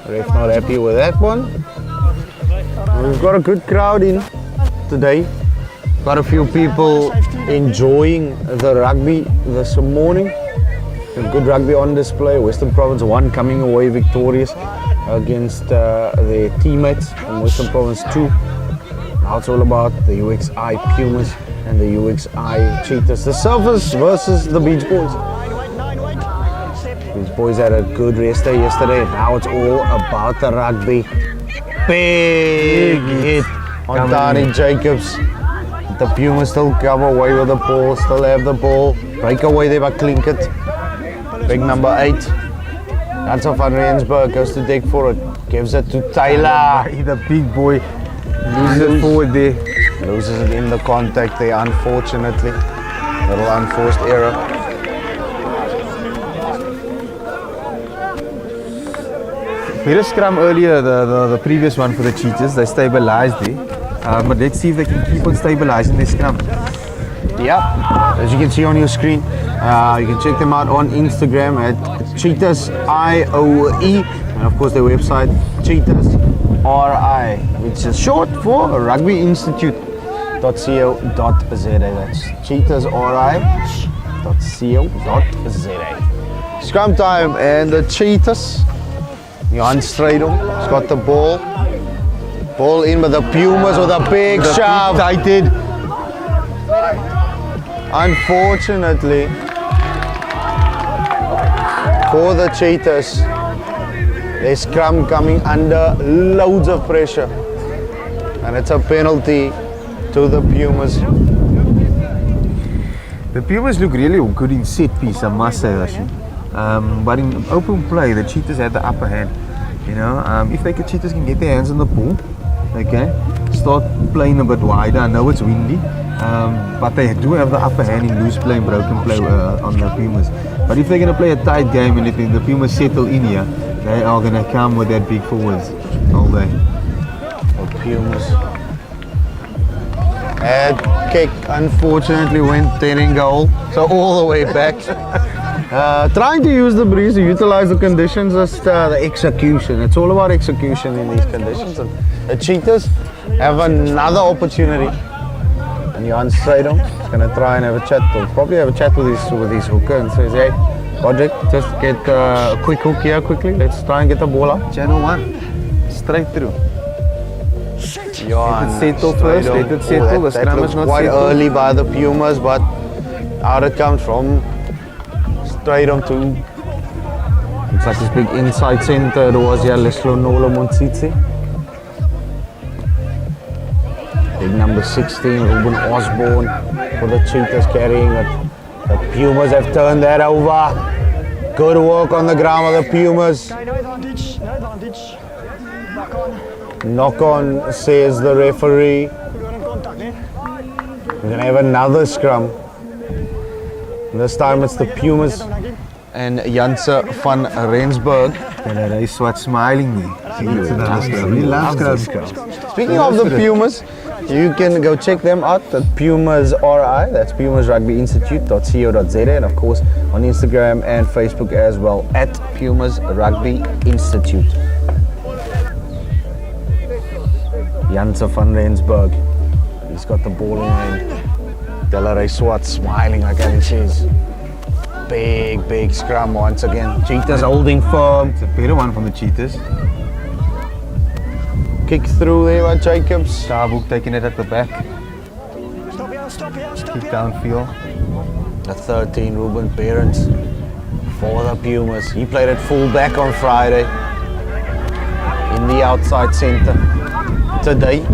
Ref not happy with that one. We've got a good crowd in today. Quite a few people enjoying the rugby this morning. Good rugby on display. Western Province 1 coming away victorious against their teammates from Western Province 2. Now it's all about the UXI Pumas and the UXI Cheetahs. The Surfers versus the Beach Boys. Beach Boys had a good rest day yesterday. Now it's all about the rugby. Big hit on Tani Jacobs. The Pumas still come away with the ball, still have the ball. Break away there by Klinkert. Big number 8. That's off van Rensburg, goes to deck for it. Gives it to Taylor. The big boy loses it forward there. Loses it in the contact there, unfortunately. Little unforced error. We had a scrum earlier, the previous one for the Cheetahs. They stabilized there. But let's see if they can keep on stabilizing their scrum. Yeah, as you can see on your screen, you can check them out on Instagram at Cheetahs IOE, and of course their website Cheetahs RI, which is short for Rugby Institute.co.za. That's Cheetahs RI.co.za. Scrum time, and the Cheetahs. Jan Strydom has got the ball. Ball in with the Pumas with a big shove. Tighted. Unfortunately for the Cheetahs, their scrum coming under loads of pressure, and it's a penalty to the Pumas. The Pumas look really good in set piece, I must say, actually. But in open play, the Cheetahs had the upper hand. You know, if the Cheetahs can get their hands on the ball, okay, start playing a bit wider. I know it's windy, but they do have the upper hand in loose play and broken play on the Pumas. But if they're going to play a tight game and if the Pumas settle in here, they are going to come with that big forwards all day. The Pumas. Head kick unfortunately went 10 in goal, so all the way back. Trying to use the breeze to utilize the conditions, just the execution. It's all about execution in these conditions. And the Cheetahs have another opportunity. And Jan Strydom is going to try and have a chat. He'll probably have a chat with his hooker and says, hey, Roderick, just get a quick hook here quickly. Let's try and get the ball up. Channel 1, straight through. Jan settle first, let it settle. The scrum is not quite settled. early by the Pumas, but out it comes from Strydom to, looks like this big inside center. It was here, Leslo Nola Monsitsi. Big number 16, Ruben Osborne for the Cheetahs carrying it. The Pumas have turned that over. Good work on the ground of the Pumas. No advantage, no advantage. Back on. Knock on, says the referee. We're in contact, eh? We're going to have another scrum. This time it's the Pumas and Janse van Rensburg. And they swat smiling there. It's another scrum. He loves scrum. Speaking of the Pumas, you can go check them out at Pumas RI. That's Pumas Rugby Institute.co.za, and of course on Instagram and Facebook as well at Pumas Rugby Institute. Janse van Rensburg. He's got the ball in hand. Delaray Swart smiling like Alan says. Big scrum once again. Cheetahs holding firm. It's a better one from the Cheetahs. Kick through there by Jacobs. Starbook taking it at the back. Stop here, stop here, stop Kick here. downfield. The 13, Ruben Parents. for the Pumas. He played at fullback on Friday in the outside centre today.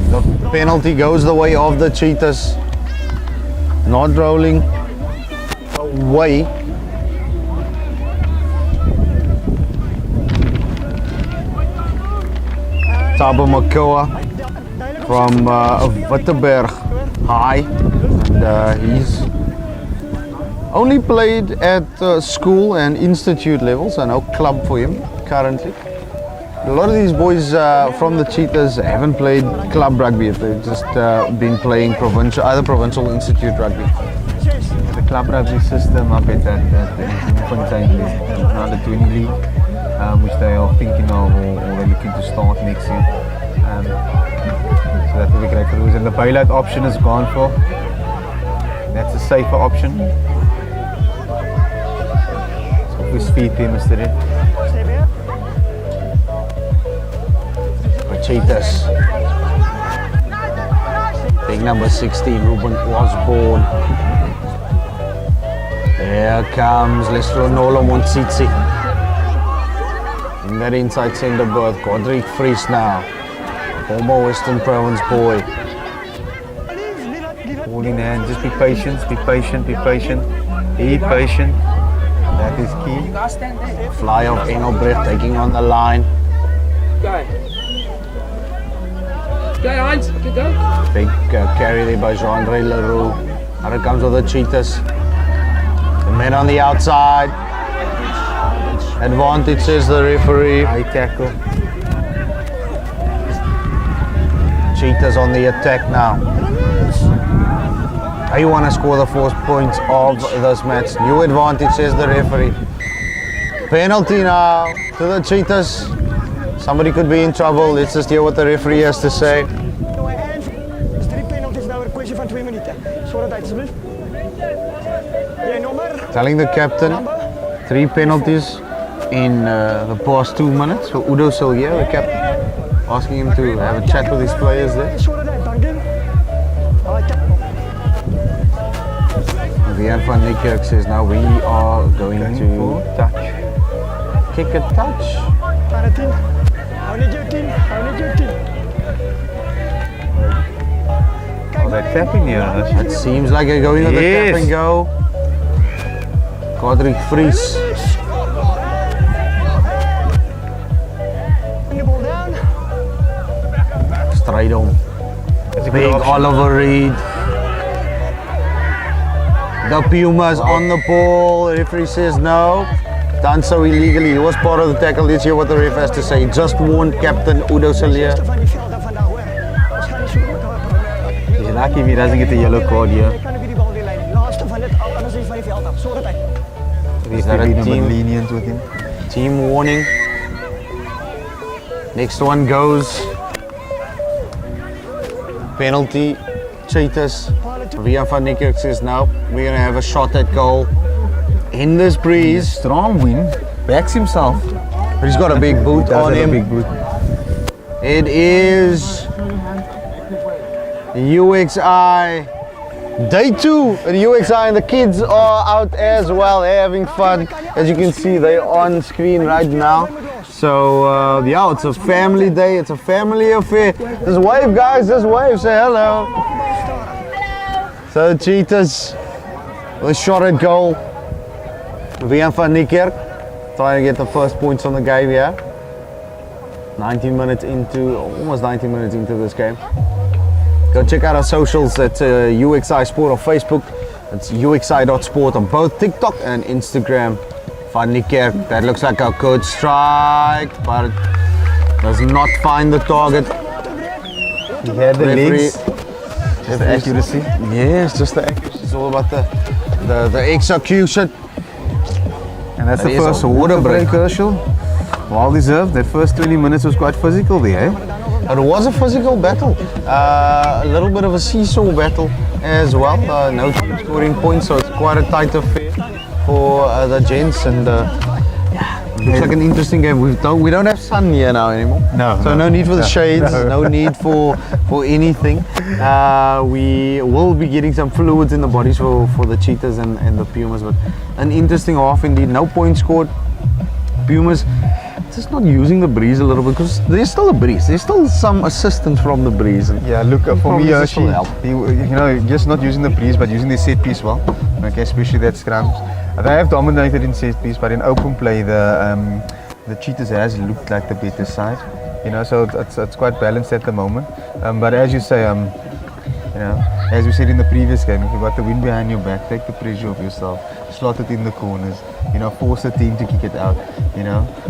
The penalty goes the way of the Cheetahs. Not rolling away. Tabo Makoa from Wittenberg High, and he's only played at school and institute level, so no club for him currently. A lot of these boys from the Cheetahs haven't played club rugby, they've just been playing either provincial institute rugby. The club rugby system up at Fontaine League, now the 20 league, which they are thinking of or they're looking to start next year. So that will be great for those. And the bailout option is gone for. That's a safer option. So we speed them yesterday. Cheetahs. Big number 16, Ruben Osborne. Here comes Lesronolo Monsitsi. In that inside centre berth, Godric Fries now. Former Western Province boy. All in hand, just be patient, be patient, be patient. Be patient. That is key. Fly of Engelbrecht taking on the line. Go. Go, Heinz. Good go. Big carry there by Jean-Andre Leroux. Now it comes with the Cheetahs. The men on the outside. Advantage, says the referee. High tackle. Cheetahs on the attack now. They want to score the 4 points of this match. New advantage, says the referee. Penalty now to the Cheetahs. Somebody could be in trouble. Let's just hear what the referee has to say. Is 3 penalties nou een kwestie van 2 minuten. Sorry dat alsjeblieft. Jij nummer. Telling the captain 3 penalties in the past 2 minutes for Udo Sillier, the captain. Asking him to have a chat with his players there. Sorry dat, dank je. Vian van Niekerk says now we are going to touch. Kick a touch. Aan het 10. Hou niet je 10. Hou niet je 10. Oh, they're tapping here. It seems like they're going with the Yes. tap and go. Godric Fries. Straight on. Big Oliver Reed. The Pumas on the ball. The referee says no. Done so illegally. He was part of the tackle. Let's hear what the ref has to say. Just warned Captain Udo Sillier. Van die velden vandaag hoor. Ons gaan niet zoeken met elkaar. He's lucky if he doesn't get a yellow card here. Ik kan ook die bal weer leiden. Laatste van dit al, anders is van die veld af. Sorry dat. He's that a been a bit team? lenient with him. Team warning. Next one goes. Penalty. Cheetahs. Vian van Niekerk says no. We're going to have a shot at goal. In this breeze. Strong wind. Backs himself. But he's got a big boot Does on have him. a big boot. It is UXI day 2 at UXI, and the kids are out as well. They're having fun. As you can see, they're on screen right now. So yeah, it's a family day. It's a family affair. Just wave, guys. Just wave. Say hello. So the Cheetahs with a shot at goal. Vian van Niekerk trying to get the first points on the game here. 19 minutes into, almost 19 minutes into this game. Go check out our socials at UXI Sport on Facebook. It's UXI.sport on both TikTok and Instagram. Van Niekerk, that looks like a good strike, but it does not find the target. He had the legs. Just the accuracy. Yes, just the accuracy. It's all about the execution. And that's That the is first a water water break, break. Herschel. Well deserved. That first 20 minutes was quite physical there, eh? It was a physical battle, a little bit of a seesaw battle as well. No team scoring points, so it's quite a tight affair for the gents. And yeah, Looks like an interesting game. We don't have sun here now anymore. No, So no need for the shades. No need for anything. We will be getting some fluids in the bodies for the cheetahs and the pumas. But an interesting half indeed. No points scored. Pumas just not using the breeze a little bit because there's still a breeze. There's still some assistance from the breeze. And Yeah, look, for probably me, this will help. just not using the breeze, but using the set piece well. Okay, especially that scrums. They have dominated in set piece, but in open play, the cheetahs has looked like the better side. So it's quite balanced at the moment. But as you say, as we said in the previous game, if you got the wind behind your back, take the pressure off yourself, slot it in the corners, force the team to kick it out,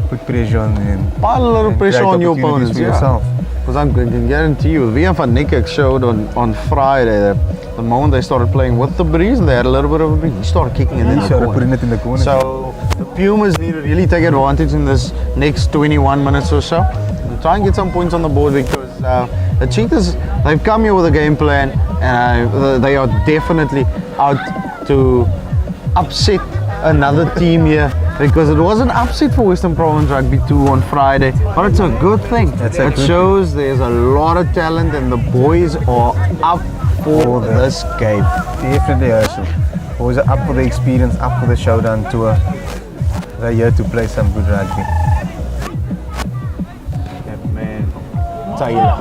put pressure on them. Pile a little and pressure create on your opportunities opponents. for Yeah. yourself. Because I can guarantee you, Vian van Niekerk showed on Friday that the moment they started playing with the breeze, they had a little bit of a breeze. He started kicking it in He the started corner. putting it in the corner. So the Pumas need to really take advantage in this next 21 minutes or so. And try and get some points on the board because the Cheetahs, they've come here with a game plan and they are definitely out to upset another team here because it was an upset for Western Province Rugby 2 on Friday, but it's a good thing. It shows there's a lot of talent and the boys are up for this game. Definitely, Herschel. Boys are up for the experience, up for the showdown tour. They're here to play some good rugby. That man, Taylor.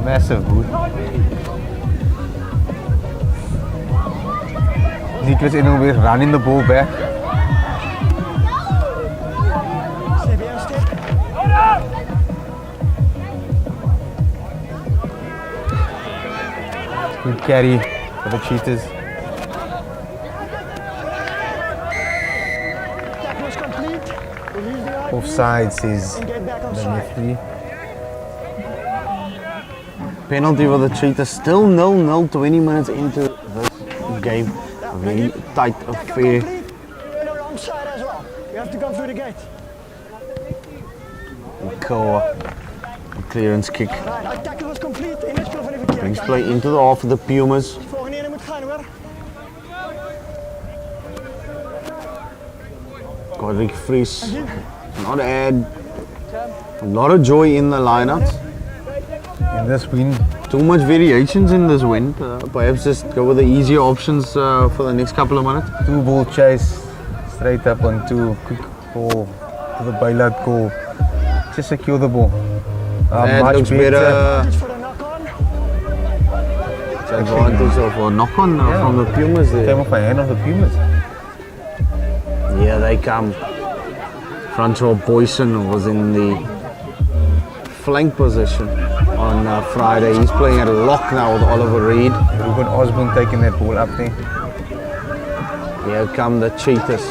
Massive boot. Nicholas Engelberg running the ball back. Stay weer een stip. Good carry for the Cheetahs. Tackle is complete. Release the arm Offside says and get back on the side. referee. Penalty for the Cheetahs, still 0-0 20 minutes into this game. A very tight affair. Complete. And on onside as well. You have to come through the gate. Koa, clearance kick. Right, our tackle was complete. In het spel van de verkeer. Brings play into the half of the Pumas. Volgende ene moet gaan hoor. Godric Vries, not add. A lot of joy in the lineups. In this wind, Too much variations in this wind. Perhaps just go with the easier options for the next couple of minutes. 2 ball chase, straight up on 2, quick ball to the bailout call. Just secure the ball. That Much looks better. Just for a knock-on. It's advantage of a knock-on from the Pumas there. Came off a hand of the Pumas. Here they come. Francois Boyson was in the flank position on Friday. He's playing at lock now with Oliver Reed. Ruben Osborne taking that ball up there. Here come the Cheetahs.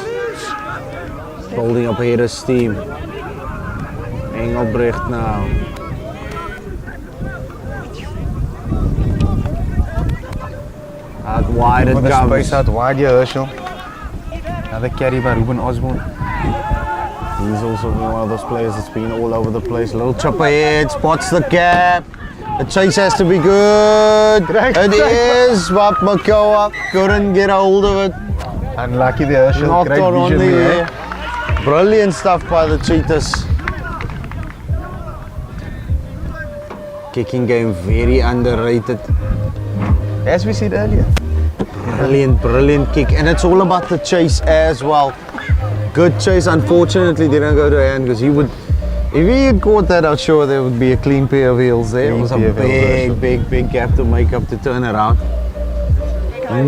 Holding up here his team. Engelbrecht now. Out wide it For the comes. space out wide here, Herschel. Another carry by Ruben Osborne. He's also been one of those players that's been all over the place. Little chop ahead, spots the gap. The chase has to be good. It is, but Makoa couldn't get a hold of it. Unlucky there, Herschel. Knocked Great on vision the there. air. Brilliant stuff by the Cheetahs. Kicking game very underrated. As we said earlier. Brilliant kick. And it's all about the chase as well. Good chase, unfortunately didn't go to hand because he would, if he had caught that, I'm sure there would be a clean pair of heels there. It was a Clean pair of heels, big gap to make up to turn around.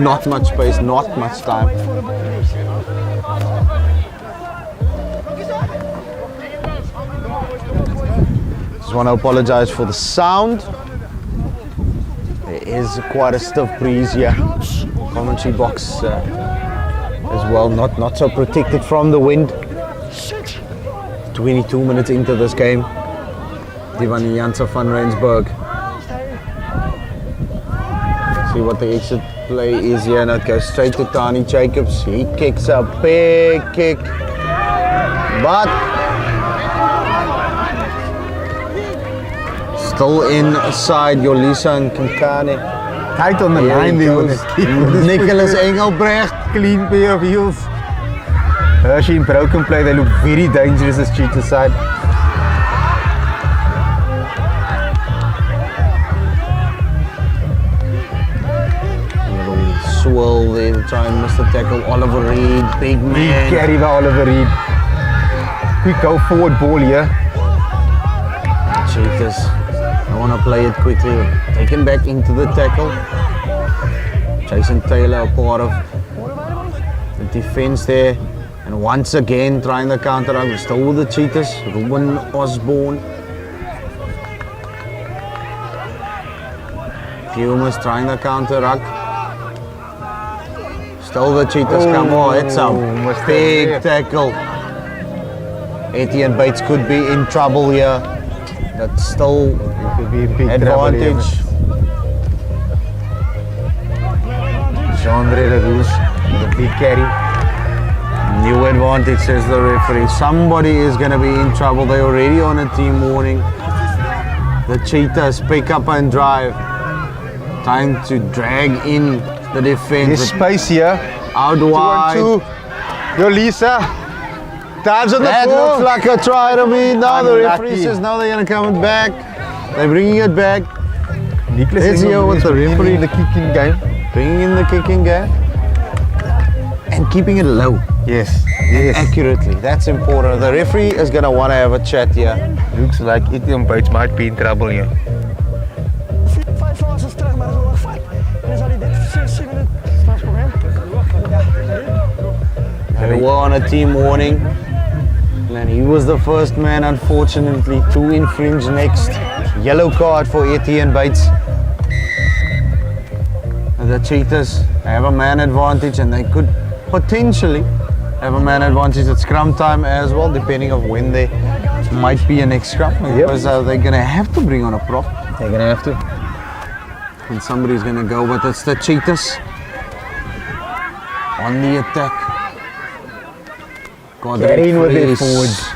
Not much space, not much time. Wait for the ball, please. Just want to apologize for the sound. There is quite a stiff breeze here. Commentary box as well, not so protected from the wind. 22 minutes into this game. Divani Janssen van Rensburg. See what the exit play is here, and it goes straight to Tani Jacobs. He kicks a big kick, but still inside Yolisa and Kankane. Tight on the Here line he there. goes. Nicholas Engelbrecht. Clean pair of heels. Hershey in broken play, they look very dangerous as Cheetah side. Little swirl there to try and miss the tackle. Oliver Reed, big man. Carry by Oliver Reed. Quick go forward ball here. Cheetahs, I want to play it quickly. Taken back into the tackle. Jason Taylor, a part of the defense there. And once again, trying the counter out. We're still with the Cheetahs. Ruben Osborne. Pumas trying the counter ruck. Still the Cheetahs come on. It's a big tackle. Etienne Bates could be in trouble here. That's still Could be a big advantage. Jean-André Leroux with a big carry. New advantage, says the referee. Somebody is going to be in trouble. They're already on a team warning. The Cheetahs pick up and drive. Time to drag in the defense. There's space here. Out wide. 2-on-2. Yo, Lisa. Time's on the That ball. looks like a try to me. Now the referee Unlucky. says now they're going to come it back. They're bringing it back. Nicholas Let's hear what the referee- in the kicking game. Bringing in the kicking game. And keeping it low. Yes. Yes. Accurately. That's important. The referee is going to want to have a chat here. Looks like Etienne Bates might be in trouble here. 5 fases terug, maar dat is wel erg vaak. En dan zal hij dit 6, 7 minuten strafschop hebben. They were on a team warning. And he was the first man, unfortunately, to infringe next. Yellow card for Etienne Bates. The Cheetahs have a man advantage and they could potentially have a man advantage at scrum time as well, depending on when they might be a next scrum. Because they're going to have to bring on a prop. They're gonna have to. And somebody's going to go, but it's the Cheetahs on the attack. Get in with their Fries. forwards.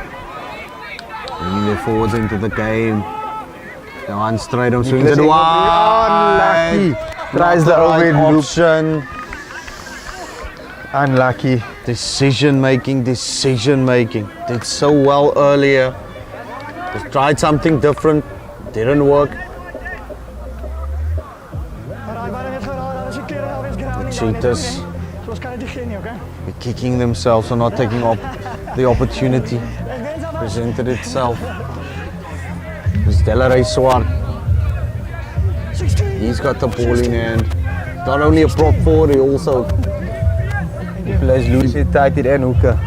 Bringing their forwards into the game. Down straight on swings Nicholas it Engelbrecht. wide. Unlucky. Tries the Not overhead right loop. option. Unlucky. Decision making. Did so well earlier. Just tried something different. Didn't work. Maar hij bijna net geraden, dat is een keer geraden. Cheetahs. Zoals kan het diegene ook, hè? They're kicking themselves for not taking up the opportunity presented itself. It's Delaray Swart. He's got the ball in hand. Not only a prop forward, he also He plays loose, tight it and hooker.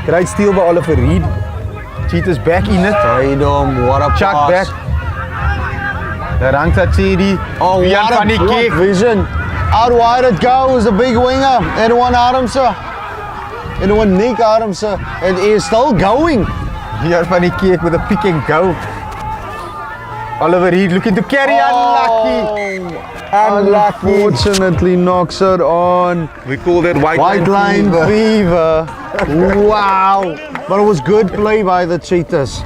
Great steal by Oliver Reed. Cheetahs back in it. tied him. What a Chuck pass. back. Daar hangt Tatsedi. Oh, Jan what van die a block kick. vision. Out wide it goes, the big winger. Edwin Adamse. Edwin Nick Adamse. It is still going. Jan van die kick with a pick and go. Oliver Reed looking to carry. Unlucky. Unlucky. Unfortunately knocks it on. We call that white Line fever. fever. Wow. But it was good play by the Cheetahs.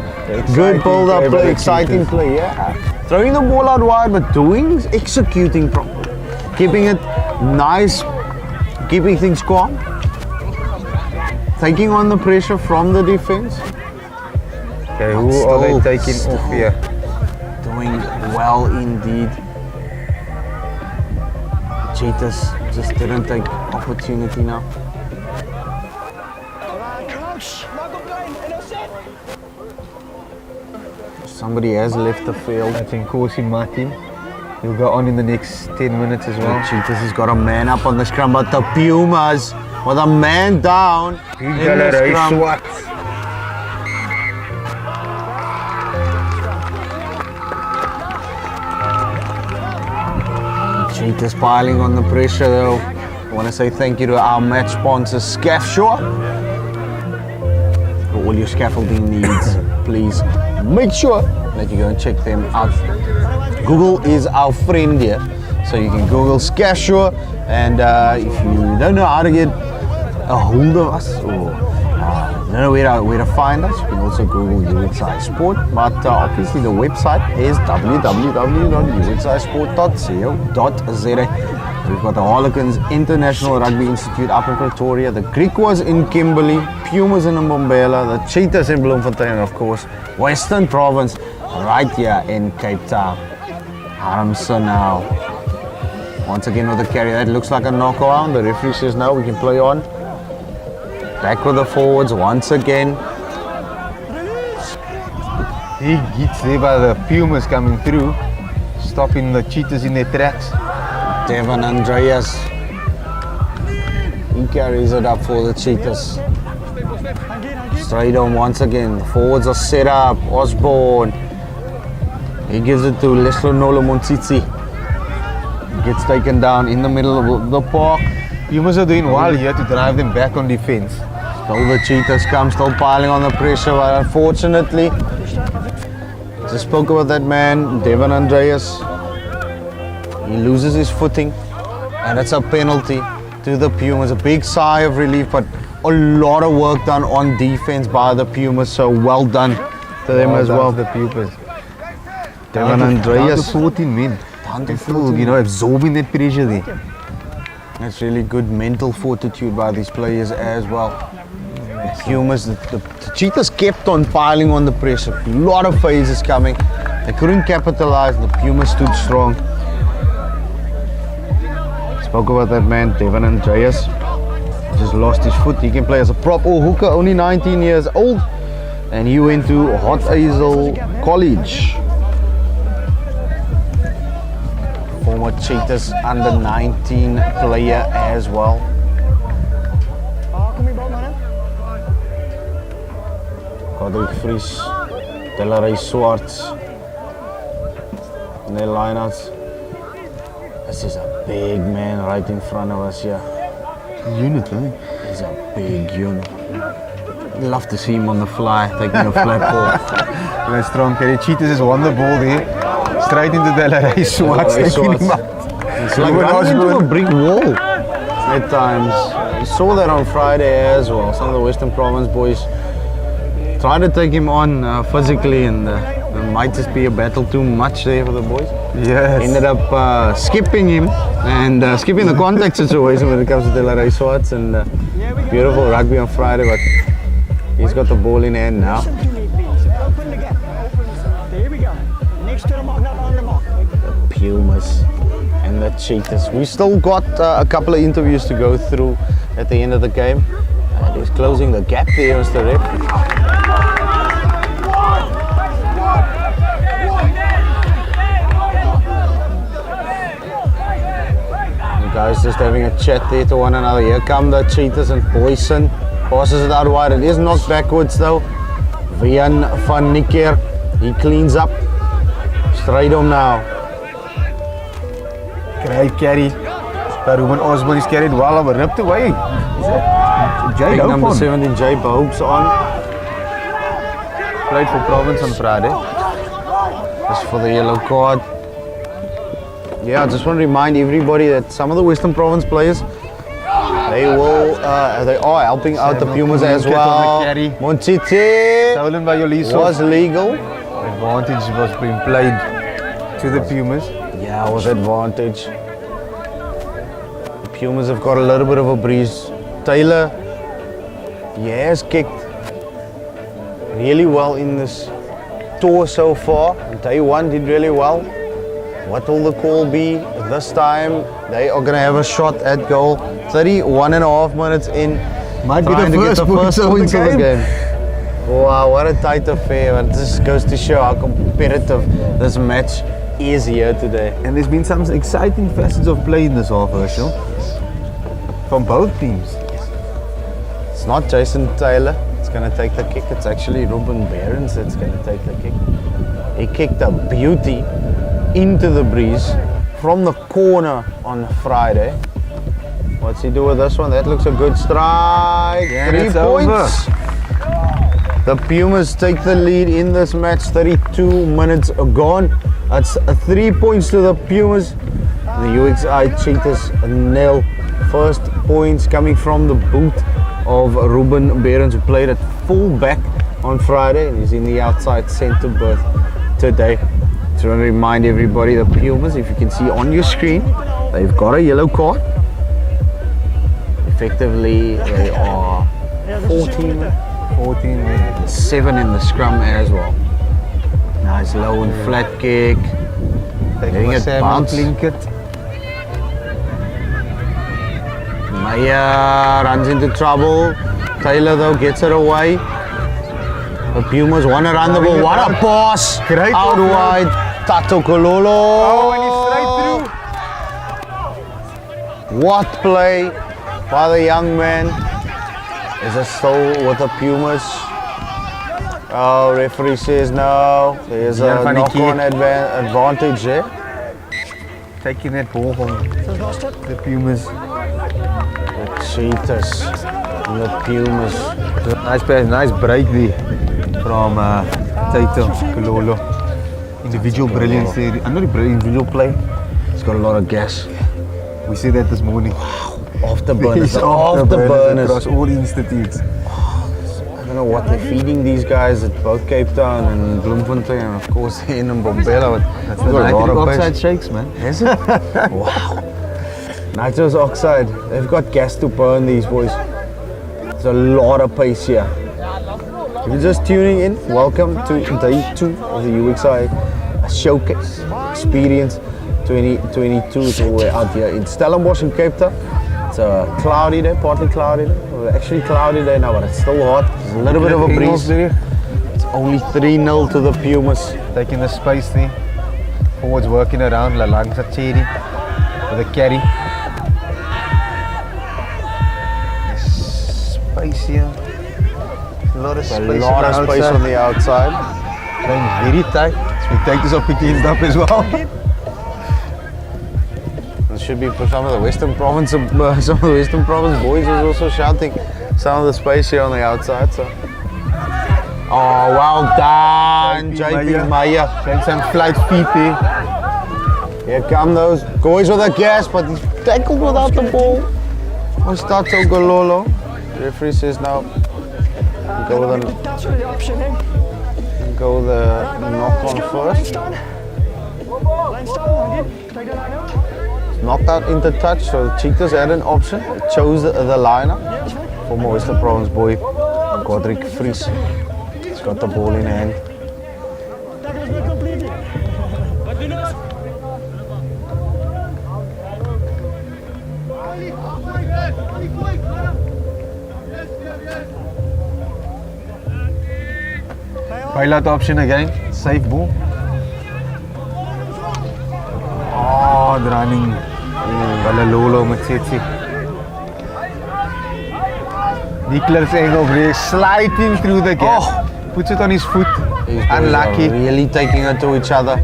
Good build up play by play, the exciting Cheetahs. play, yeah. Throwing the ball out wide, but executing properly. Keeping it nice, keeping things calm. Taking on the pressure from the defense. Okay, who are they Still- taking off here? Doing well indeed. Cheetahs just didn't take opportunity now. Crouch, maak op lijn en dan zet. Somebody has left the field. That's in course in my team. He'll go on in the next 10 minutes as well. The Cheetahs has got a man up on the scrum, but the Pumas with a man down in the scrum. Cheetahs piling on the pressure though. I want to say thank you to our match sponsor, Scafshore. For all your scaffolding needs, please make sure that you go and check them out. Google is our friend here. So you can Google Scafshore, and if you don't know how to get a hold of us or don't know where to find us, you can also Google UXI Sport. But obviously the website is www.uxisport.co.za. We've got the Harlequins International Rugby Institute up in Pretoria, the Griquas in Kimberley, Pumas in Mbombela, the Cheetahs in Bloemfontein, and of course, Western Province right here in Cape Town. Harmsa now. Once again with the carry, that looks like a knockaround. The referee says no, we can play on. Back with the forwards once again. He gets there by the Pumas coming through, stopping the Cheetahs in their tracks. Devon Andreas. He carries it up for the Cheetahs. Straight on once again. The forwards are set up. Osborne. He gives it to Leslo Nolo Montsitsi. Gets taken down in the middle of the park. Pumas are doing well here to drive them back on defense. Still the Cheetahs come, still piling on the pressure, but unfortunately, just spoke about that man, Devon Andreas. He loses his footing, and it's a penalty to the Pumas. A big sigh of relief, but a lot of work done on defense by the Pumas, so well done to them as well. The Pumas. Devon Down Andreas. to 14 men. They're still, absorbing that pressure there. That's really good mental fortitude by these players as well. The Pumas, the Cheetahs kept on piling on the pressure. A lot of phases coming. They couldn't capitalize. The Pumas stood strong. Spoke about that man, Devon Andreas. Just lost his foot. He can play as a prop or hooker, only 19 years old. And he went to Hot Hazel College. Former Cheetahs under 19 player as well. Godric Vries, Delaray Swartz in their lineouts. This is a big man right in front of us here. Unit, eh? He's a big unit. Love to see him on the fly, taking a flat ball. That's strong carry. Cheetahs has won the ball there. Straight into Delaray Swartz. It's like running into a brick wall at times. We saw that on Friday as well. Some of the Western Province boys tried to take him on physically, and it might just be a battle too much there for the boys. Yes. Ended up skipping him and skipping the contact situation when it comes to Delaray Swartz, and beautiful rugby on Friday, but he's got the ball in hand now. Listen to me, please. Open the gap. There we go. Next to the mark, not on the mark. Pumas and the Cheetahs. We still got a couple of interviews to go through at the end of the game. And he's closing the gap there, Mr. Rep. The guys just having a chat there to one another. Here come the Cheetahs, and Boyson passes it out wide. It is knocked backwards though. Vian van Niekerk, he cleans up. Straight on now. Great carry. But Ruben Osborne is carried well, but ripped away. Is that Jay Big number Hope on? 17, Jay Bohop's on. Played for Province on Friday. Just for the yellow card. Yeah, I just want to remind everybody that some of the Western Province players, they are helping out the Pumas as Cat on well. the carry. Montsitsi Stolen by Yoliso. was legal. Advantage was being played to the Pumas. Yeah, it was advantage. The Pumas have got a little bit of a breeze. Taylor, he has kicked really well in this tour so far. Day one did really well. What will the call be this time? They are going to have a shot at goal. 31 and a half minutes in. Might be trying the to get first points of the game. Wow, what a tight affair. And this goes to show how competitive this match is here today. And there's been some exciting facets of play in this half, Herschel. From both teams. It's not Jason Taylor that's going to take the kick. It's actually Ruben Behrens that's going to take the kick. He kicked a beauty into the breeze from the corner on Friday. What's he do with this one? That looks a good strike. Yeah, 3 it's points. The Pumas take the lead in this match. 32 minutes gone. That's 3 points to the Pumas. The UXI Cheetahs nil. First points coming from the boot of Ruben Behrens, who played at full back on Friday, and he's in the outside centre berth today. So I want to remind everybody, the Pumas, if you can see on your screen, They've got a yellow card. Effectively, they are 14, 7 in the scrum as well. Nice low and flat kick. Getting it bounce. Maya runs into trouble. Taylor though gets it away. The Pumas want to run the ball. What a pass! Great out ball. wide. Tato Kololo. Oh, and he's straight through. What play by the young man. Is it still with the Pumas? Oh, referee says no. There's a knock-on advantage there. Taking that ball from the Pumas. The Cheetahs and the Pumas. Nice pass, nice break there from Taito Kololo. Individual brilliance there. Not brilliant individual play. He's got a lot of gas. We see that this morning. Off the burners. He's Off the burners. Across all institutes. I don't know what they're feeding these guys at both Cape Town and Bloemfontein and of course in Mbombela. That's the nitric oxide shakes, man. Is it? Wow. Nitrous oxide. They've got gas to burn, these boys. There's a lot of pace here. If you're just tuning in, welcome to day 2 of the UXI Showcase Experience 2022. So we're out here in Stellenbosch in Cape Town. It's a cloudy day, partly cloudy day. Well, actually cloudy day now, but it's still hot. There's a little bit of a breeze. It's only 3-0 to the Pumas. Taking the space there. Forwards working around Lalangsa Cherry for the carry. Space here. A lot of space, On the outside. Playing very tight. Spectators are picking it up as well. It should be for some of the Western Province, boys is also shouting some of the space here on the outside. So. Oh, well done, JP Meyer. Showing some flight feet there. Here come those boys with the gas, but he's tackled without the ball. Tato Kololo. The referee says no. Go with the knock on first. Knocked out into touch, so the Cheetahs had an option. They chose the liner. Former Western Province boy, Godric Vries. He's got the ball in hand. Pilot option again. Safe ball. Oh, running. Balalolo Matsitsi. Nicholas Engelbrecht sliding through the gap. Oh. Puts it on his foot. These boys Unlucky. are really taking it to each other.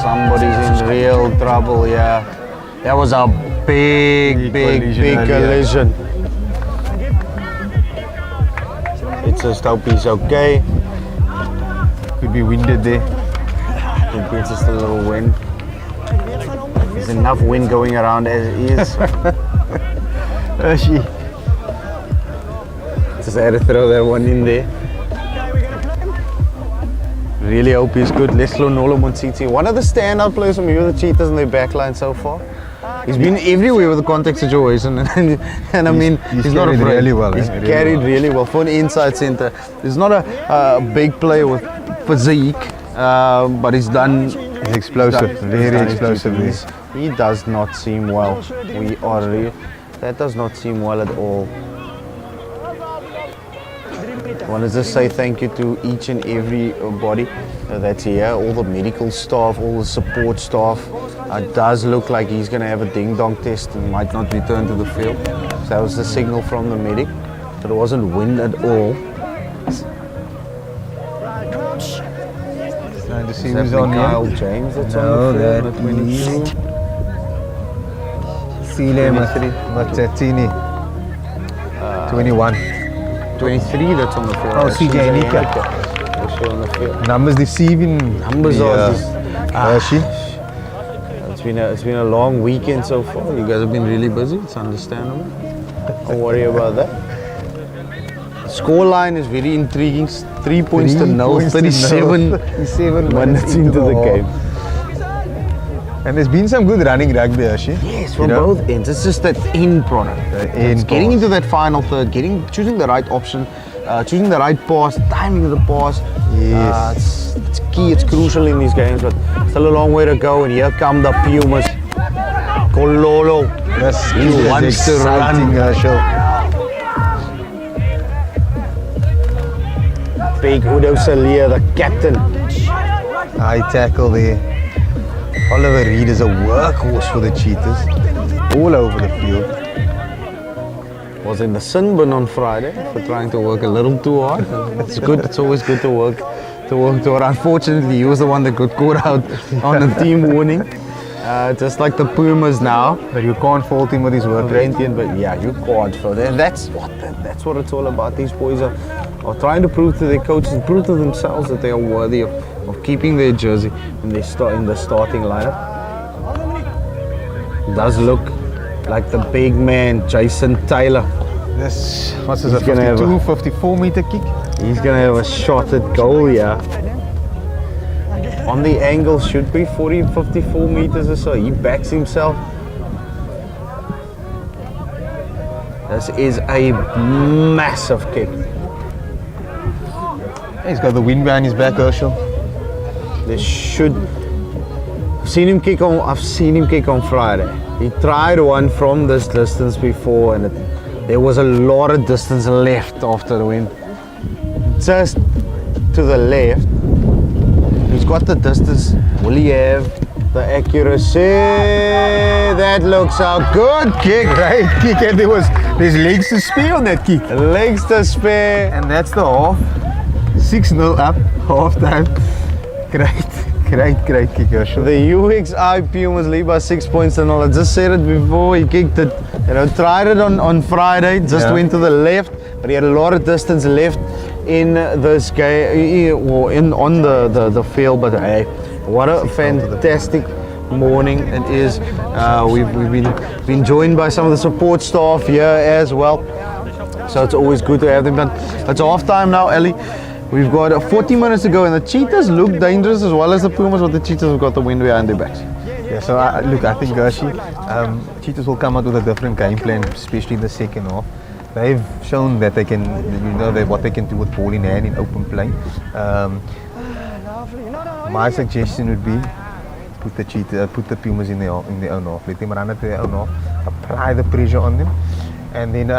Somebody's in real trouble here. That was a big collision. It's just hope he's okay. Could be winded there. I think it's just a little wind. There's enough wind going around as it is. Just had to throw that one in there. Really hope he's good. Leslo Nolo Monsiti, one of the standout players from here, the Cheetahs in their backline so far. He's been everywhere with the contact situation, and I mean, he's not afraid. Really well. He's carried really well for an inside centre. He's not a big player with physique, but he's done. He's explosive, very explosive. He does not seem well. That does not seem well at all. I want to just say thank you to each and everybody that's here, all the medical staff, all the support staff. It does look like he's going to have a ding-dong test and might not return to the field. So that was the signal from the medic. But it wasn't wind at all. Trying to see Is that who's on Kyle here. James that's No, on the field? that at 22? Sile Mazzatini. 21. 23 that's on the field. Oh, CJ Nika. Also on the field. Numbers deceiving. Numbers are just, Hershey. It's been a long weekend so far. You guys have been really busy. It's understandable. Don't worry about that. scoreline is very intriguing. 3 points to 0, 37 37 minutes into the game. And there's been some good running rugby, Ashi. Yes, from both ends. It's just that end product. It's getting into that final third, choosing the right option, choosing the right pass, timing of the pass. Yes. It's key, it's crucial in these games, but still a long way to go. And here come the Pumas. Kololo. Yes, He wants to run. Big Udo Salia, the captain. High tackle there. Oliver Reed is a workhorse for the Cheetahs. All over the field. Was in the sin bin on Friday for trying to work a little too hard. It's good. It's always good to work too hard. Unfortunately, he was the one that got caught out on the team warning. Just like the Pumas now. But you can't fault him with his work rate. But yeah, you can't. And that's what it's all about. These boys are trying to prove to their coaches, prove to themselves that they are worthy of keeping their jersey when they start in the starting lineup. It does look like the big man, Jason Taylor. This, what's this, a He's gonna have 52, 54 meter kick? He's going to have a shot at goal, yeah. On the angle, should be 40, 54 meters or so. He backs himself. This is a massive kick. He's got the wind behind his back, Herschel. I've seen him kick on Friday. He tried one from this distance before, and there was a lot of distance left after the wind. Just to the left. He's got the distance. Will he have the accuracy? That looks a good kick. Great kick, and there's legs to spare on that kick. Legs to spare. And that's the half. 6-0 up, half time. Great kick, Herschel. The UXI Pumas lead by 6 points to 0. I just said it before, he kicked it, tried it on Friday, just went to the left, but he had a lot of distance left in this game, on the field. But hey, what a fantastic morning it is. We've been joined by some of the support staff here as well, so it's always good to have them done. It's half time now, Ellie. We've got 40 minutes to go, and the Cheetahs look dangerous as well as the Pumas, but the Cheetahs have got the wind behind their backs. Yeah, so look, I think Gershi, Cheetahs will come out with a different game plan, especially in the second half. They've shown that they can, what they can do with ball in hand in open play. My suggestion would be put the Pumas in their own half. Let them run at their own half, apply the pressure on them, and then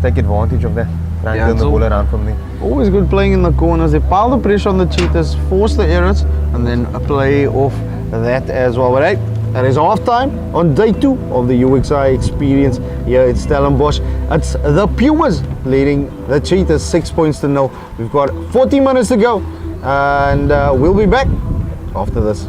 take advantage of that. Turn the ball around from there. Always good playing in the corners. They pile the pressure on the Cheetahs, force the errors, and then play off that as well. But hey, that is half time on day 2 of the UXI experience here at Stellenbosch. It's the Pumas leading the Cheetahs 6 points to 0. We've got 40 minutes to go, and we'll be back after this.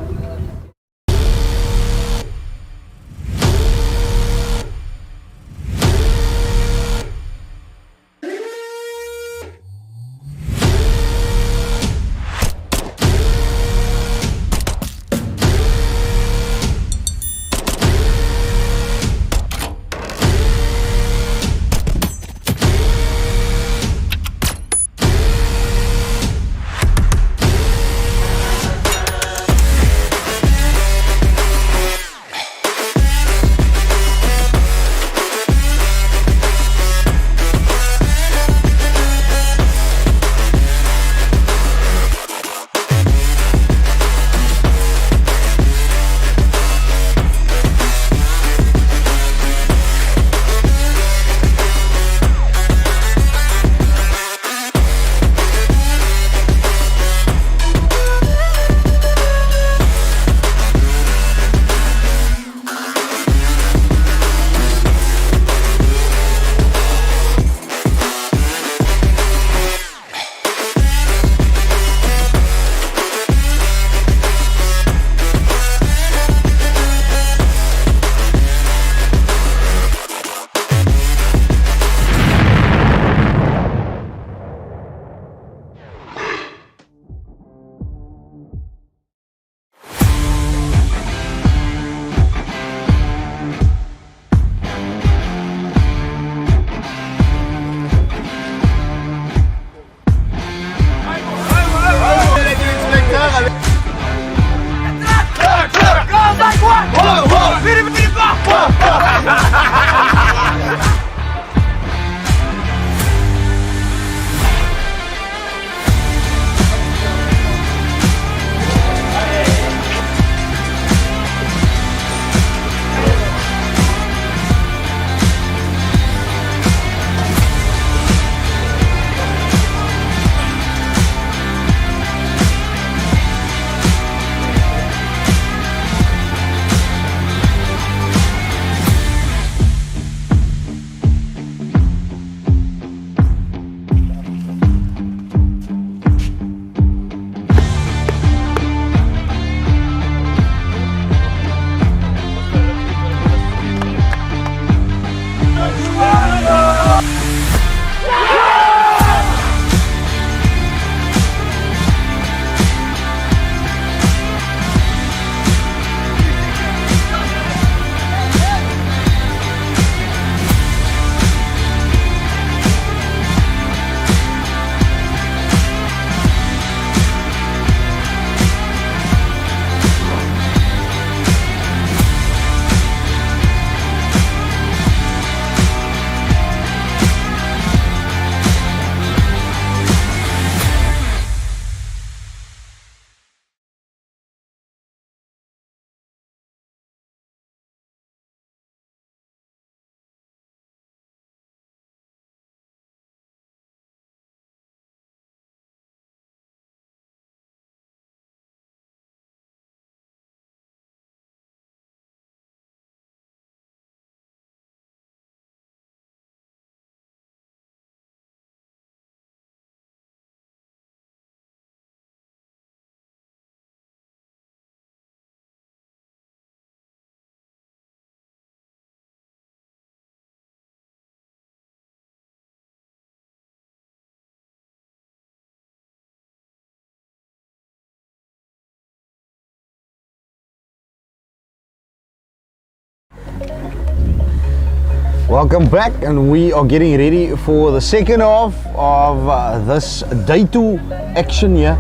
Welcome back, and we are getting ready for the second half of this day 2 action here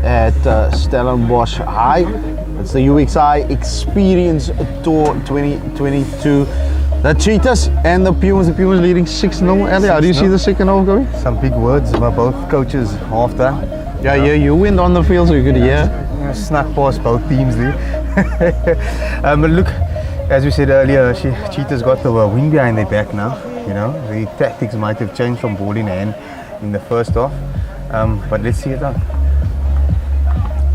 at Stellenbosch High. It's the UXI Experience Tour 2022. The Cheetahs and the Pumas leading 6-0. Ali, how do you see the second half going? Some big words by both coaches half time. Yeah, you went on the field so you could hear. Snuck past both teams there. But look, as we said earlier, Cheetahs got the wind behind their back now. You know, the tactics might have changed from ball in hand in the first half. But let's see it out.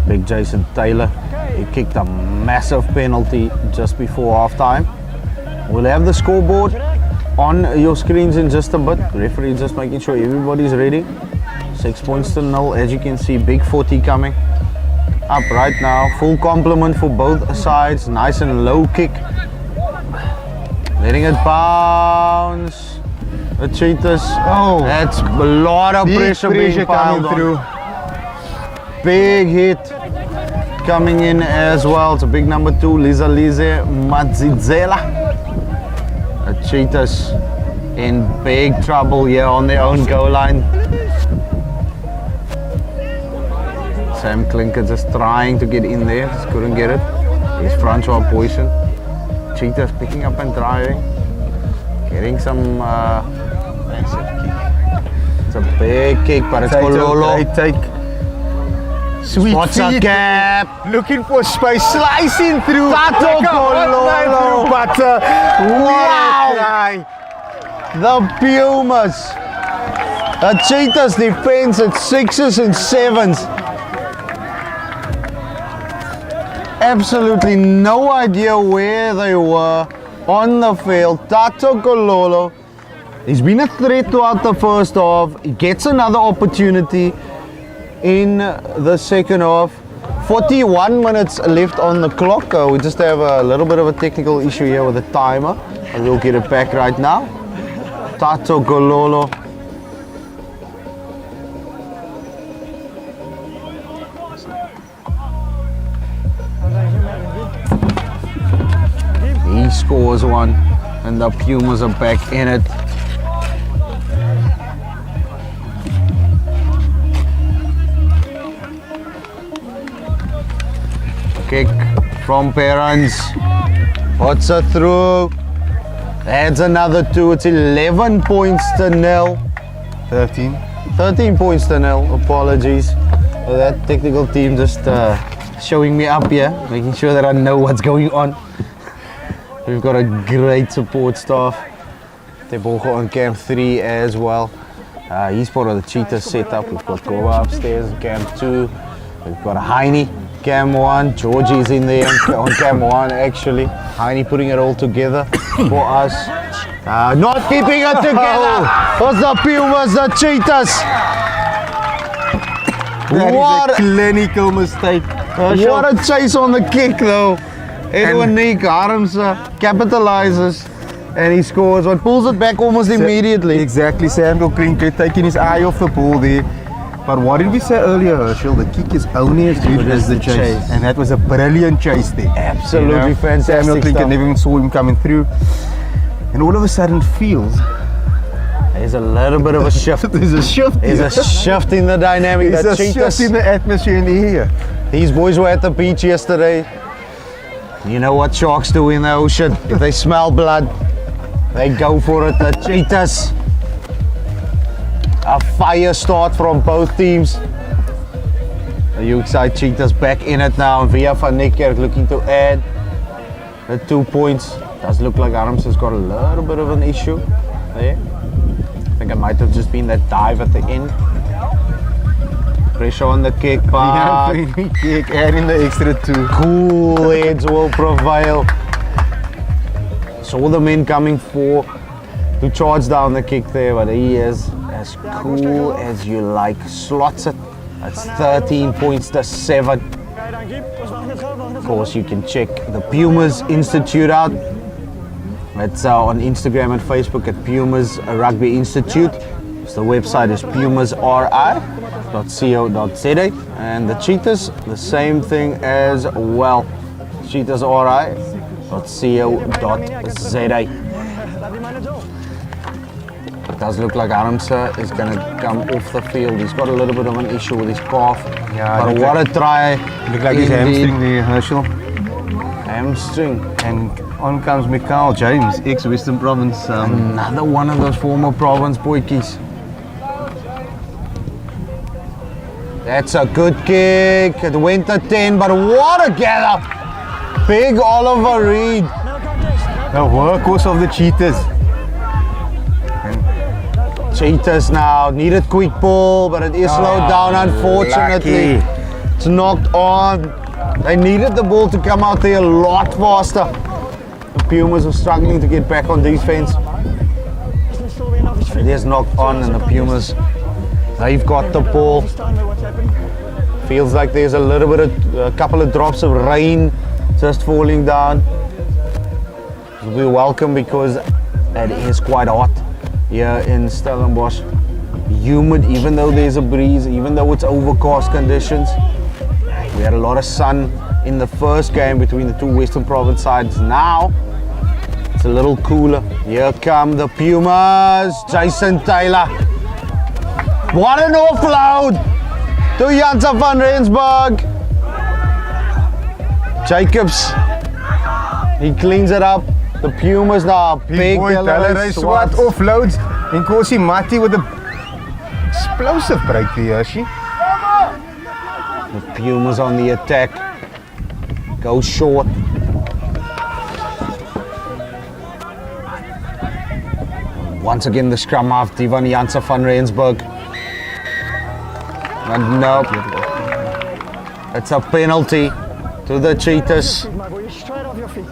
Big Jason Taylor, he kicked a massive penalty just before half time. We'll have the scoreboard on your screens in just a bit. The referee just making sure everybody's ready. 6-0, as you can see, big 40 coming up right now. Full complement for both sides. Nice and low kick. Letting it bounce. The Cheetahs. Oh, That's a lot of pressure being piled coming through. on. Big hit coming in as well. It's a big number 2, Liza Madzidzela. The Cheetahs in big trouble here on their own goal line. Sam Klinker just trying to get in there, just couldn't get it. He's front row position. Cheetahs picking up and driving. Getting some massive kick. It's a big kick, but it's Kololo. Great take. Sweet What's a feet. gap? Looking for space, slicing through. Tato Like a hot Kololo. knife through butter. Wow. Wow! The Pumas. The Cheetahs defense at 6s and 7s. Absolutely no idea where they were on the field. Tato Kololo, he's been a threat throughout the first half. He gets another opportunity in the second half. 41 minutes left on the clock. We just have a little bit of a technical issue here with the timer. And we'll get it back right now. Tato Kololo. He scores one, and the Pumas are back in it. Kick from Perrins. What's a through? Adds another 2. It's 11 points to 0. 13. 13 points to 0. Apologies. That technical team just showing me up here, making sure that I know what's going on. We've got a great support staff. Tebogo on Camp 3 as well. He's part of the Cheetah setup. We've got Goa upstairs, Camp 2. We've got a Heine, Camp 1. Georgie's in there on Camp 1 actually. Heine putting it all together for us. Not keeping it together was the Pumas, the Cheetahs. That is a clinical mistake. What a chase on the kick though. Edwin Nick Arms capitalizes and he scores one, pulls it back almost immediately. Exactly, Samuel Klinker taking his eye off the ball there. But what did we say earlier, Herschel? The kick is only as good as the chase. And that was a brilliant chase there. Absolutely fantastic Samuel Klinker stuff. never even saw him coming through. And all of a sudden it feels There's a little bit of a shift. there's a shift. There's a shift in the dynamic. There's The a shift Cheetahs, in the atmosphere in the air. these boys were at the beach yesterday. You know what sharks do in the ocean? If they smell blood, they go for it. The Cheetahs. A fire start from both teams. The UXI Cheetahs back in it now. Via van Niekerk looking to add the 2 points. Does look like Arms has got a little bit of an issue there. I think it might have just been that dive at the end. Pressure on the kick, but Kick, adding the extra 2. cool heads will prevail. Saw the men coming for to charge down the kick there, but he is as cool as you like. Slots it. That's 13 points to 7. Of course, you can check the Pumas Institute out. It's on Instagram and Facebook at Pumas Rugby Institute. So the website is pumasri.co.za, and the Cheetahs, the same thing as well. cheetasri.co.za. does look like Harmsa is going to come off the field. He's got a little bit of an issue with his calf. Yeah, but what a try. Look like his indeed. hamstring there, Herschel. Hamstring. And on comes Mikhail James, ex-Western Province. Another one of those former province boykies. That's a good kick. It went to 10, but what a gather. Big Oliver Reed. The workhorse of the Cheetahs. Cheetahs now needed quick ball, but it is slowed down, unfortunately. Lucky. It's knocked on. They needed the ball to come out there a lot faster. The Pumas are struggling to get back on defense. It is knocked on, and the Pumas, they've got the ball. Feels like there's a couple of drops of rain just falling down. It'll be welcome because it is quite hot here in Stellenbosch. Humid, even though there's a breeze, even though it's overcast conditions. We had a lot of sun in the first game between the two Western Province sides. Now it's a little cooler. Here come the Pumas. Jason Taylor. What an offload to Janssen van Rensburg. Jacobs, he cleans it up. The Pumas now, big boy Taylor Swart offloads en Kosi Mati with a explosive break here, she. The Pumas on the attack. Go short. Once again the scrum half, Divan Janssen van Rensburg. But nope. It's a penalty to the Cheetahs. Straight off your feet.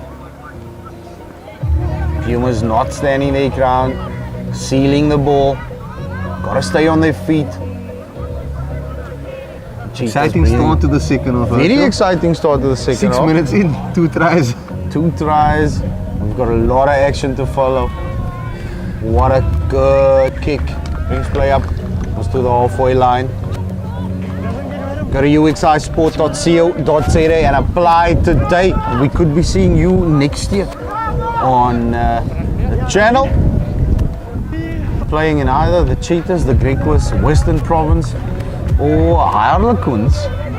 Pumas not standing their ground, sealing the ball. Gotta stay on their feet. Cheetahs Exciting breathing. start to the second half. Very exciting start to the second 6 half. minutes in, 2 tries. 2 tries. We've got a lot of action to follow. What a good kick. Brings play up. Goes to the halfway line. Go to uxisport.co.za and apply today. We could be seeing you next year on the channel. Playing in either the Cheetahs, the Griquas, Western Province, or Harlequins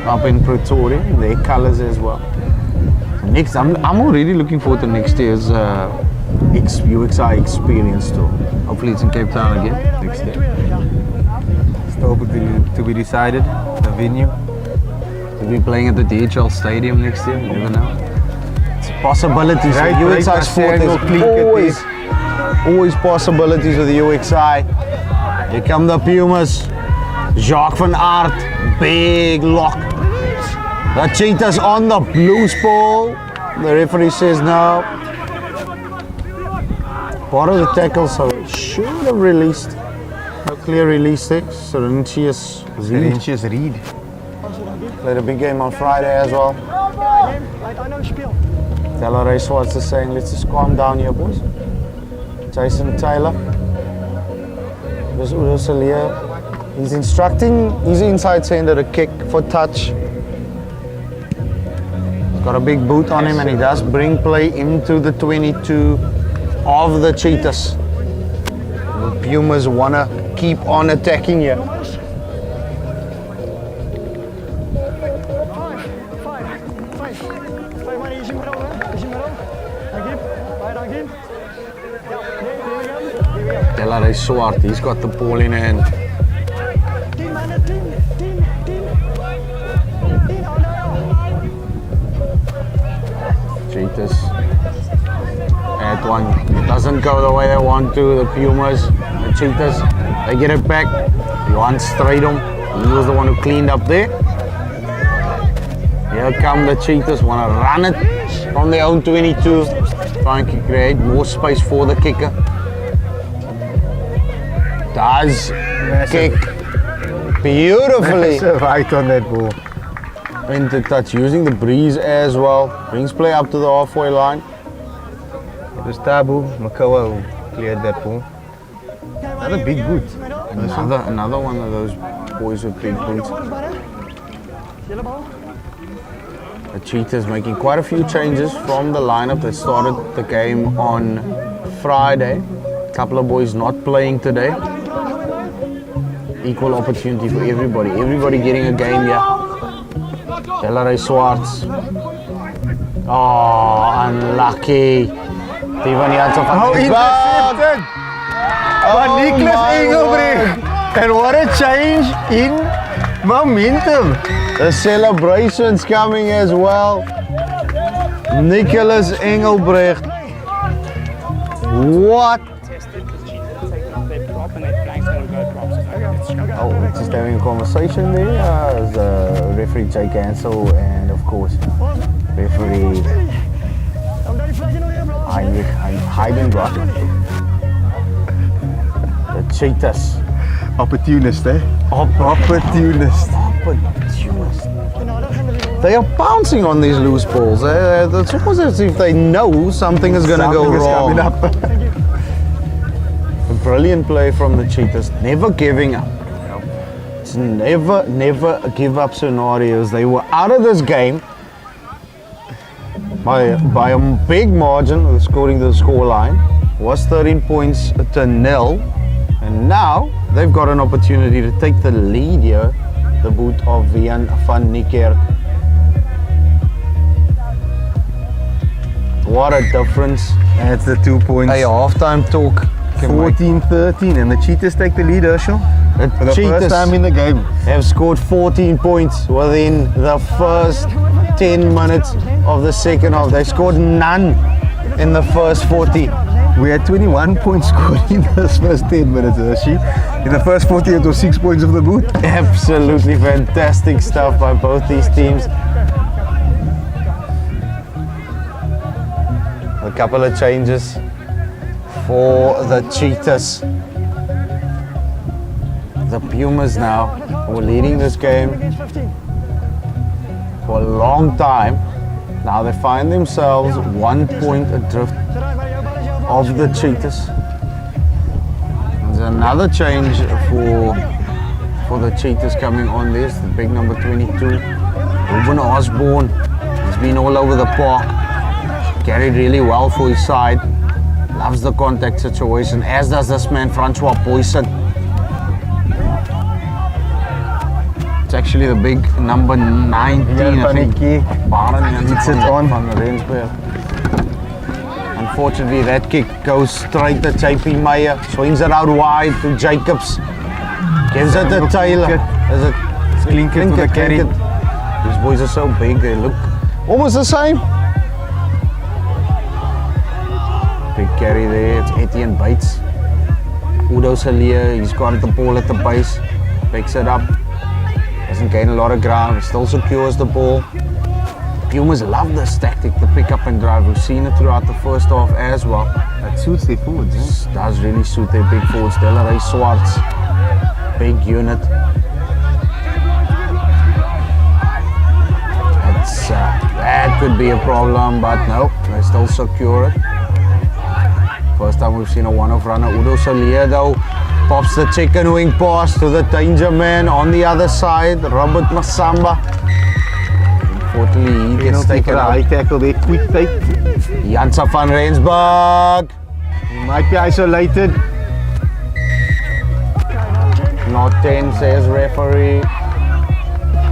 up in Pretoria. Their colours as well. Next, I'm already looking forward to next year's UXI Experience tour. Hopefully it's in Cape Town again next year. Still to be decided, the venue. We'll be playing at the DHL Stadium next year, you never know. It's possibilities Right, with UXI right, Sport. Marcelo, clink it There's always possibilities with the UXI. Here come the Pumas. Jacques van Aert, big lock. The Cheetahs on the loose ball. The referee says no. Part of the tackle, so it should have released. No clear release there. Serentius Reed Inches Reed. played a big game on Friday as well. Delray Swartz is saying, let's just calm down here, boys. Jason Taylor. There's Ursulia. He's instructing his inside sender to kick for touch. He's got a big boot on him and he does bring play into the 22 of the Cheetahs. The Pumas want to keep on attacking here. Delray Swart, he's got the ball in hand. Cheetahs at one. It doesn't go the way they want to. The Pumas, the Cheetahs, they get it back. Johan Strydom, he was the one who cleaned up there. Here come the Cheetahs, want to run it from their own 22, trying to create more space for the kicker. Does kick beautifully. Right on that ball. Into touch, using the breeze as well. Brings play up to the halfway line. It was Tabu, Makawa who cleared that ball. Another big boot. Another one of those boys with big boots. The Cheetahs making quite a few changes from the lineup that started the game on Friday. couple of boys not playing today. Equal opportunity for everybody. Everybody getting a game here. Delaray Swarts. Oh, unlucky. Steven Janssen van How intercepted by Nicholas Engelbrecht. And what a change in momentum. The celebrations coming as well. Nicholas Engelbrecht. What? Oh, we're just having a conversation there. The referee Jake Ansel and of course referee Heidenbach. The Cheetahs. Opportunist, eh? Opportunist. They are pouncing on these loose balls. It's almost as if they know something is going to go wrong. Coming up. A brilliant play from the Cheetahs, never giving up. It's never give up scenarios. They were out of this game by a big margin, scoring the score line was 13 points to 0, and now they've got an opportunity to take the lead here. The boot of Vian van Niekerk. What a difference. That's the 2 points. Hey, halftime talk. 14-13, and the Cheetahs take the lead, Herschel. For the first time in the game. Have scored 14 points within the first 10 minutes of the second half. They scored none in the first 40. We had 21 points scored in those first 10 minutes, Hershey. In the first 40, it was 6 points of the boot. Absolutely fantastic stuff by both these teams. A couple of changes for the Cheetahs. The Pumas now were leading this game for a long time. Now they find themselves 1 point adrift of the Cheetahs. There's another change for the Cheetahs coming on this, the big number 22. Ruben Osborne. He's been all over the park. Carried really well for his side. Loves the contact situation, as does this man, Francois Poisson. It's actually the big number 19, I think. It's on from the Rensburg. Unfortunately, that kick goes straight to JP Meyer. Swings it out wide to Jacobs. Gives it to Taylor. Is it Klinkert to the carry. These boys are so big, they look almost the same. Big carry there, it's Etienne Bates. Udo Salia, he's got the ball at the base. Picks it up. Doesn't gain a lot of ground, still secures the ball. Pumas love this tactic, the pick up and drive. We've seen it throughout the first half as well. That suits their forwards, eh? This does really suit their big forwards. Delaray Swarts, big unit. That could be a problem, but no, they still secure it. First time we've seen a one-off runner. Udo Salia though pops the chicken wing pass to the danger man on the other side, Robert Masamba. Unfortunately, he gets taken out. High tackle there, quick take. Janssen van Rensburg. He might be isolated. Not 10, says referee.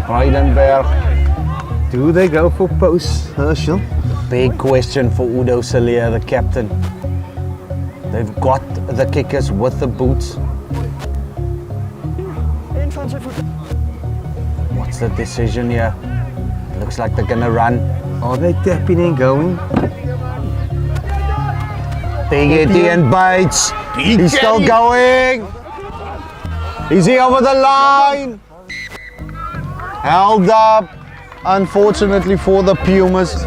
Heidenberg. Do they go for posts, Herschel? Big question for Udo Salia, the captain. They've got the kickers with the boots. What's the decision here? Looks like they're gonna run. Are they tapping and going? Big Etienne Bates. He's still going. Is he over the line? Held up, unfortunately for the Pumas.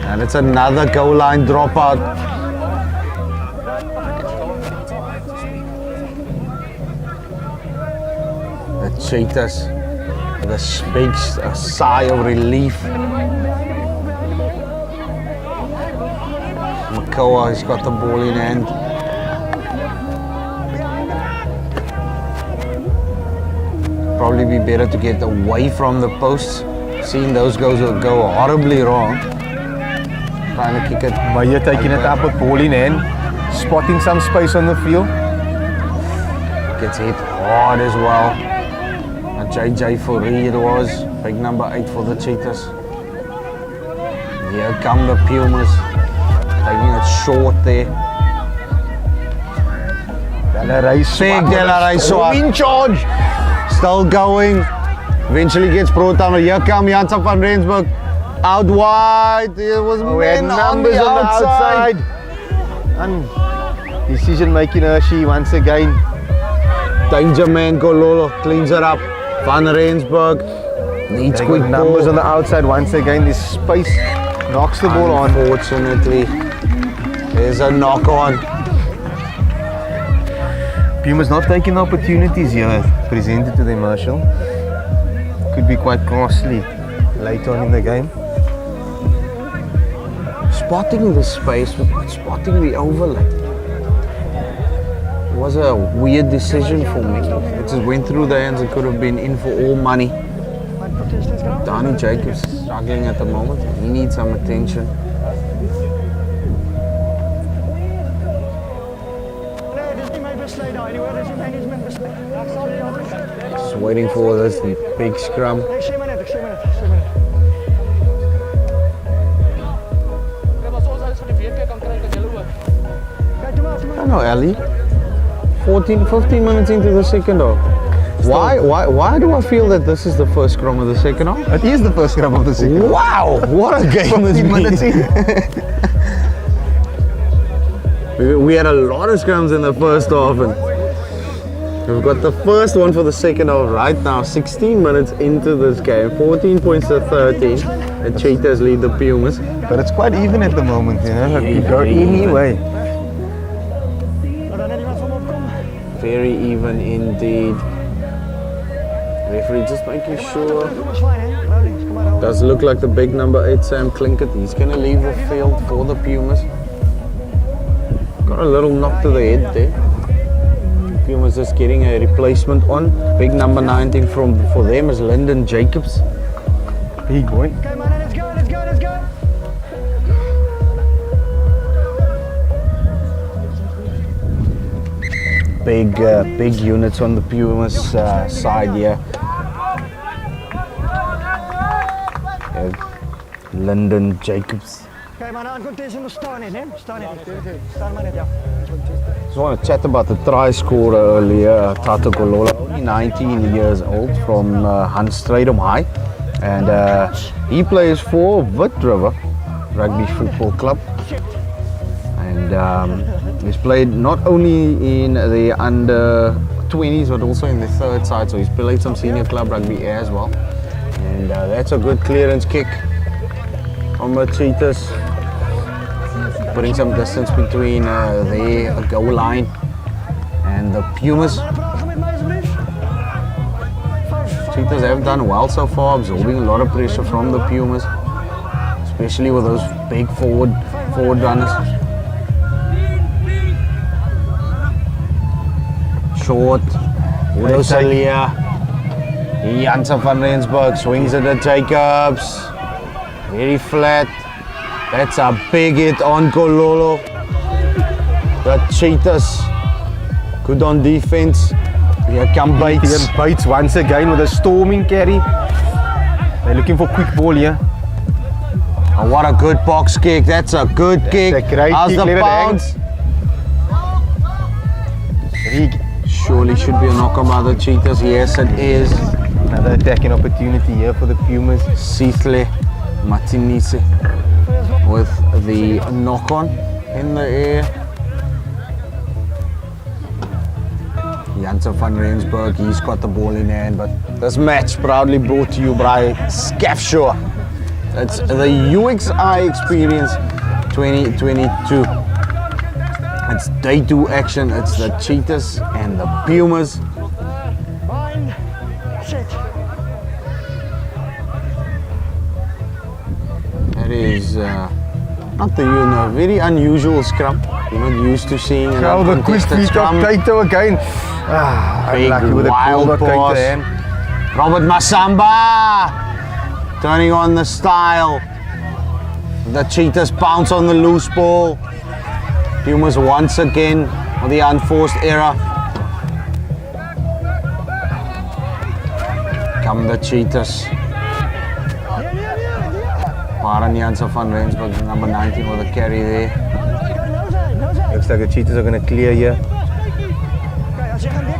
And it's another goal line dropout. The Cheetahs, this big sigh of relief. Makoa has got the ball in hand. Probably be better to get away from the posts. Seeing those goals will go horribly wrong. Trying to kick it. Meyer taking it up with ball in hand. spotting some space on the field. Gets hit hard as well. A JJ for it was. Big number 8 for the Cheetahs. Here come the Pumas. Taking it short there. Big Delaray swap. In charge. Still going. Eventually gets brought down. Here come Janssen van Rensburg. Out wide. There was We had men on numbers the on the outside. And decision making Hershey once again. Danger man Gololo cleans it up. Van Rensburg needs They quick got numbers ball. on the outside once again. This space knocks the ball on. Unfortunately, there's a knock on. Pumas not taking opportunities here presented to them, Marshall. Could be quite costly later on in the game. Spotting the space, spotting the overlap. It was a weird decision for me. It just went through the hands. It could have been in for all money. Danny Jacobs struggling at the moment. He needs some attention. Just waiting for this big scrum. I know, Ali. 15 minutes into the second half. Why do I feel that this is the first scrum of the second half? It is the first scrum of the second. Wow, what a game it's 15 minutes been. in. We had a lot of scrums in the first half, and we've got the first one for the second half right now. 16 minutes into this game, 14 points to 13. The Cheetahs lead the Pumas. But it's quite even at the moment, you know. It could go Very any even. way. Very even indeed. Referee just making sure. Does look like the big number 8, Sam Klinkert. He's going to leave the field for the Pumas. Got a little knock to the head there. Pumas just getting a replacement on. Big number 19 for them is Lyndon Jacobs. Big boy. Okay, man, let's go, let's go, let's go. Big units on the Pumas side here. Lyndon Jacobs. Okay, man, I'm going to take staan in, hè? Staan in. Staan maar net, ja. Just want to chat about the try scorer earlier, Tato Golola, only 19 years old from Hunstradom High, and he plays for Wit River Rugby Football Club, and he's played not only in the under 20s but also in the third side, so he's played some senior club rugby as well, and that's a good clearance kick from the Cheetahs, putting some distance between their goal line and the Pumas. Cheetahs have done well so far, absorbing a lot of pressure from the Pumas, especially with those big forward runners. Short, Udo Salia, Janssen van Rensburg swings it at Jacobs. Very flat. That's a big hit on Gololo. The Cheetahs good on defense. Here come Bates. Here Bates once again with a storming carry. They're looking for quick ball here. Oh, what a good box kick. That's a good kick. a great How's kick, the let it bounce? Surely should be a knock on by the Cheetahs. Yes, it is. Another attacking opportunity here for the Pumas. Sithle Martinise with the knock on in the air. Janssen van Rensburg, he's got the ball in hand, but this match proudly brought to you by Scafshore. It's the UXI Experience 2022. It's day 2 action. It's the Cheetahs and the Pumas. Bind, sit. That is not the very unusual scrum. You're not used to seeing an Oh, the quick uncontested feet scrum. of Kaito again. Big Unlucky with the wild ball, Kaito pass. hand. Robert Masamba turning on the style. The Cheetahs bounce on the loose ball. Pumas once again with the unforced error. Come the Cheetahs. Baran Jansen van Rensburg, number 19 with a carry there. Looks like the Cheetahs are going to clear here.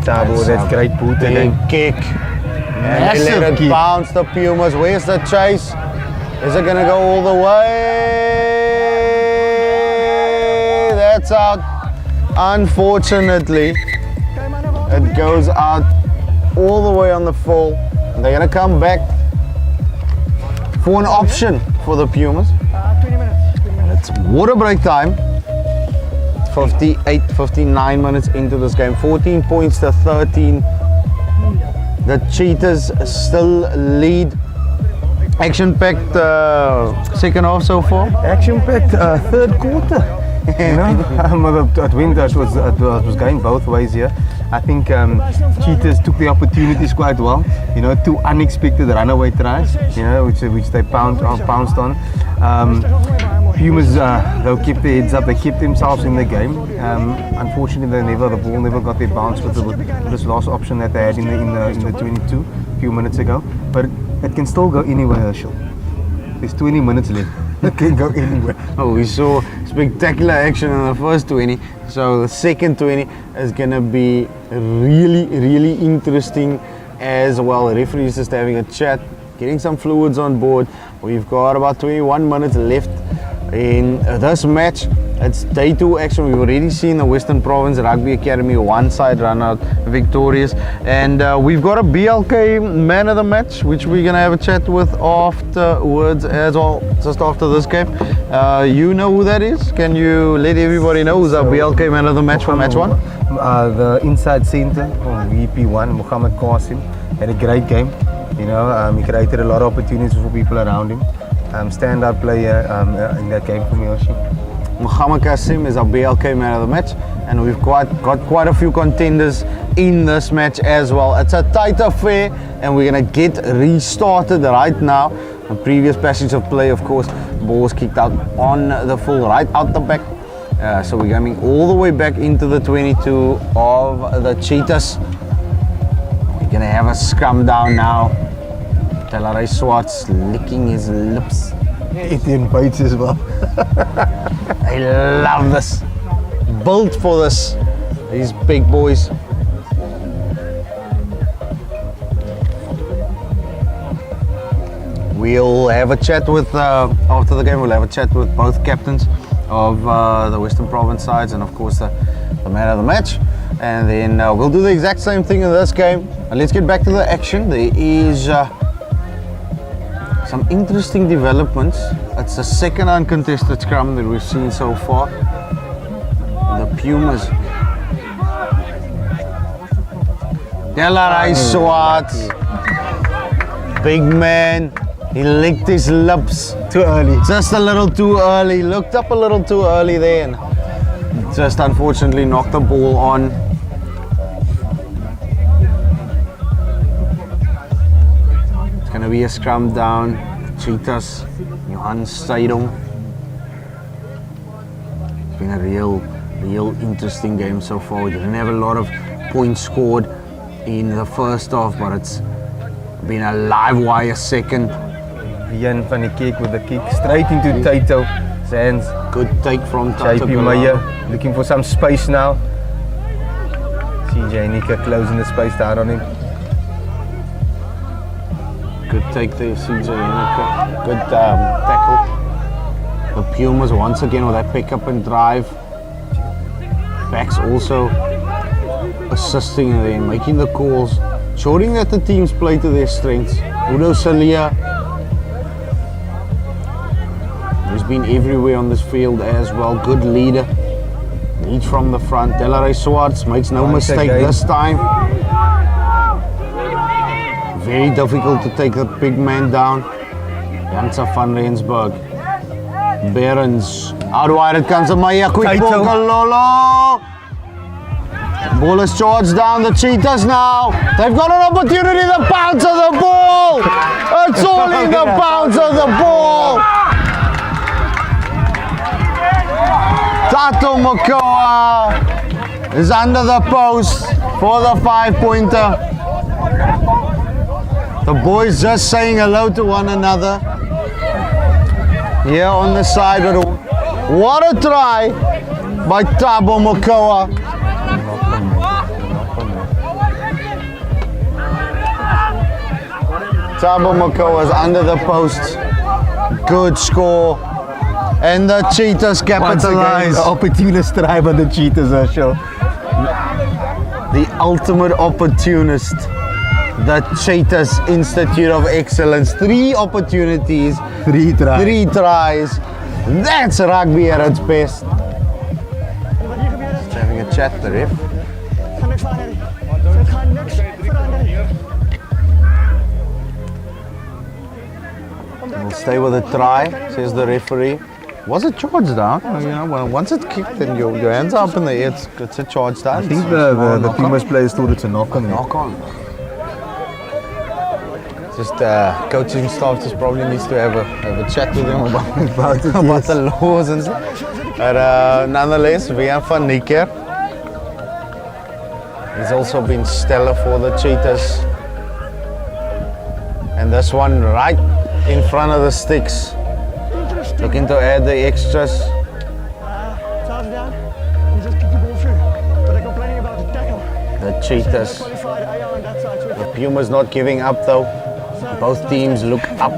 Tabo, that's great boot Big again. kick. And they let it kick. bounce the Pumas. Where's the chase? Is it gonna go all the way? That's out. Unfortunately, it goes out all the way on the full. They're gonna come back for an option for the Pumas. 20 minutes. 20 minutes. It's water break time. 59 minutes into this game. 14 points to 13. The Cheetahs still lead. Action-packed second half so far. Action-packed third quarter. You know, it was going both ways here. I think Cheetahs took the opportunities quite well. You know, 2 unexpected runaway tries. You know, which they pounced on. Pumas, they kept their heads up. They kept themselves in the game. Unfortunately, the ball never got their bounce with this last option that they had in the 22 a few minutes ago. But it can still go anywhere, Herschel. There's 20 minutes left. It can go anywhere. Oh, we saw spectacular action in the first 20. So the second 20 is going to be really interesting as well. The referee is just having a chat, getting some fluids on board. We've got about 21 minutes left in this match. It's day 2 action. We've already seen the Western Province Rugby Academy one side run out victorious, and we've got a BLK man of the match, which we're gonna have a chat with afterwards as well, just after this game. You know who that is? Can you let everybody know who's our BLK man of the match for match 1? The inside centre from VP1, Muhammad Qasim, had a great game. You know, he created a lot of opportunities for people around him. Standout player in that game for me, Oshi. Muhammad Qasim is our BLK man of the match, and we've got quite a few contenders in this match as well. It's a tight affair, and we're going to get restarted right now. The previous passage of play, of course, ball was kicked out on the full, right out the back. So we're coming all the way back into the 22 of the Cheetahs. We're going to have a scrum down now. Delaray Swartz licking his lips. Etienne bites as well. I love this. Built for this. These big boys. We'll have a chat with, after the game, we'll have a chat with both captains of the Western Province sides, and of course the man of the match. And then we'll do the exact same thing in this game. And let's get back to the action. There is some interesting developments. It's the second uncontested scrum that we've seen so far. The Pumas. Delaray Swartz. Big man. He licked his lips. Too early. Just a little too early. Looked up a little too early there. And just unfortunately knocked the ball on. It's going to be a scrum down. Cheetahs, Johan Stadium. It's been a real interesting game so far. We didn't have a lot of points scored in the first half, but it's been a live wire second. Jan van die Kerk with the kick straight into Taito. Sands. Good take from Taito. JP Meyer looking for some space now. CJ Nika closing the space down on him. Good take there, CJ Nika. Good tackle. The Pumas once again with that pick up and drive. Backs also assisting there, making the calls, showing that the teams play to their strengths. Udo Salia, who's been everywhere on this field as well. Good leader. Lead from the front. Delaray Swartz makes no mistake this time. Very difficult to take that big man down. Jansen van Rensburg. Berens. Out wide it comes to Maya. Quick ball to Lolo. Ball is charged down. The Cheetahs now. They've got an opportunity. The bounce of the ball. It's all in the bounce of the ball. Tato Mokoa is under the post for the 5-pointer. The boys just saying hello to one another here on the side. But what a try by Tabo Mokoa. Tabo Mokoa is under the post. Good score. And the Cheetahs Once again, capitalize. the opportunist try by the Cheetahs, Herschel. The ultimate opportunist. The Cheetahs Institute of Excellence. 3 opportunities, 3 tries. 3 tries. That's rugby at its best. Wat hier gebeur is, Just having a chat, the ref. gaan niks veranderen. Het gaat niks veranderen. We'll stay with a try, says the referee. Was it charged down? You know, well, once it's kicked and your hands are up in the air, it's a charge down. I think the Pumas players thought it's a knock on. Knock on. Just coaching staff just probably needs to have a chat with him about the laws and stuff. But nonetheless, Wiaan van Niekerk. He's also been stellar for the Cheetahs. And this one right in front of the sticks. Looking to add the extras. Zelfs down. You just kick the ball through. But they're complaining about the tackle. The Cheetahs. Qualified IR on that side. So The Pumas not giving up though. Both teams look up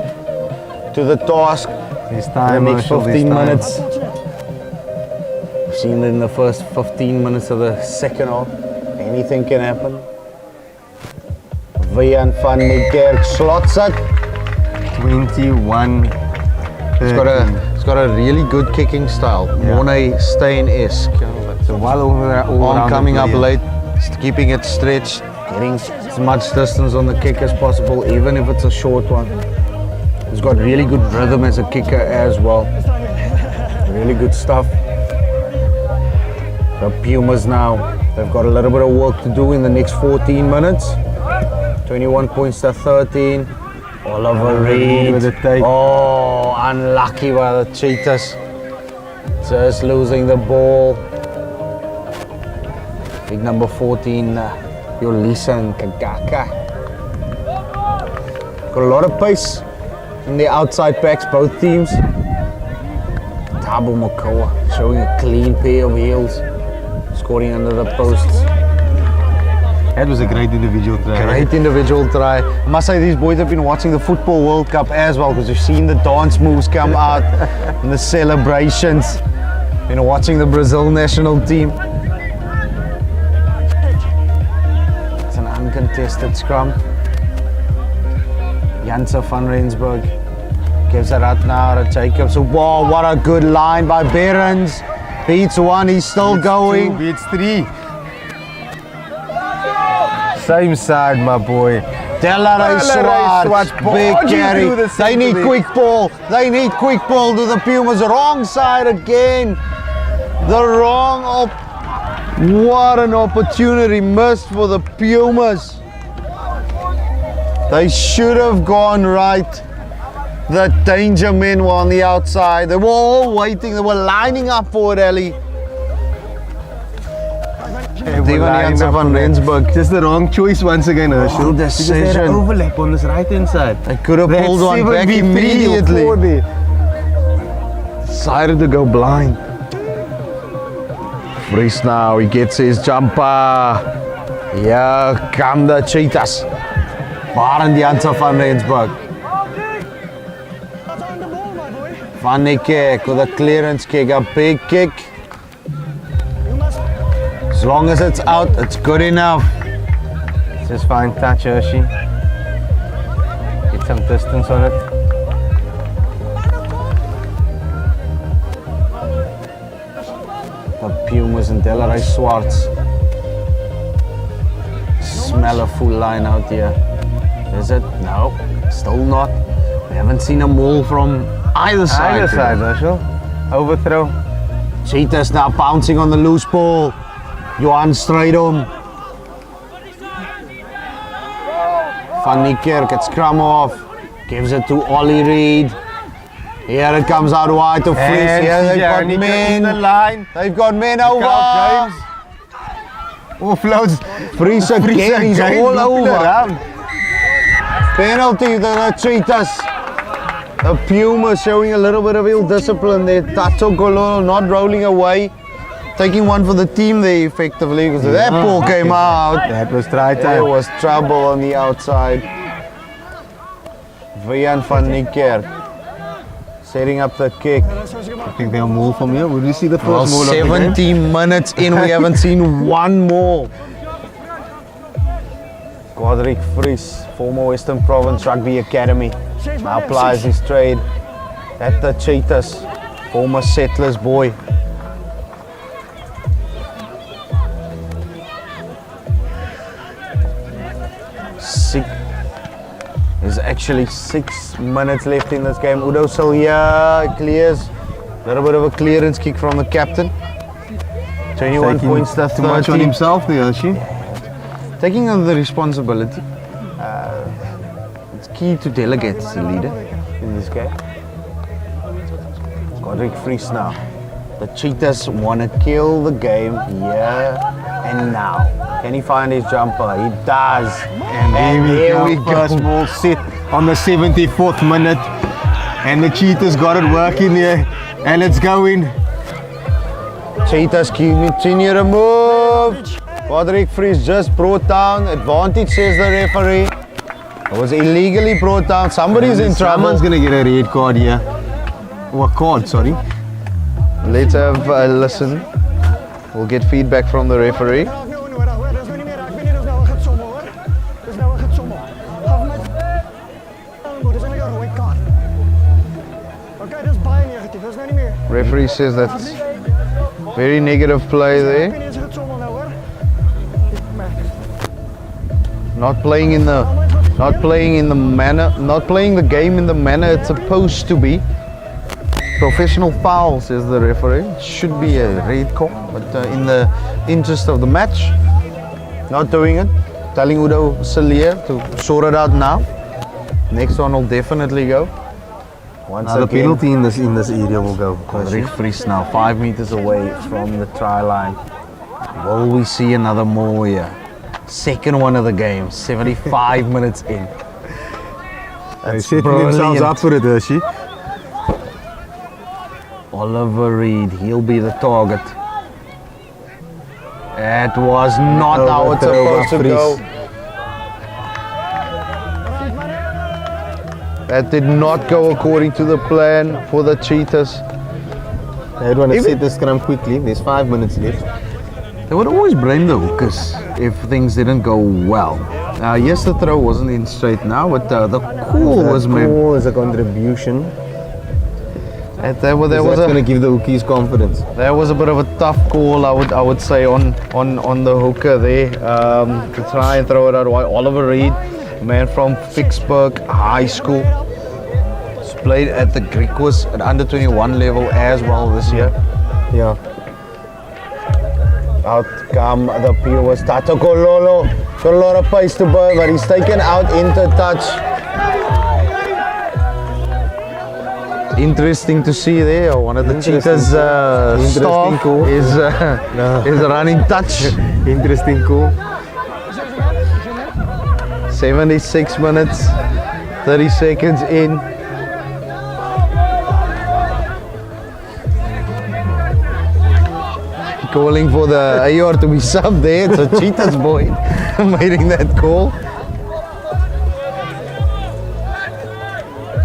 to the task. This The time, next Herschel, this 15 time. minutes. We've seen it in the first 15 minutes of the second half. Anything can happen. Wiaan van Niekerk slots it. 21. It's got a really good kicking style. Yeah. Mornay Steyn-esque. So while all Arm around coming the up player. late, keeping it stretched, getting as much distance on the kick as possible, even if it's a short one. He's got really good rhythm as a kicker as well. Really good stuff. The Pumas now, they've got a little bit of work to do in the next 14 minutes. 21 points to 13. Oliver Reed. with the take. Oh, unlucky by the Cheetahs. Just losing the ball. Big number 14, Yolisa and Kagaka. Got a lot of pace in the outside backs, both teams. Tabo Mokoa showing a clean pair of heels, scoring under the posts. That was a great individual try. Great individual try. I must say these boys have been watching the Football World Cup as well, because you've seen the dance moves come out and the celebrations. Been watching the Brazil national team. It's an uncontested scrum. Janse van Rensburg gives it out now to Jacobs. Wow, what a good line by Behrens. Beats one, he's still going. 2 beats 3. Same side, my boy. Delaray Swartz, big Barging carry. through the They need centre quick ball. They need quick ball to the Pumas. Wrong side again. The wrong What an opportunity missed for the Pumas. They should have gone right. The danger men were on the outside. They were all waiting. They were lining up for it, Ellie. Steven Janse van Rensburg. Just the wrong choice once again, Herschel. Wrong Because they had decision. an overlap on this right hand side. They could have They had pulled one 7 back v 3 or immediately. 4 there. Decided to go blind. Vries now, he gets his jumper. Here come the Cheetahs. Barend Janse van Rensburg. That's on the ball, my boy. Van Niekerk with a clearance kick, a big kick. You must. As long as it's out, it's good enough. Just fine touch, Hershey. Get some distance on it. The Pumas and Delaray Swartz. Smell a full line out here. Is it? No, still not. We haven't seen a maul from either side. Either side, Herschel. Overthrow. Cheetahs now bouncing on the loose ball. Johan Strijdom. Van Niekerk, it's Scrum off. Gives it to Ollie Reed. Here it comes out wide to Fries. And Here they've got in the men. line. They've got men over. James. Offloads. Fries again, he's again, all looking over. around. Penalty to the Cheetahs. The Puma showing a little bit of ill discipline there. Tato Gololo not rolling away. Taking one for the team there effectively because that ball came out. That was try There time. was trouble on the outside. Vian van Niekerk setting up the kick. I think they'll move from here. Will you see the first Well, goal of the game? 70 minutes in, we haven't seen one more. Godric Fries, former Western Province Rugby Academy, now plies his trade at the Cheetahs, former Settlers boy. There's actually 6 minutes left in this game. Udo Silja clears. A little bit of a clearance kick from the captain. 21 Taking points to too much on 13. himself there, is she? Taking on the responsibility. It's key to delegate as a leader in this game. Godric Fries now. The Cheetahs want to kill the game here and now. Can he find his jumper? He does. And here we go. First ball set on the 74th minute. And the Cheetahs got it working here. And it's going. Cheetahs continue to move. Godric Fries just brought down. Advantage, says the referee. It was illegally brought down. Somebody's in trouble. Someone's going to get a red card here. Or a card, sorry. Let's have a listen. We'll get feedback from the referee. Referee says that's very negative play there. Not playing the game in the manner it's supposed to be. Professional foul, says the referee. It should be a red card, but in the interest of the match, not doing it. Telling Udo Silja to sort it out now. Next one will definitely go. Once Now the again, penalty in this area will go. Godric Fries now 5 meters away from the try line. Will we see another more here? Second one of the game, 75 minutes in. They're setting themselves up for it, is she? Oliver Reed, he'll be the target. It was not how it's supposed to go. That did not go according to the plan for the Cheetahs. They want to set the scrum quickly. There's 5 minutes left. They would always blame the hookers if things didn't go well. Yes, the throw wasn't in straight now, but the call was made. Call is a contribution. There was That's going to give the hookies confidence. That was a bit of a tough call, I would say, on the hooker there to try and throw it out wide. Oliver Reed, man from Fixture High School, he's played at the Griquas at under 21 level as well this year. Yeah. Out come the peel was Tato Gololo. Got a lot of pace to burn, but he's taken out into touch. Interesting to see there. One of the Cheetahs staff call. is running touch. Interesting call. 76 minutes, 30 seconds in. Calling for the AR to be subbed there. It's a Cheetahs boy making that call.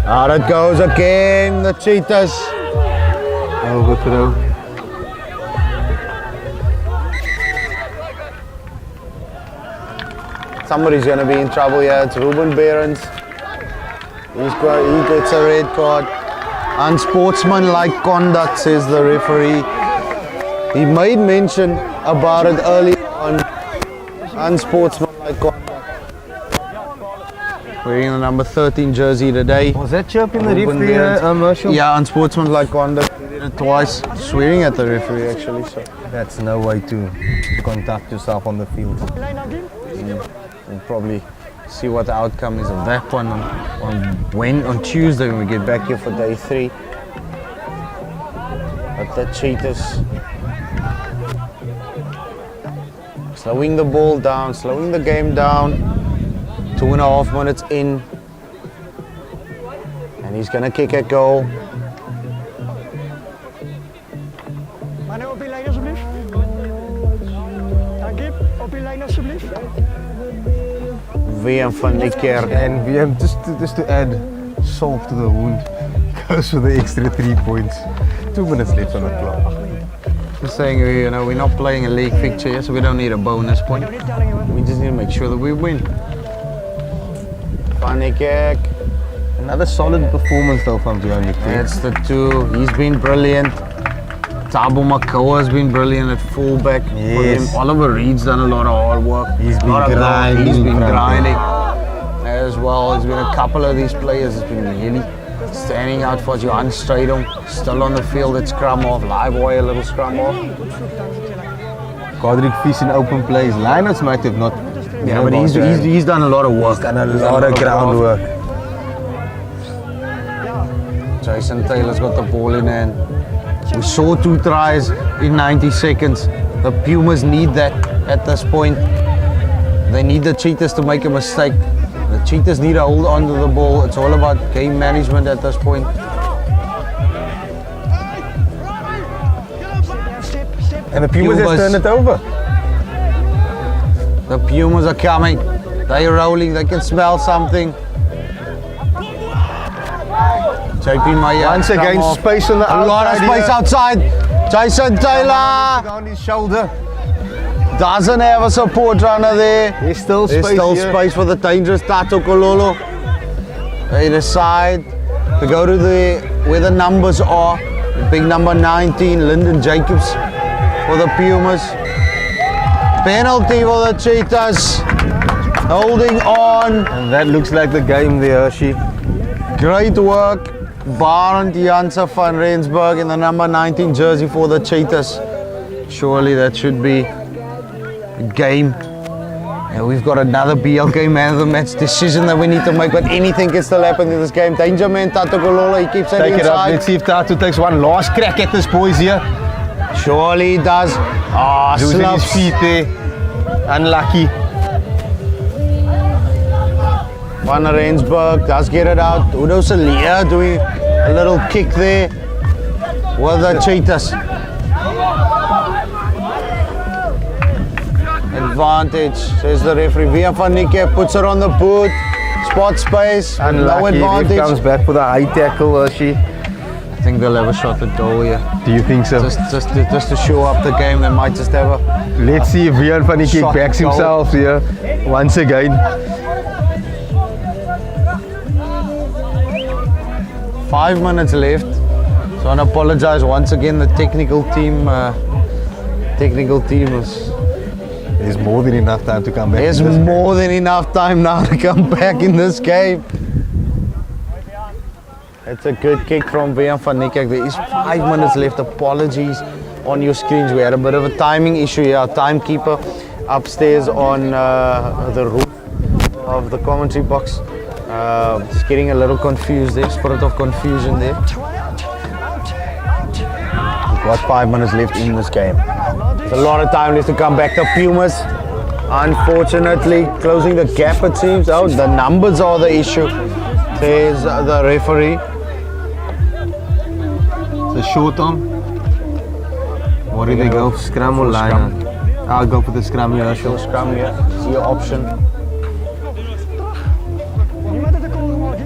Out it goes again, the Cheetahs. Overthrow. Somebody's going to be in trouble here. It's Ruben Behrens. He gets a red card. Unsportsmanlike conduct, says the referee. He made mention about it early on. Unsportsmanlike conduct. Wearing the number 13 jersey today. Was that chirp in the Ruben referee Behrens. Marshall? Yeah, unsportsmanlike conduct. He did it twice. Swearing at the referee actually. So That's no way to conduct yourself on the field. we'll probably see what the outcome is of that one on Tuesday when we get back here for day 3. But the Cheetahs slowing the ball down, slowing the game down. 2.5 minutes in. And he's gonna kick a goal. Mannen, op je lijn alsjeblieft. Dank je. Op je lijn alsjeblieft. Weer van die Kerk. And we have just to add salt to the wound. Goes for the extra 3 points. 2 minutes left on the clock. Just saying, you know, we're not playing a league fixture here, so we don't need a bonus point. Nou, niet telling hoor. We just need to make sure that we win. Van die Kerk. Another solid performance though from Gianni. That's the two. He's been brilliant. Thabo Makoa has been brilliant at fullback. For Yes. him. Oliver Reed's done a lot of hard work. He's been Lot of grinding He's been front, grinding as well. There's been a couple of these players that's been really standing out for you. Johan Strydom still on the field at scrum off. Livewire, a little scrum off. Godric Fish in open plays. Lineups might have not. Yeah, but he's done a lot of work. done a lot of groundwork. Jason Taylor's got the ball in hand. We saw 2 tries in 90 seconds. The Pumas need that at this point. They need the Cheetahs to make a mistake. The Cheetahs need to hold on to the ball. It's all about game management at this point. And the Pumas has turned it over. The Pumas are coming. They're rolling. They can smell something. JP Meyer. Once again, come off. space on the A lot of outside space here. outside. Jason Taylor On his shoulder. doesn't have a support runner there. There's still There's space still here. space for the dangerous Tato Kololo. They decide to go to where the numbers are. Big number 19, Lyndon Jacobs for the Pumas. Penalty for the Cheetahs. Holding on. And that looks like the game there, Hershey. Great work. Barend Janse van Rensburg in the number 19 jersey for the Cheetahs. Surely that should be a game. And we've got another BLK man of the match decision that we need to make, but anything can still happen in this game. Danger man, Tato Kololo, he keeps it Take it up. inside. Let's see if Tatu takes one last crack at this boys here. Surely he does. Ah, Losing his slaps. feet there. Unlucky. Van Rensburg does get it out. Udo Salia doing a little kick there with the Cheetahs. Advantage, says the referee. Via van Niekerk puts it on the boot. Spot space, no Unlucky. Ref comes advantage. back for the high tackle, Hershey. I think they'll have a shot at goal here. Do you think so? Just to show up the game, they might just have a... Let's see if Vian van Niekerk Shot backs goal. himself here once again. 5 minutes left. So I apologize once again. The technical team is... There's more than enough time to come back. There's to this. more than enough time now to come back in this game. It's a good kick from Vian van Niekerk. There is 5 minutes left. Apologies on your screens. We had a bit of a timing issue here. Our timekeeper upstairs on the roof of the commentary box. Just getting a little confused there. Spirit of confusion there. We've got 5 minutes left in this game. There's a lot of time left to come back. The Pumas, unfortunately, closing the gap it seems. Oh, the numbers are the issue. There's the referee. The short arm. What do they go? Scrum or line? I'll go for the scrum here. Show scrum here. See your option. Niemand heeft de goal gemaakt, hè?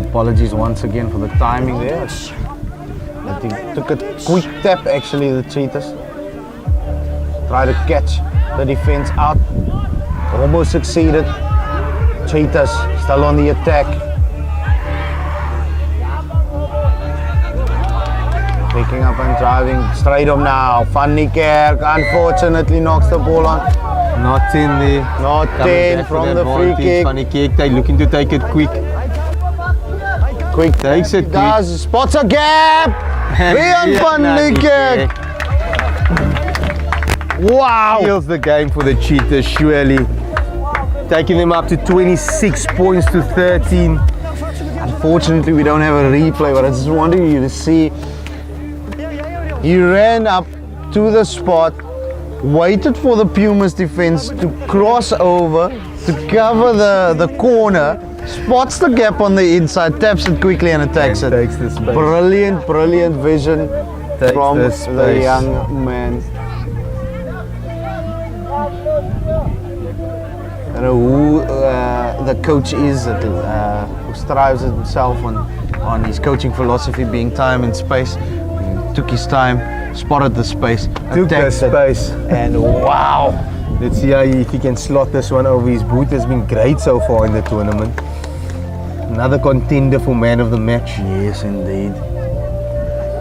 Apologies once again for the timing there. I think took a quick tap actually, the Cheetahs. Try to catch the defense out. Almost succeeded. Cheetahs still on the attack. Picking up and driving straight up now. Van Niekerk unfortunately knocks the ball on. Not 10 there. Not 10 from the free kick. Van Niekerk, they looking to take it quick. Quick Takes it quick. does, spots a gap. Vian van Niekerk. Wow. Seals the game for the Cheetahs, surely. Taking them up to 26 points to 13. Unfortunately, we don't have a replay, but I just wanted you to see He ran up to the spot, waited for the Pumas defense to cross over, to cover the corner, spots the gap on the inside, taps it quickly and attacks it. Takes the space. Brilliant vision Takes from the the space. young man. I don't know who the coach is who strives himself on his coaching philosophy being time and space. He took his time, spotted the space, Took the attacked it, space. and wow! Let's see if he can slot this one over. His boot has been great so far in the tournament. Another contender for man of the match. Yes, indeed.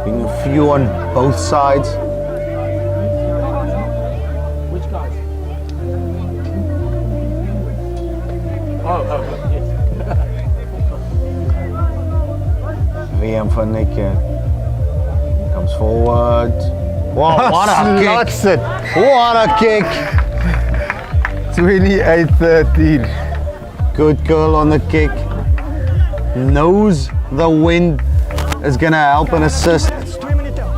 Being a few on both sides. Which guys? Oh, yes. VM van Nikke comes forward. Wow, what a kick! Slots it. What a kick! 28-13. Good curl on the kick. Knows the wind is gonna help and assist. It's 2 minuten.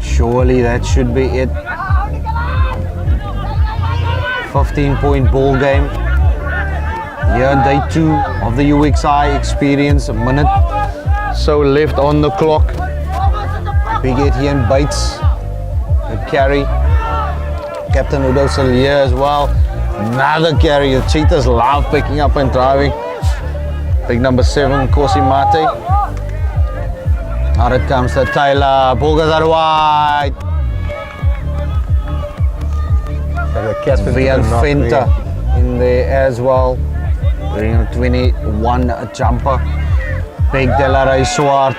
Surely that should be it. 15-point ball game. Here on day 2 of the UXI experience. A minute so left on the clock. Big Etienne Bates, the carry. Captain Udo Salier as well. Another carry. The Cheetahs love picking up and driving. Big number 7, Kosi Mate. Out it comes to Taylor. Ball goes out wide. Vian Finta in there as well. Wearing a 21 jumper. Big Delaray Swart.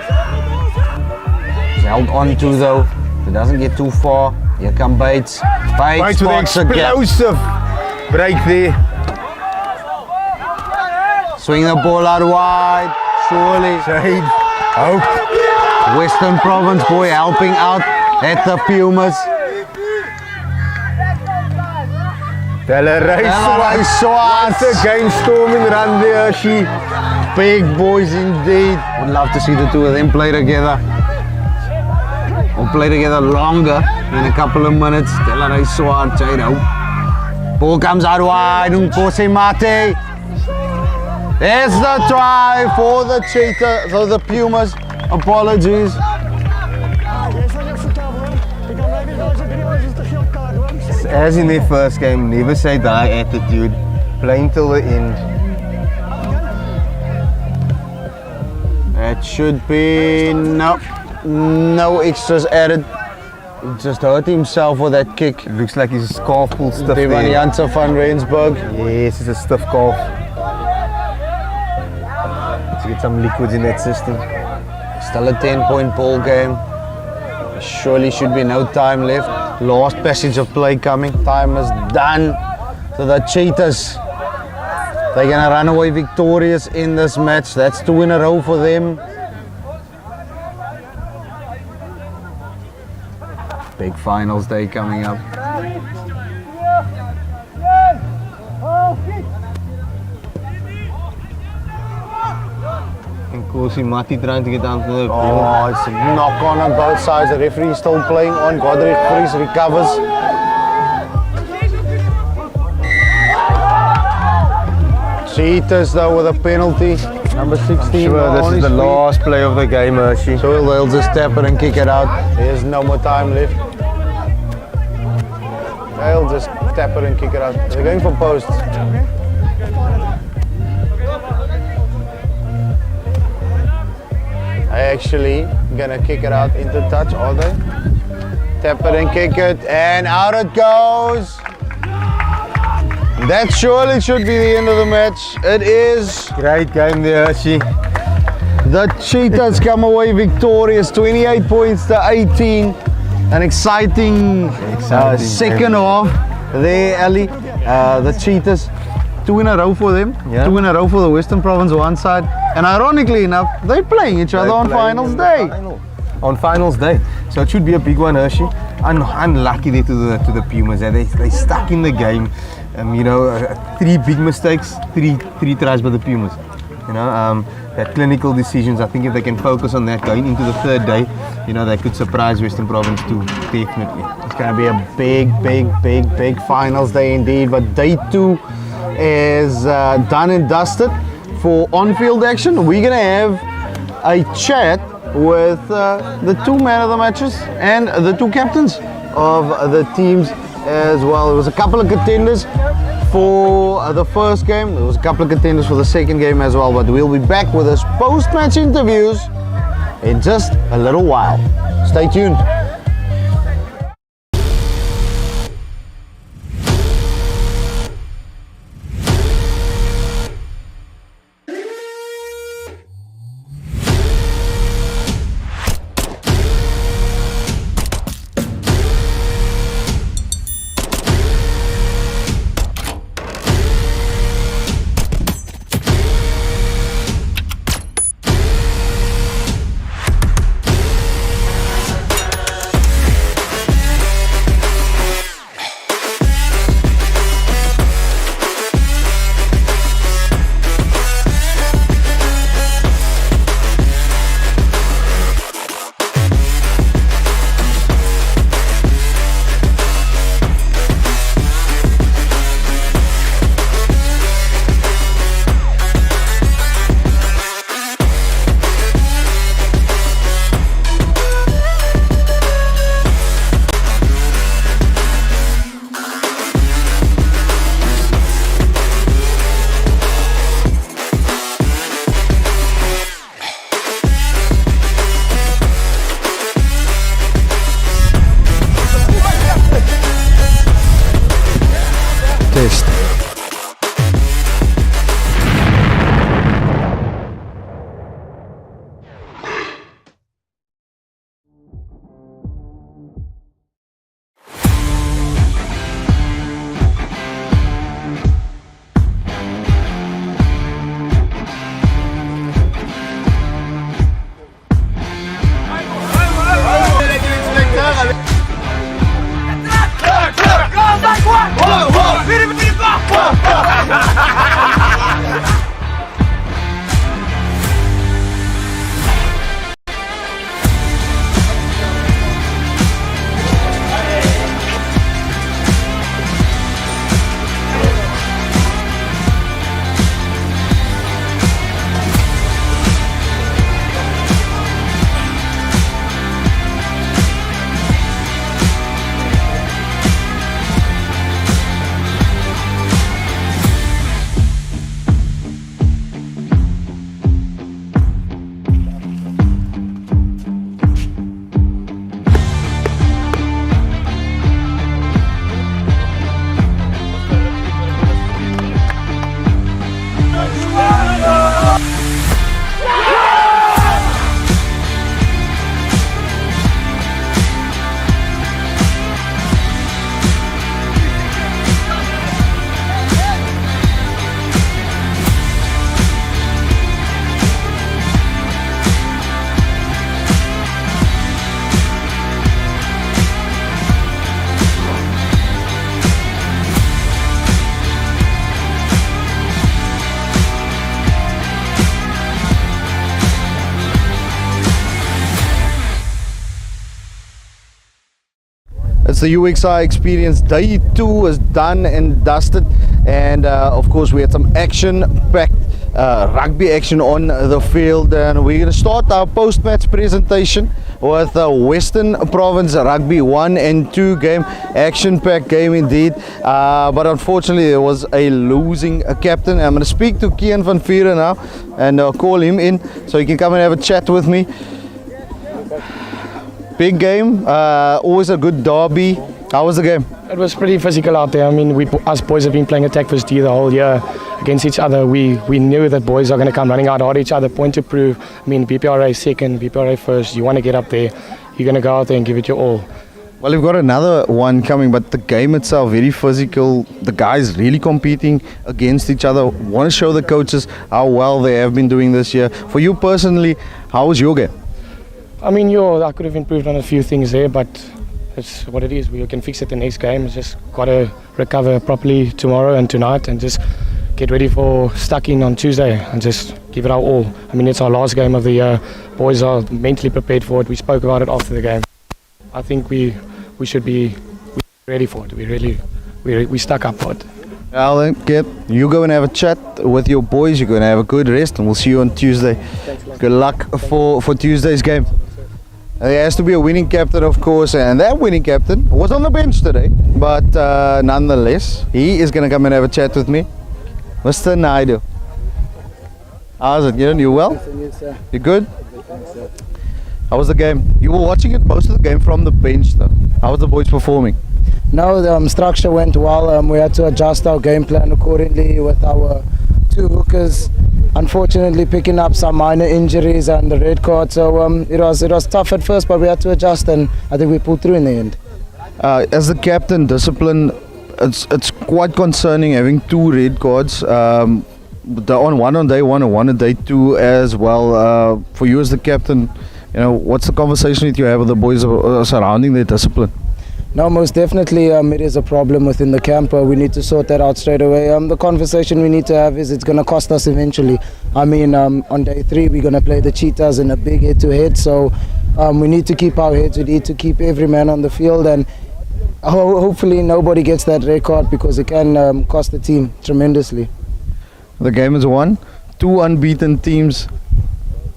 He's held on to though. He doesn't get too far. Here come Bates. Bates Bates with spots a gap. explosive break there. Swing the ball out wide. Surely. Shade. Hope. Western Province boy helping out at the Pumas. Delaray Delaray Swart. Swart. Once again storming run there, she. Big boys indeed. Would love to see the two of them play together. Or play together longer than a couple of minutes. Delaray Swart, Jado. Ball comes out wide. Nkosi Mate. There's the try for the Cheetah, for the Pumas. Apologies. Jy sal jou voet af hoor. Jy kan bly daar so 3 hours is te geel kaart hoor. As in their first game, never say die attitude. Playing till the end. That should be no extras added. He just hurt himself with that kick. It looks like his calf pulled stiff Devan there. Janse van Rensburg. Yes, it's a stiff calf. Let's get some liquids in that system. Still a 10-point ball game. Surely should be no time left. Last passage of play coming. Time is done to the Cheetahs. They're gonna run away victorious in this match. That's 2 in a row for them. Big finals day coming up. And Kosi Mati trying to get down to the field. Oh, it's a knock on both sides. The referee is still playing on. Godric Fries recovers. Cheetahs though with a penalty. Number 16. Sure, this on is his the feet. last play of the game, Hershey. So they'll just tap it and kick it out. There's no more time left. They'll just tap it and kick it out. They're going for posts. They're actually gonna kick it out into touch, are they? Tap it and kick it, and out it goes. That surely should be the end of the match. It is. Great game there, Hershey. The Cheetahs come away victorious, 28 points to 18. An exciting second half there, Ali. The Cheetahs, 2 in a row for them. Yeah. 2 in a row for the Western Province one side. And ironically enough, they're playing each other on finals day. On finals day. So it should be a big one, Hershey. Unlucky there to the Pumas. They stuck in the game. You know, 3 big mistakes, three tries by the Pumas. You know, that clinical decisions, I think if they can focus on that going into the third day, you know, they could surprise Western Province too, definitely. It's going to be a big finals day indeed. But day 2 is done and dusted for on-field action. We're going to have a chat with the 2 man of the matches and the 2 captains of the teams as well. There was a couple of contenders for the first game. There was a couple of contenders for the second game as well. But we'll be back with us post-match interviews in just a little while. Stay tuned. It's the UXI Experience. Day 2 is done and dusted, and of course we had some action-packed rugby action on the field, and we're going to start our post-match presentation with Western Province Rugby 1 and 2 game. Action-packed game indeed, but unfortunately there was a losing captain. I'm going to speak to Kian van Vuren now and call him in so he can come and have a chat with me. Big game, always a good derby. How was the game? It was pretty physical out there. I mean, us boys have been playing attack first D the whole year against each other. We knew that boys are going to come running out hard each other, point to prove. I mean, BPRA second, BPRA first. You want to get up there. You're going to go out there and give it your all. Well, we've got another one coming, but the game itself, very physical. The guys really competing against each other. Want to show the coaches how well they have been doing this year. For you personally, how was your game? I mean, I could have improved on a few things there, but it's what it is. We can fix it the next game. Just got to recover properly tomorrow and tonight and just get ready for stuck in on Tuesday and just give it our all. I mean, it's our last game of the year. Boys are mentally prepared for it. We spoke about it after the game. I think we should be ready for it. We stuck up for it. Well then, kid, you go and have a chat with your boys. You're going to have a good rest, and we'll see you on Tuesday. Good luck for Tuesday's game. There has to be a winning captain, of course, and that winning captain was on the bench today. But nonetheless, he is going to come and have a chat with me. Mr. Naidu. How's it, Gideon? You well? You good? How was the game? You were watching it most of the game from the bench, though. How was the boys performing? No, the structure went well. We had to adjust our game plan accordingly with our two hookers, unfortunately picking up some minor injuries and the red card. So it was tough at first, but we had to adjust, and I think we pulled through in the end. As the captain, discipline, it's quite concerning having two red cards. One on day one and one on day two as well. For you as the captain, what's the conversation that you have with the boys surrounding their discipline? No, most definitely it is a problem within the camp. We need to sort that out straight away. The conversation we need to have is it's going to cost us eventually. I mean, on day 3 we're going to play the Cheetahs in a big head-to-head, so we need to keep our heads. We need to keep every man on the field, and hopefully nobody gets that record, because it can cost the team tremendously. The game is won. 2 unbeaten teams.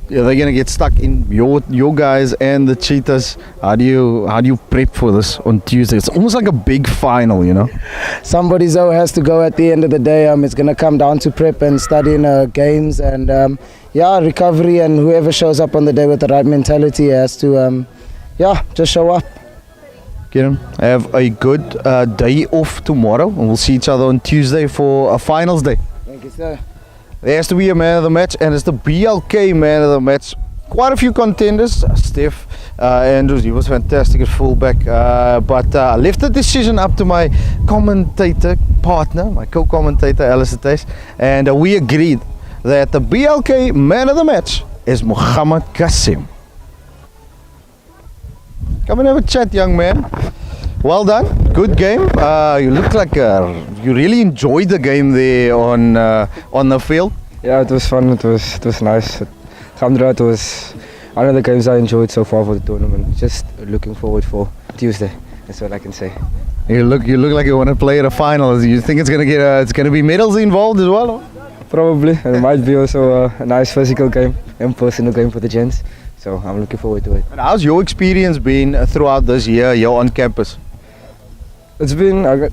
Yeah, they're gonna get stuck in your guys and the Cheetahs. How do you prep for this on Tuesday? It's almost like a big final, Somebody has to go at the end of the day. It's gonna come down to prep and studying games, and recovery, and whoever shows up on the day with the right mentality has to just show up. Kieran, have a good day off tomorrow, and we'll see each other on Tuesday for a finals day. Thank you, sir. There has to be a man of the match, and it's the BLK man of the match. Quite a few contenders. Steph Andrews, he was fantastic at fullback, but I left the decision up to my commentator partner, my co-commentator Alistair Tace, and we agreed that the BLK man of the match is Mohammed Kassim. Come and have a chat, young man. Well done, good game. You look like you really enjoyed the game there on the field. Yeah, it was fun. It was nice. It was one of the games I enjoyed so far for the tournament. Just looking forward for Tuesday. That's what I can say. You look like you want to play at a final. You think it's gonna be medals involved as well? Or? Probably. And it might be also a nice physical game and personal game for the gents. So I'm looking forward to it. And how's your experience been throughout this year here on campus? It's been, I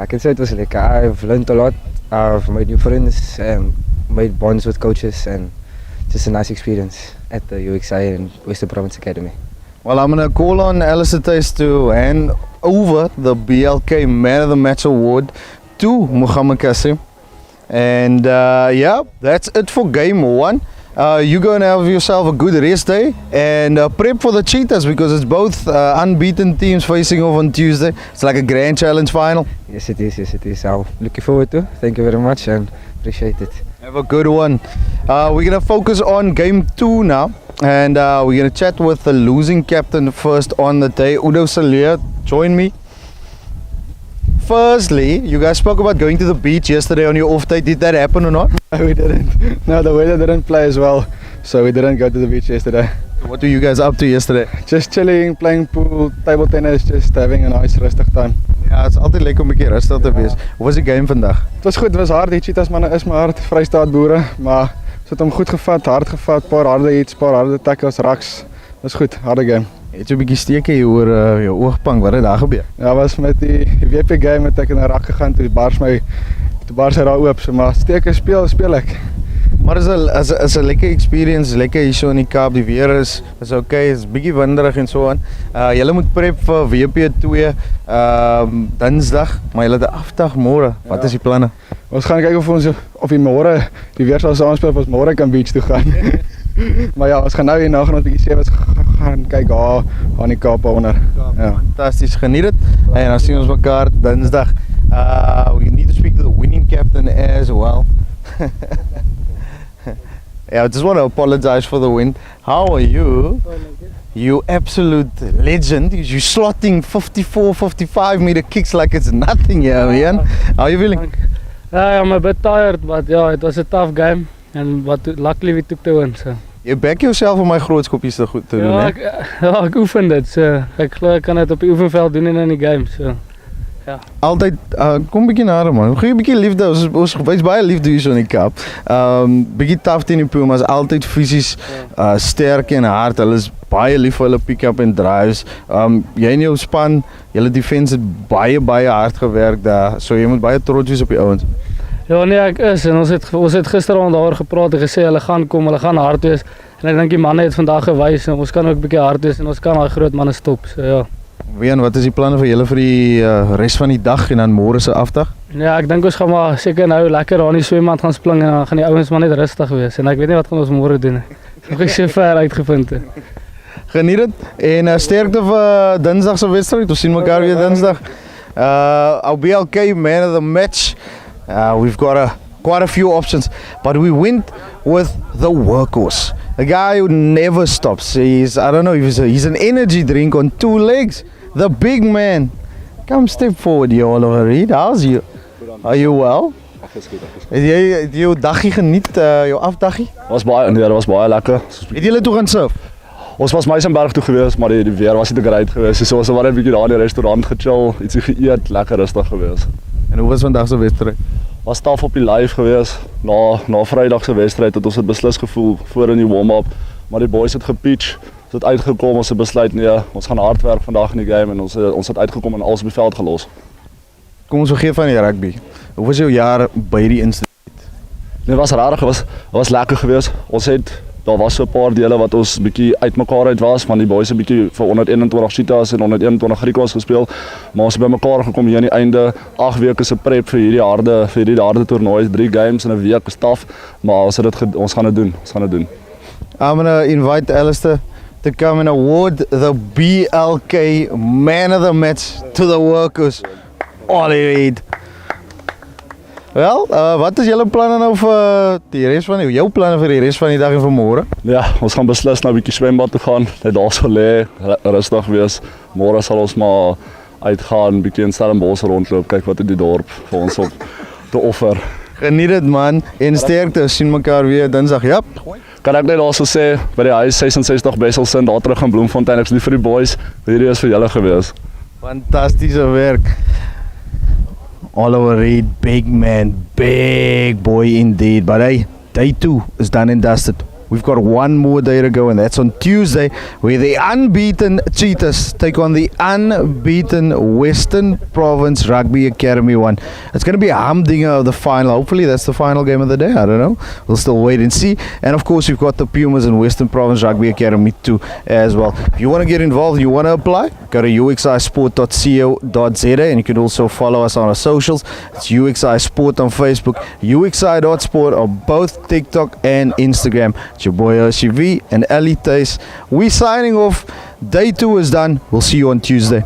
can say it was lekker. I've learned a lot. I've made new friends and made bonds with coaches, and just a nice experience at the UXI and Western Province Academy. Well, I'm going to call on Alistair Tace to hand over the BLK Man of the Match award to Mohammed Kassim. And that's it for game 1. You're going to have yourself a good rest day and prep for the Cheetahs, because it's both unbeaten teams facing off on Tuesday. It's like a grand challenge final. Yes, it is. I'm looking forward to it. Thank you very much and appreciate it. Have a good one. We're going to focus on game 2 now, and we're going to chat with the losing captain first on the day. Udo Salia, join me. Firstly, you guys spoke about going to the beach yesterday on your off day. Did that happen or not? No, we didn't. No, the weather didn't play as well, so we didn't go to the beach yesterday. What were you guys up to yesterday? Just chilling, playing pool, table tennis, just having a nice rustig time. Ja, het is altijd lekker om 'n keer rustig te wees. Hoe was die game vandag? Het was goed, het was hard. Die Cheetahs manne is maar hard, Vrystaat boere, maar ze het hom goed gevat, hard gevat, paar harde hits, paar harde tackles, raks. Was goed, harde game. Het jy 'n bietjie steek hier oor jou oogpang, wat het daar gebeur? Ja, was met die WP game met ek in 'n rak gegaan, toe bars hy daar oop, so maar steek speel ek. Maar is 'n lekker experience, lekker hier so in die Kaap, die weer is okay, is bietjie winderig en so aan. Julle moet prep vir WP2 Dinsdag, maar julle het 'n afdag môre. Wat is die planne? Ons gaan kyk of die môre die weer sal saamspeel, of ons môre kan beach toe gaan. Maar ja, ons gaan nou hier na gaan 'n bietjie sewe gaan kyk aan die Kaap onder. Ja. Fantasties, geniet dit. En dan sien ons mekaar Dinsdag. We need to speak to the winning captain as well. Yeah, I just want to apologize for the win. How are you? You absolute legend. You're slotting 54, 55 meter kicks like it's nothing here, man. How are you feeling? Yeah, I'm a bit tired, but yeah, it was a tough game, and but luckily we took the win. So. Jy back jouself om my groot skoppies te goed te doen, Ja, hè? ek oefen dit. So ek glo ek kan dit op die oefenveld doen en in die game. So. Altyd kom bietjie nader man. Gee 'n bietjie liefde. Ons wys baie liefde hier so in die Kaap. Bietjie taaf teen die Pumas, altyd fisies sterk en hard. Hulle is baie lief vir hulle pick-up en drives. Jy en jou span, julle defense het baie hard gewerk daar. So jy moet baie trots wees op die ouens. Ja nee, ek is en ons het gisteraan daar gepraat en gesê hulle gaan kom, hulle gaan hard wees. En ek dink die manne het vandag gewys en ons kan ook bietjie hard wees en ons kan daai groot manne stop. So ja. Wian, wat is die planne vir julle vir die res van die dag en dan môre se afdag? Ja, ek dink ons gaan maar seker nou lekker daar in die swembad gaan spring en dan gaan die ouens maar net rustig wees. En ek weet nie wat gaan ons môre doen nie. Nog nie so ver uitgevind het. Geniet dit en sterkte vir Dinsdag se wedstryd. Ons sien mekaar weer Dinsdag. Our BLK man of the match. We've got quite a few options, but we went with the workhorse. A guy who never stops. He's an energy drink on two legs. The big man. Come step forward here, Oliver Reed. How's you? Are you well? Het jy jou daggie geniet, jou afdaggie? Dat was baie lekker. Het julle toe gaan surf? Ons was Meisenberg toe gewees, maar die weer was nie te great gewees. So ons het net 'n bietjie daar in die restaurant gechill, ietsie geëet, lekker rustig gewees. En hoe was vandag se wedstryd? Was taaf op die live gewees. Na Vrydag se wedstryd het ons dit beslis gevoel voor in die warm-up, maar die boys het gepitch. Ons het uitgekom, ons het besluit nee, ons gaan hard werk vandag in die game en ons het uitgekom en alles op die veld gelos. Kom ons vergeet van die rugby. Hoe was jou jaar by die instituut? Nee, was rarig, was lekker gewees. Daar was so 'n paar dele wat ons bietjie uitmekaar uit was, want die boys het bietjie vir 121 Cheetahs en 121 Griekwas gespeel, maar ons het bymekaar gekom hier aan die einde. 8 weke se prep vir hierdie harde toernooi, 3 games in 'n week is taaf, maar ons gaan dit doen. I'm gonna invite Alistair to come and award the BLK man of the match to the workers. Ollie Reed. Wel, wat is julle planne nou vir die res van jou planne vir die res van die dag en vir môre? Ja, ons gaan beslis nou 'n bietjie swembad toe gaan, net daar so lê, rustig wees. Môre sal ons maar uitgaan, bietjie in Stellenbosch rondloop, kyk wat het die dorp vir ons op te offer. Geniet dit man, en sterkte, sien mekaar weer Dinsdag, jap. Kan ek net daarso sê, by die huis 66 Besselsin, daar terug in Bloemfontein, ek's lief vir die boys, hierdie is vir julle gewees. Fantastiese werk. Oliver Reed, big man, big boy indeed. But hey, day 2 is done and dusted. We've got one more day to go, and that's on Tuesday, where the unbeaten Cheetahs take on the unbeaten Western Province Rugby Academy 1. It's going to be a humdinger of the final. Hopefully that's the final game of the day. I don't know. We'll still wait and see. And of course, we've got the Pumas and Western Province Rugby Academy 2 as well. If you want to get involved, you want to apply, go to uxisport.co.za, and you can also follow us on our socials. It's UXI Sport on Facebook, uxi.sport on both TikTok and Instagram. It's your boy Hershey V and Ali Tace. We signing off. Day 2 is done. We'll see you on Tuesday.